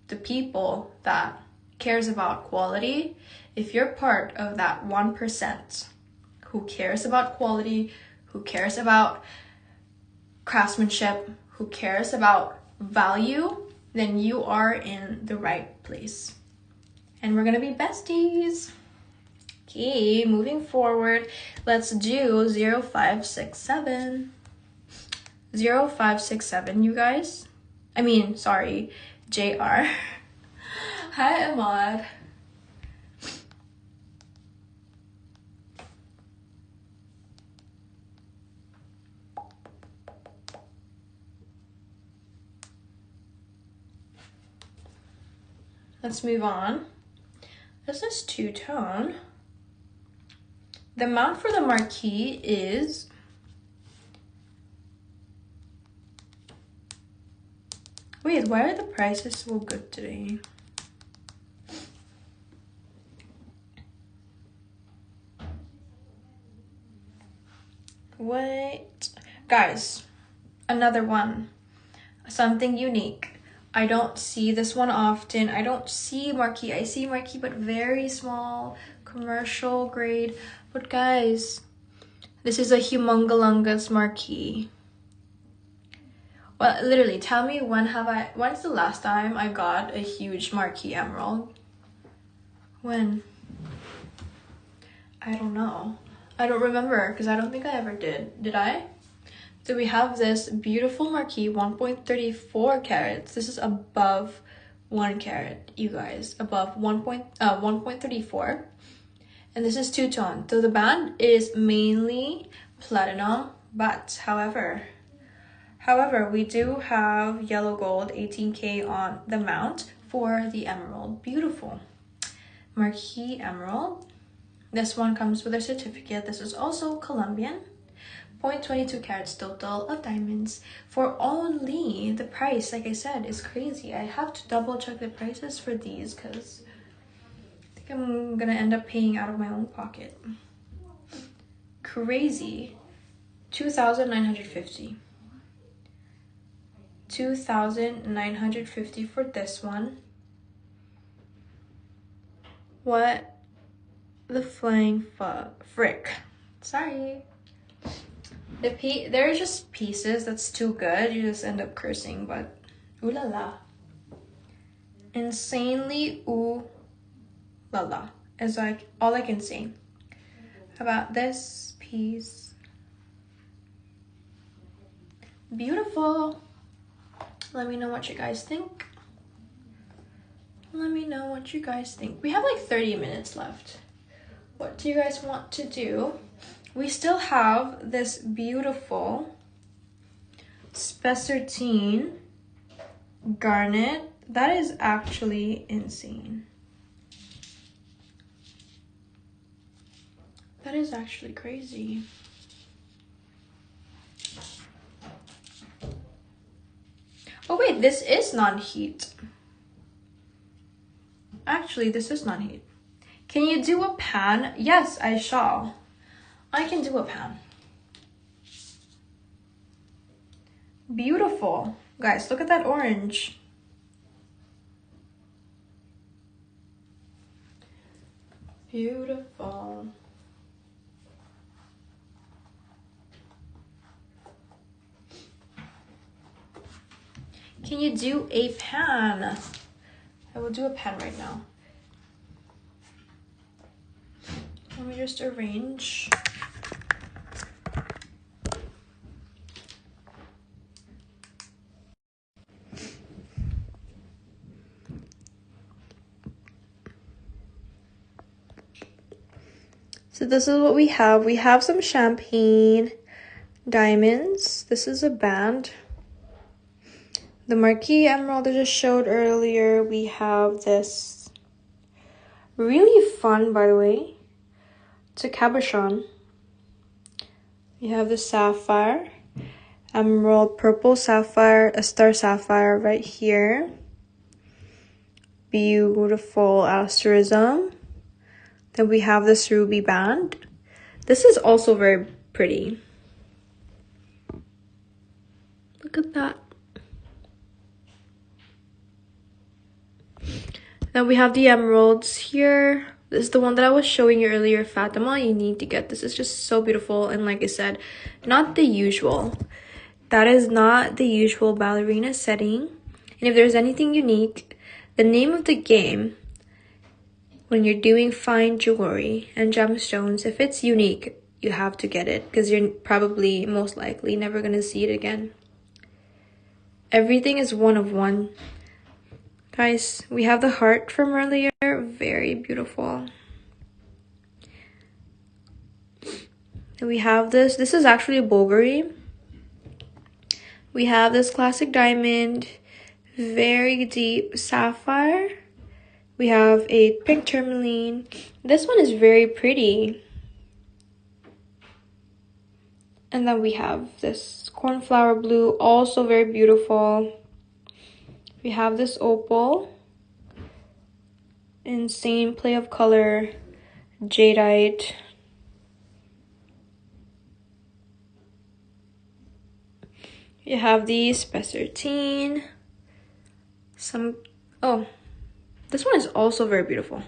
the people that cares about quality, if you're part of that 1% who cares about quality, who cares about craftsmanship, who cares about value, then you are in the right place. And we're gonna be besties. Okay, moving forward, let's do 0567. 0567, you guys. I mean, sorry, JR. Hi, Ahmad. Let's move on. This is two-tone. The amount for the marquee is wait, why are the prices so good today? Wait, guys, another one, something unique. I don't see this one often. I don't see marquee. I see marquee, but very small, commercial grade. But guys, this is a humongous marquee. Well, literally, tell me when's the last time I got a huge marquee emerald? When? I don't know. I don't remember, because I don't think I ever did. Did I? So we have this beautiful marquee, 1.34 carats. This is above 1 carat, you guys. Above 1.34. And this is two-tone. So the band is mainly platinum, but however, we do have yellow gold 18K on the mount for the emerald. Beautiful. Marquee emerald. This one comes with a certificate. This is also Colombian. 0.22 carats total of diamonds for only, the price, like I said, is crazy. I have to double check the prices for these because I think I'm gonna end up paying out of my own pocket. Crazy. 2,950. 2,950 for this one. What the flying frick? Sorry. There are just pieces that's too good. You just end up cursing, but ooh la la. Insanely ooh la la is like all I can say about this piece. Beautiful. Let me know what you guys think. Let me know what you guys think. We have like 30 minutes left. What do you guys want to do? We still have this beautiful spessartine garnet. That is actually insane. That is actually crazy. Oh wait, this is non-heat. Actually, this is non-heat. Can you do a pan? Yes, I shall. I can do a pan. Beautiful. Guys, look at that orange. Beautiful. Can you do a pan? I will do a pan right now. Let me just arrange. So this is what we have. We have some champagne diamonds. This is a band. The marquee emerald I just showed earlier. We have this really fun, by the way, it's a cabochon. We have the sapphire. emerald purple sapphire, a star sapphire right here. Beautiful asterism. Then we have this ruby band. This is also very pretty. Look at that. Then we have the emeralds here. This is the one that I was showing you earlier, Fatima. You need to get this. It's just so beautiful. And like I said, not the usual. That is not the usual ballerina setting. And if there's anything unique, the name of the game, when you're doing fine jewelry and gemstones, if it's unique, you have to get it because you're probably, most likely, never going to see it again. Everything is one of one. Guys, we have the heart from earlier. Very beautiful. And we have this. This is actually a Bulgari. We have this classic diamond. Very deep sapphire. We have a pink tourmaline. This one is very pretty. And then we have this cornflower blue, also very beautiful. We have this opal. Insane play of color. Jadeite. You have the spessartine. Oh, this one is also very beautiful.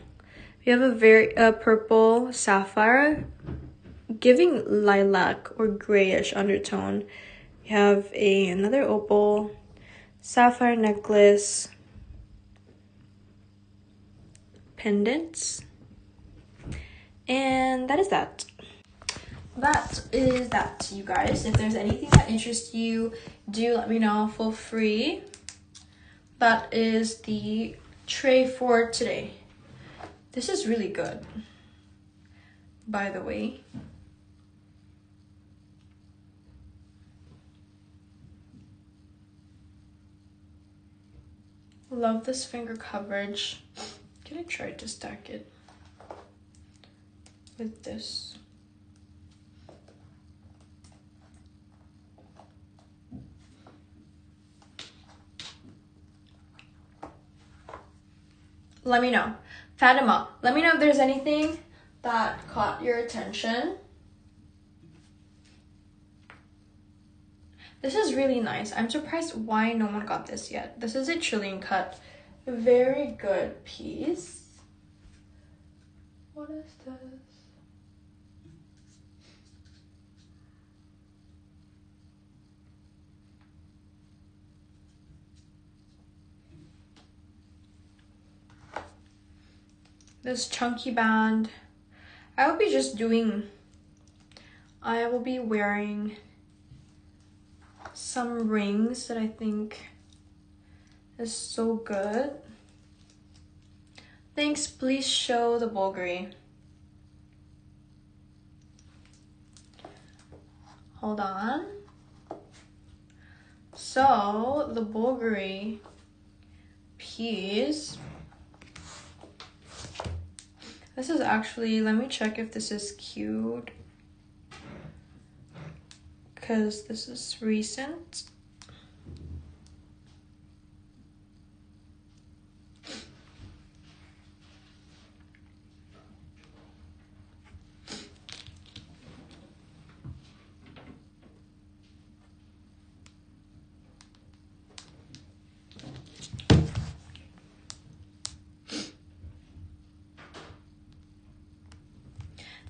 We have a very purple sapphire, giving lilac or grayish undertone. We have another opal, sapphire necklace, pendants, and that is that. That is that, you guys. If there's anything that interests you, do let me know. Feel free. That is the tray for today. This is really good, by the way. Love this finger coverage. Can I try to stack it with this? Let me know. Fatima, let me know if there's anything that caught your attention. This is really nice. I'm surprised why no one got this yet. This is a Chilean cut. Very good piece. What is this? This chunky band. I will be wearing some rings that I think is so good. Thanks, please show the Bulgari. Hold on. So the Bulgari piece. This is actually, let me check if this is cute, because this is recent.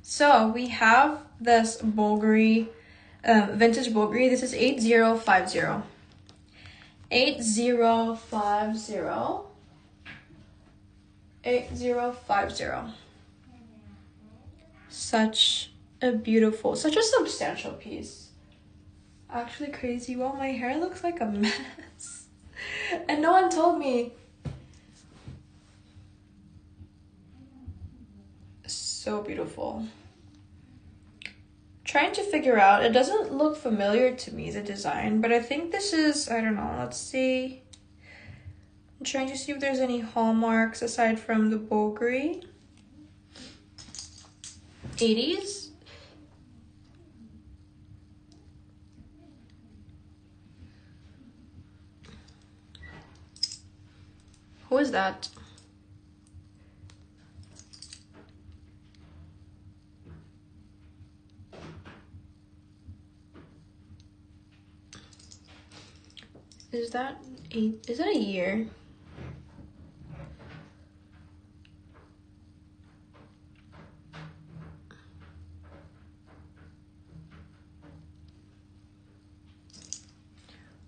So we have this Bulgari, vintage Bulgari. This is 8050. 8050. 8050. Such a beautiful, such a substantial piece. Actually crazy. Well, my hair looks like a mess. And no one told me. So beautiful. Trying to figure out, it doesn't look familiar to me, the design, but I think this is, I don't know, let's see. I'm trying to see if there's any hallmarks aside from the Bulgari. 80s. Who is that? Is that a year?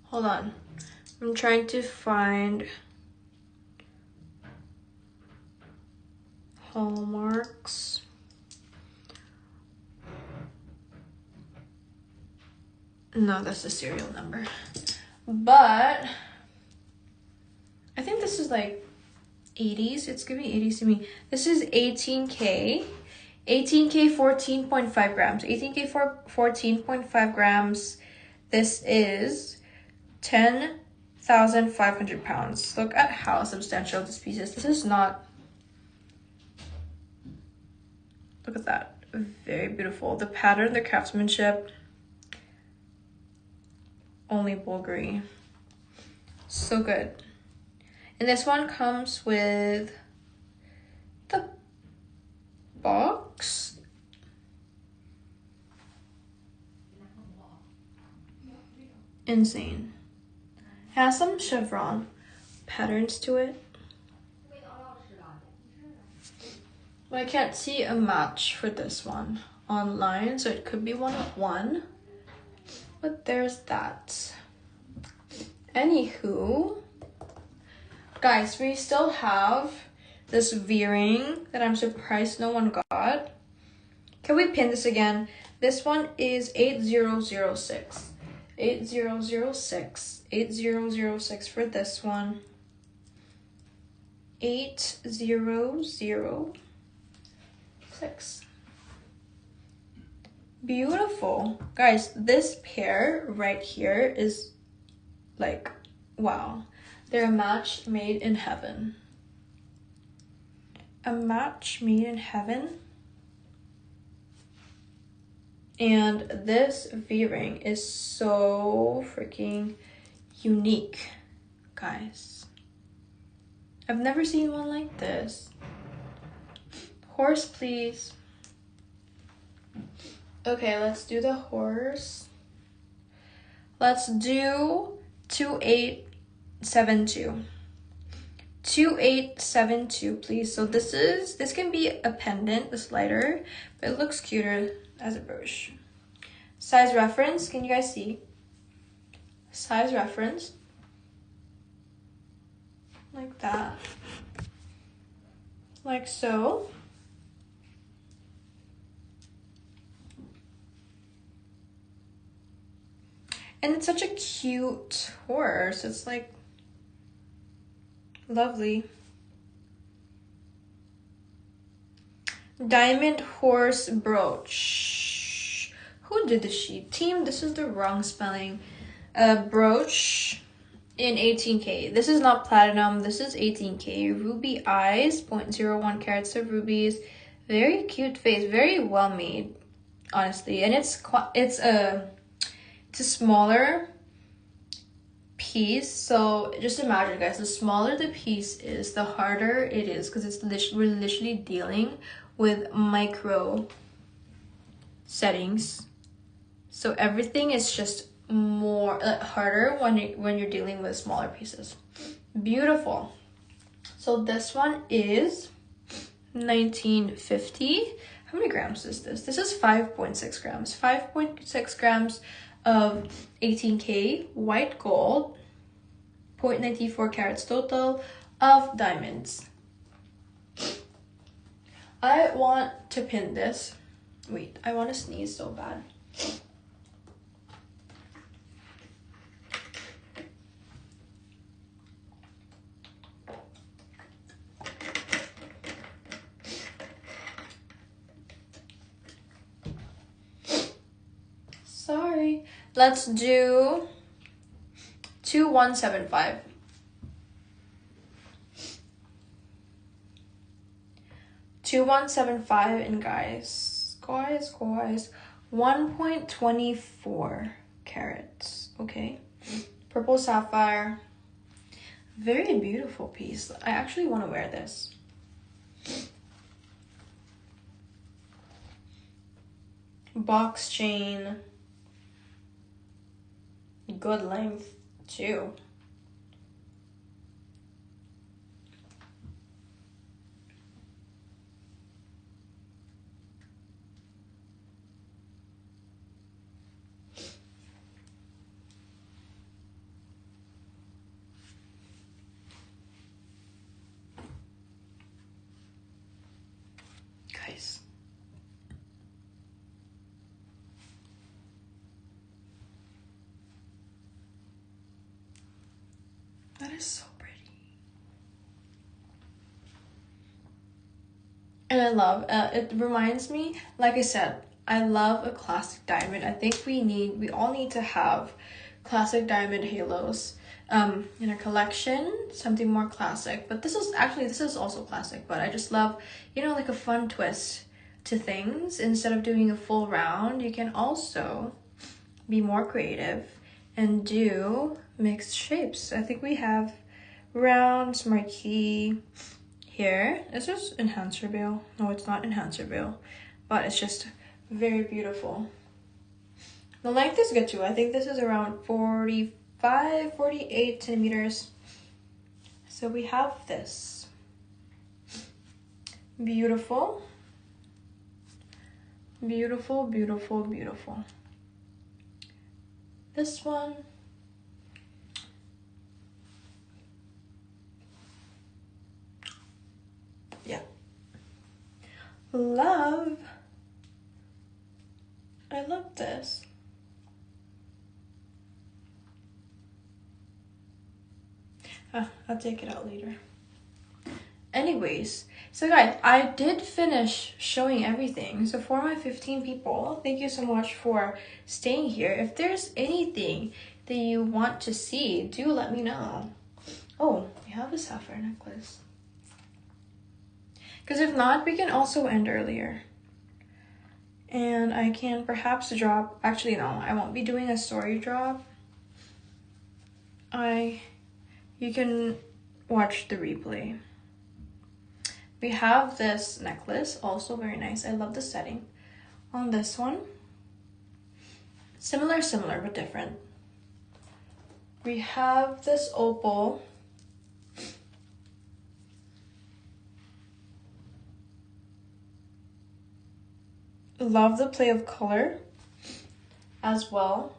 Hold on. I'm trying to find hallmarks. No, that's the serial number. But I think this is like 80s. It's giving 80s to me. This is 18K. 18K 14.5 grams. 18K for 14.5 grams. This is 10,500 pounds. Look at how substantial this piece is. This is not... Look at that. Very beautiful. The pattern, the craftsmanship. Only Bulgari. So good. And this one comes with the box. Insane. Has some chevron patterns to it. But I can't see a match for this one online, so it could be one of one. But there's that. Anywho, guys, we still have this V-ring that I'm surprised no one got. Can we pin this again? This one is 8006. 8006. 8006 for this one. 8006. Beautiful. Guys, this pair right here is like, wow. They're a match made in heaven. A match made in heaven. And this V-ring is so freaking unique, guys. I've never seen one like this. Horse, please. Okay, let's do the horse. Let's do 2872. 2872, please. So this can be a pendant, this lighter, but it looks cuter as a brooch. Size reference, can you guys see? Size reference. Like that. Like so. And it's such a cute horse. It's like lovely. Diamond horse brooch. Who did the sheet? Team, this is the wrong spelling. Brooch in 18K. This is not platinum. This is 18K. Ruby eyes, 0.01 carats of rubies. Very cute face. Very well made, honestly. And it's a smaller piece, so just imagine, guys, the smaller the piece is, the harder it is, because we're literally dealing with micro settings, so everything is just more harder when you're dealing with smaller pieces. Beautiful. So this one is 1950. How many grams is this? This is 5.6 grams. 5.6 grams of 18K white gold, 0.94 carats total of diamonds. I want to pin this. Wait, I want to sneeze so bad. Sorry. Let's do 2175. 2175, and guys, 1.24 carats. Okay. Purple sapphire. Very beautiful piece. I actually want to wear this. Box chain. Good length too. Guys. That is so pretty. And I love, it reminds me, like I said, I love a classic diamond. I think we all need to have classic diamond halos in our collection, something more classic. But this is also classic, but I just love, you know, like a fun twist to things. Instead of doing a full round, you can also be more creative and do mixed shapes. I think we have rounds, marquee here. Is this enhancer bail? No, it's not enhancer bail, but it's just very beautiful. The length is good too. I think this is around 45, 48 centimeters. So we have this. Beautiful. Beautiful, beautiful, beautiful. This one. Yeah. Love. I love this. I'll take it out later. Anyways, so guys, I did finish showing everything. So for my 15 people, thank you so much for staying here. If there's anything that you want to see, do let me know. Oh, we have a sapphire necklace. Because if not, we can also end earlier. And I can perhaps drop, actually no, I won't be doing a story drop. You can watch the replay. We have this necklace, also very nice. I love the setting on this one. Similar, but different. We have this opal. Love the play of color as well.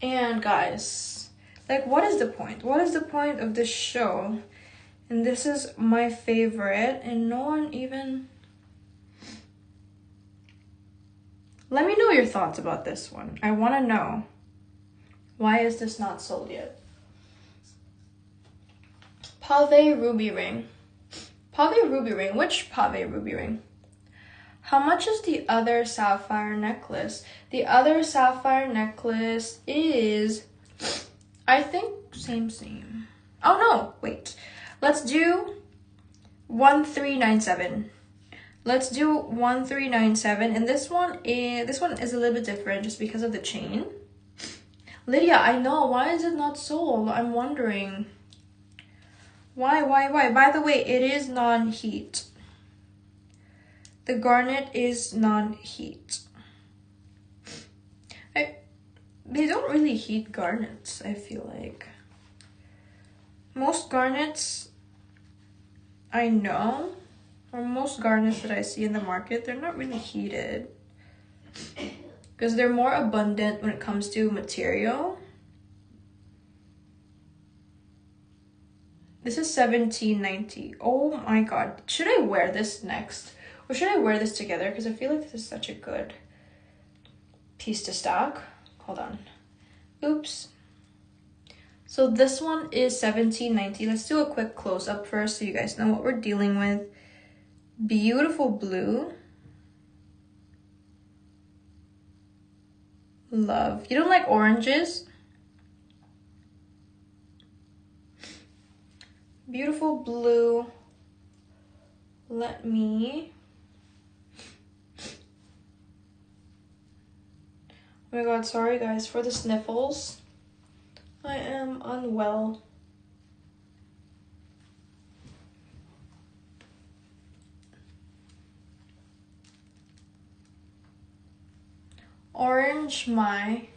And guys, like, what is the point? What is the point of this show? And this is my favorite, and no one even... Let me know your thoughts about this one. I want to know. Why is this not sold yet? Pave ruby ring. Pave ruby ring. Which pave ruby ring? How much is the other sapphire necklace? The other sapphire necklace is, I think, same. Oh no, wait. Let's do 1397. Let's do 1397, and this one is a little bit different just because of the chain. Lydia, I know, why is it not sold? I'm wondering. Why? By the way, it is non-heat. The garnet is non-heat. They don't really heat garnets, I feel like. Most garnets I know, or most garnets that I see in the market, they're not really heated. Because they're more abundant when it comes to material. This is $17.90. Oh my god. Should I wear this next? Or should I wear this together? Because I feel like this is such a good piece to stock. Hold on. Oops. So this one is $17.90. Let's do a quick close-up first so you guys know what we're dealing with. Beautiful blue. Love. You don't like oranges? Beautiful blue. Let me... Oh my god, sorry guys for the sniffles. I am unwell. Orange my.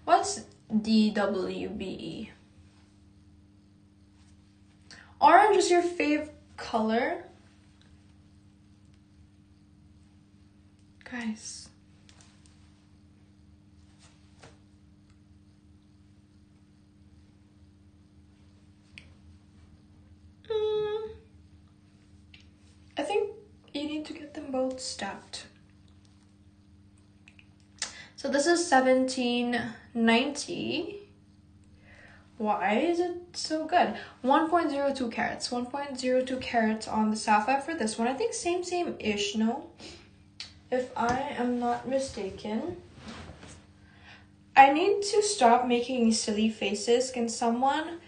What's DWBE? Orange is your fave color? Guys. I think you need to get them both stacked. So this is 1790. Why is it so good? 1.02 carats. 1.02 carats on the sapphire for this one. I think same-ish, no? If I am not mistaken. I need to stop making silly faces. Can someone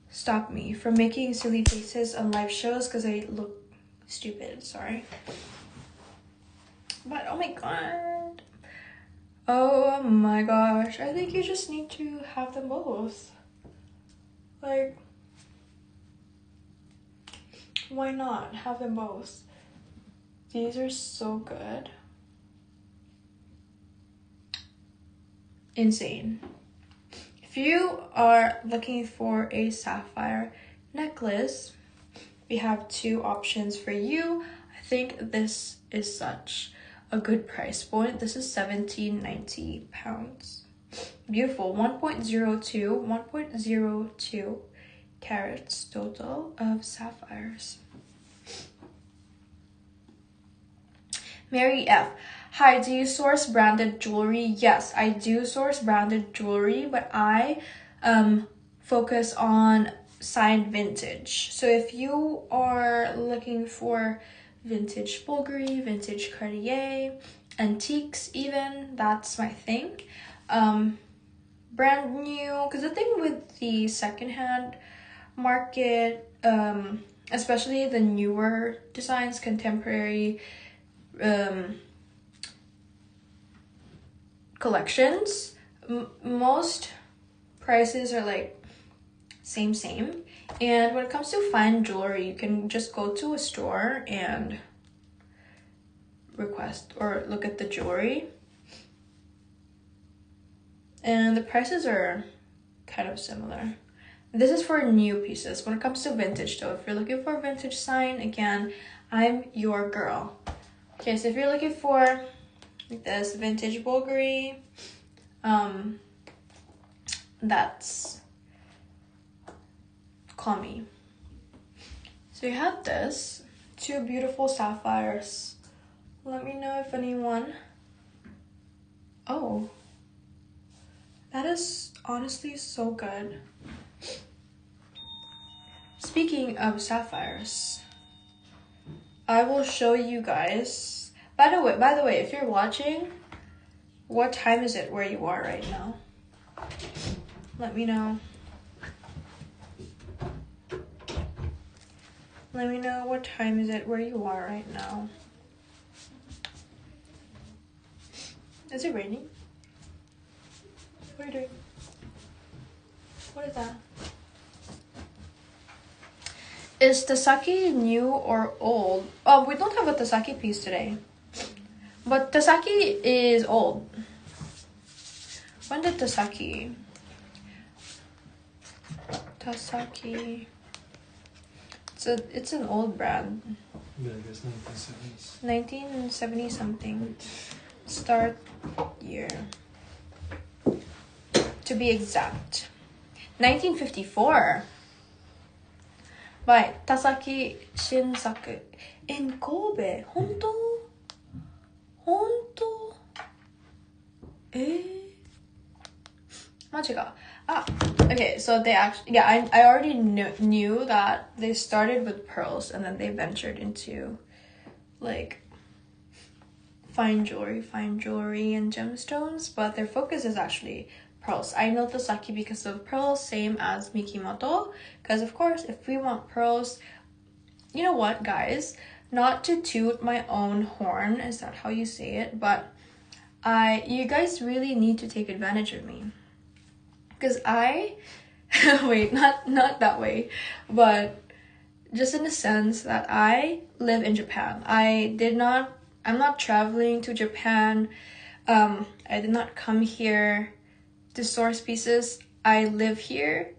stop me from making silly faces on live shows? Because I look stupid, sorry. But oh my god. Oh my gosh. I think you just need to have them both. Like, why not have them both? These are so good. Insane. If you are looking for a sapphire necklace, we have two options for you. I think this is such a good price point. This is 1790 pounds. Beautiful. 1.02 carats total of sapphires. Mary F. Hi, do you source branded jewelry? Yes, I do source branded jewelry, but I focus on signed vintage. So if you are looking for vintage Bulgari, vintage Cartier, antiques even, that's my thing. Brand new, because the thing with the secondhand market, especially the newer designs, contemporary collections, most prices are like same. And when it comes to fine jewelry, you can just go to a store and request or look at the jewelry, and the prices are kind of similar. This is for new pieces. When it comes to vintage though, if you're looking for a vintage sign, again, I'm your girl. Okay, so if you're looking for like this vintage Bulgari, that's, call me. So you have this, two beautiful sapphires. Let me know if anyone. Oh, that is honestly so good. Speaking of sapphires, I will show you guys. By the way, if you're watching, what time is it where you are right now? Let me know. Let me know what time is it where you are right now. Is it raining? What are you doing? What is that? Is Tasaki new or old? Oh, we don't have a Tasaki piece today. But Tasaki is old. When did Tasaki? It's an old brand. Yeah, I guess 1970s. 1970 something. Start year. To be exact. 1954. By Tasaki Shinsaku. In Kobe. Honto? Honto? Majiga. Okay, so they actually, yeah, I already knew that they started with pearls and then they ventured into like fine jewelry and gemstones, but their focus is actually pearls. I know Tasaki because of pearls, same as Mikimoto, because of course if we want pearls, you know what guys, not to toot my own horn, is that how you say it, but you guys really need to take advantage of me. because I wait, not that way, but just in the sense that I live in Japan. I'm not traveling to Japan. I did not come here to source pieces. I live here,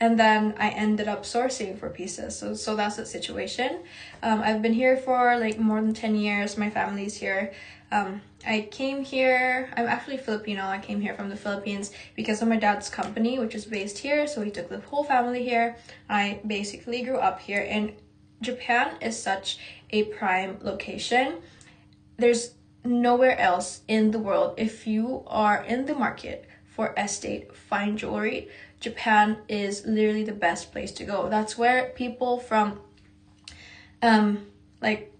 and then I ended up sourcing for pieces. So that's the situation. I've been here for like more than 10 years. My family's here. I came here, I'm actually Filipino. I came here from the Philippines because of my dad's company, which is based here. So he took the whole family here. I basically grew up here, and Japan is such a prime location. There's nowhere else in the world. If you are in the market for estate fine jewelry, Japan is literally the best place to go. That's where people from like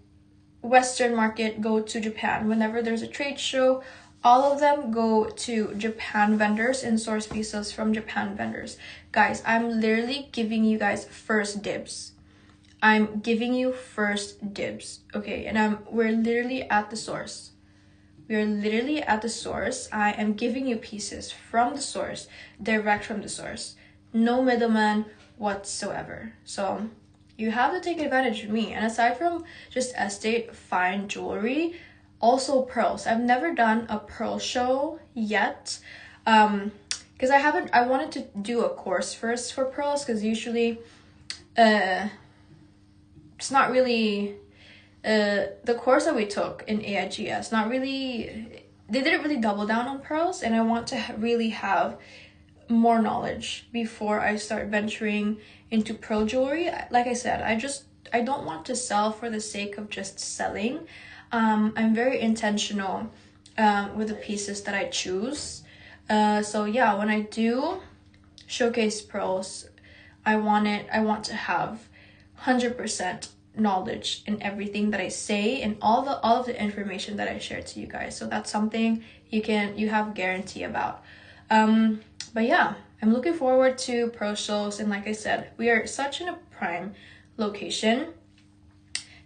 Western market go to Japan. Whenever there's a trade show, all of them go to Japan vendors and source pieces from Japan vendors. Guys, I'm literally giving you guys first dibs. I'm giving you first dibs, okay? And we're literally at the source. We're literally at the source. I am giving you pieces from the source, direct from the source. No middleman whatsoever. So you have to take advantage of me. And aside from just estate fine jewelry, also pearls. I've never done a pearl show yet. Because I wanted to do a course first for pearls, because usually it's not really the course that we took in AIGS, they didn't really double down on pearls, and I want to really have more knowledge before I start venturing into pearl jewelry. Like I said, I don't want to sell for the sake of just selling. I'm very intentional with the pieces that I choose. So yeah, when I do showcase pearls, I want to have 100% knowledge in everything that I say and all of the information that I share to you guys. So that's something you have guarantee about. But yeah, I'm looking forward to pearl shows, and like I said, we are such in a prime location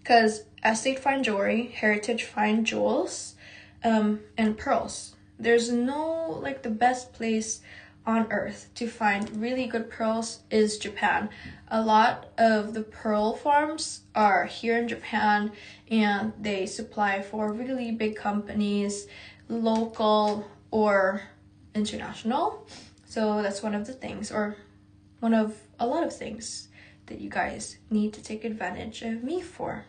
because estate fine jewelry, heritage fine jewels, and pearls. There's no like the best place on earth to find really good pearls is Japan. A lot of the pearl farms are here in Japan, and they supply for really big companies, local or international. So that's one of the things, or one of a lot of things that you guys need to take advantage of me for.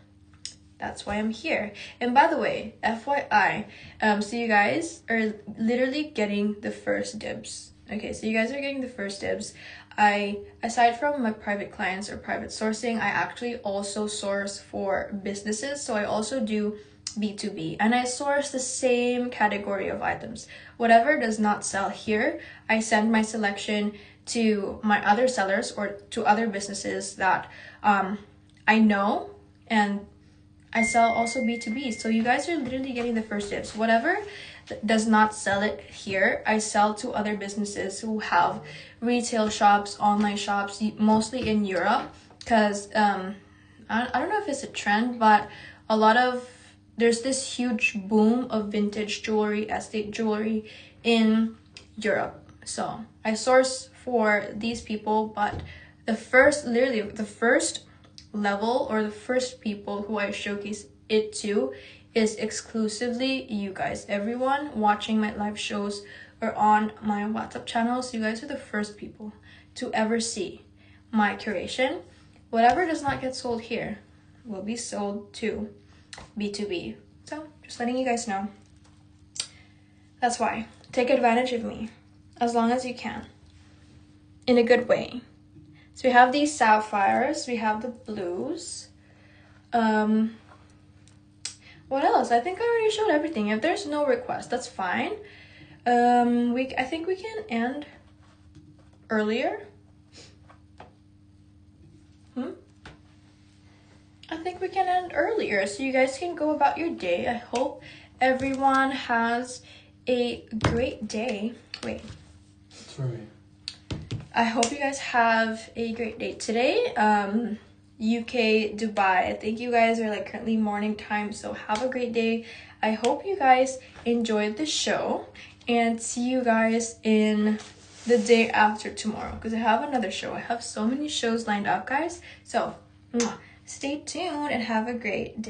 That's why I'm here. And by the way, FYI, so you guys are literally getting the first dibs. Okay, so you guys are getting the first dibs. Aside from my private clients or private sourcing, I actually also source for businesses. So I also do B2B, and I source the same category of items. Whatever does not sell here, I send my selection to my other sellers or to other businesses that I know, and I sell also B2B. So you guys are literally getting the first dibs. Whatever does not sell it here, I sell to other businesses who have retail shops, online shops, mostly in Europe, because I don't know if it's a trend, but there's this huge boom of vintage jewelry, estate jewelry in Europe. So I source for these people, but the first level or the first people who I showcase it to is exclusively you guys. Everyone watching my live shows or on my WhatsApp channels, you guys are the first people to ever see my curation. Whatever does not get sold here will be sold to B2B. So just letting you guys know. That's why. Take advantage of me as long as you can. In a good way. So we have these sapphires, we have the blues. What else? I think I already showed everything. If there's no request, that's fine. I think we can end earlier. I think we can end earlier so you guys can go about your day. I hope everyone has a great day. Wait. It's for me. I hope you guys have a great day today. UK, Dubai. I think you guys are like currently morning time, so have a great day. I hope you guys enjoyed the show, and see you guys in the day after tomorrow because I have another show. I have so many shows lined up, guys. So, stay tuned and have a great day.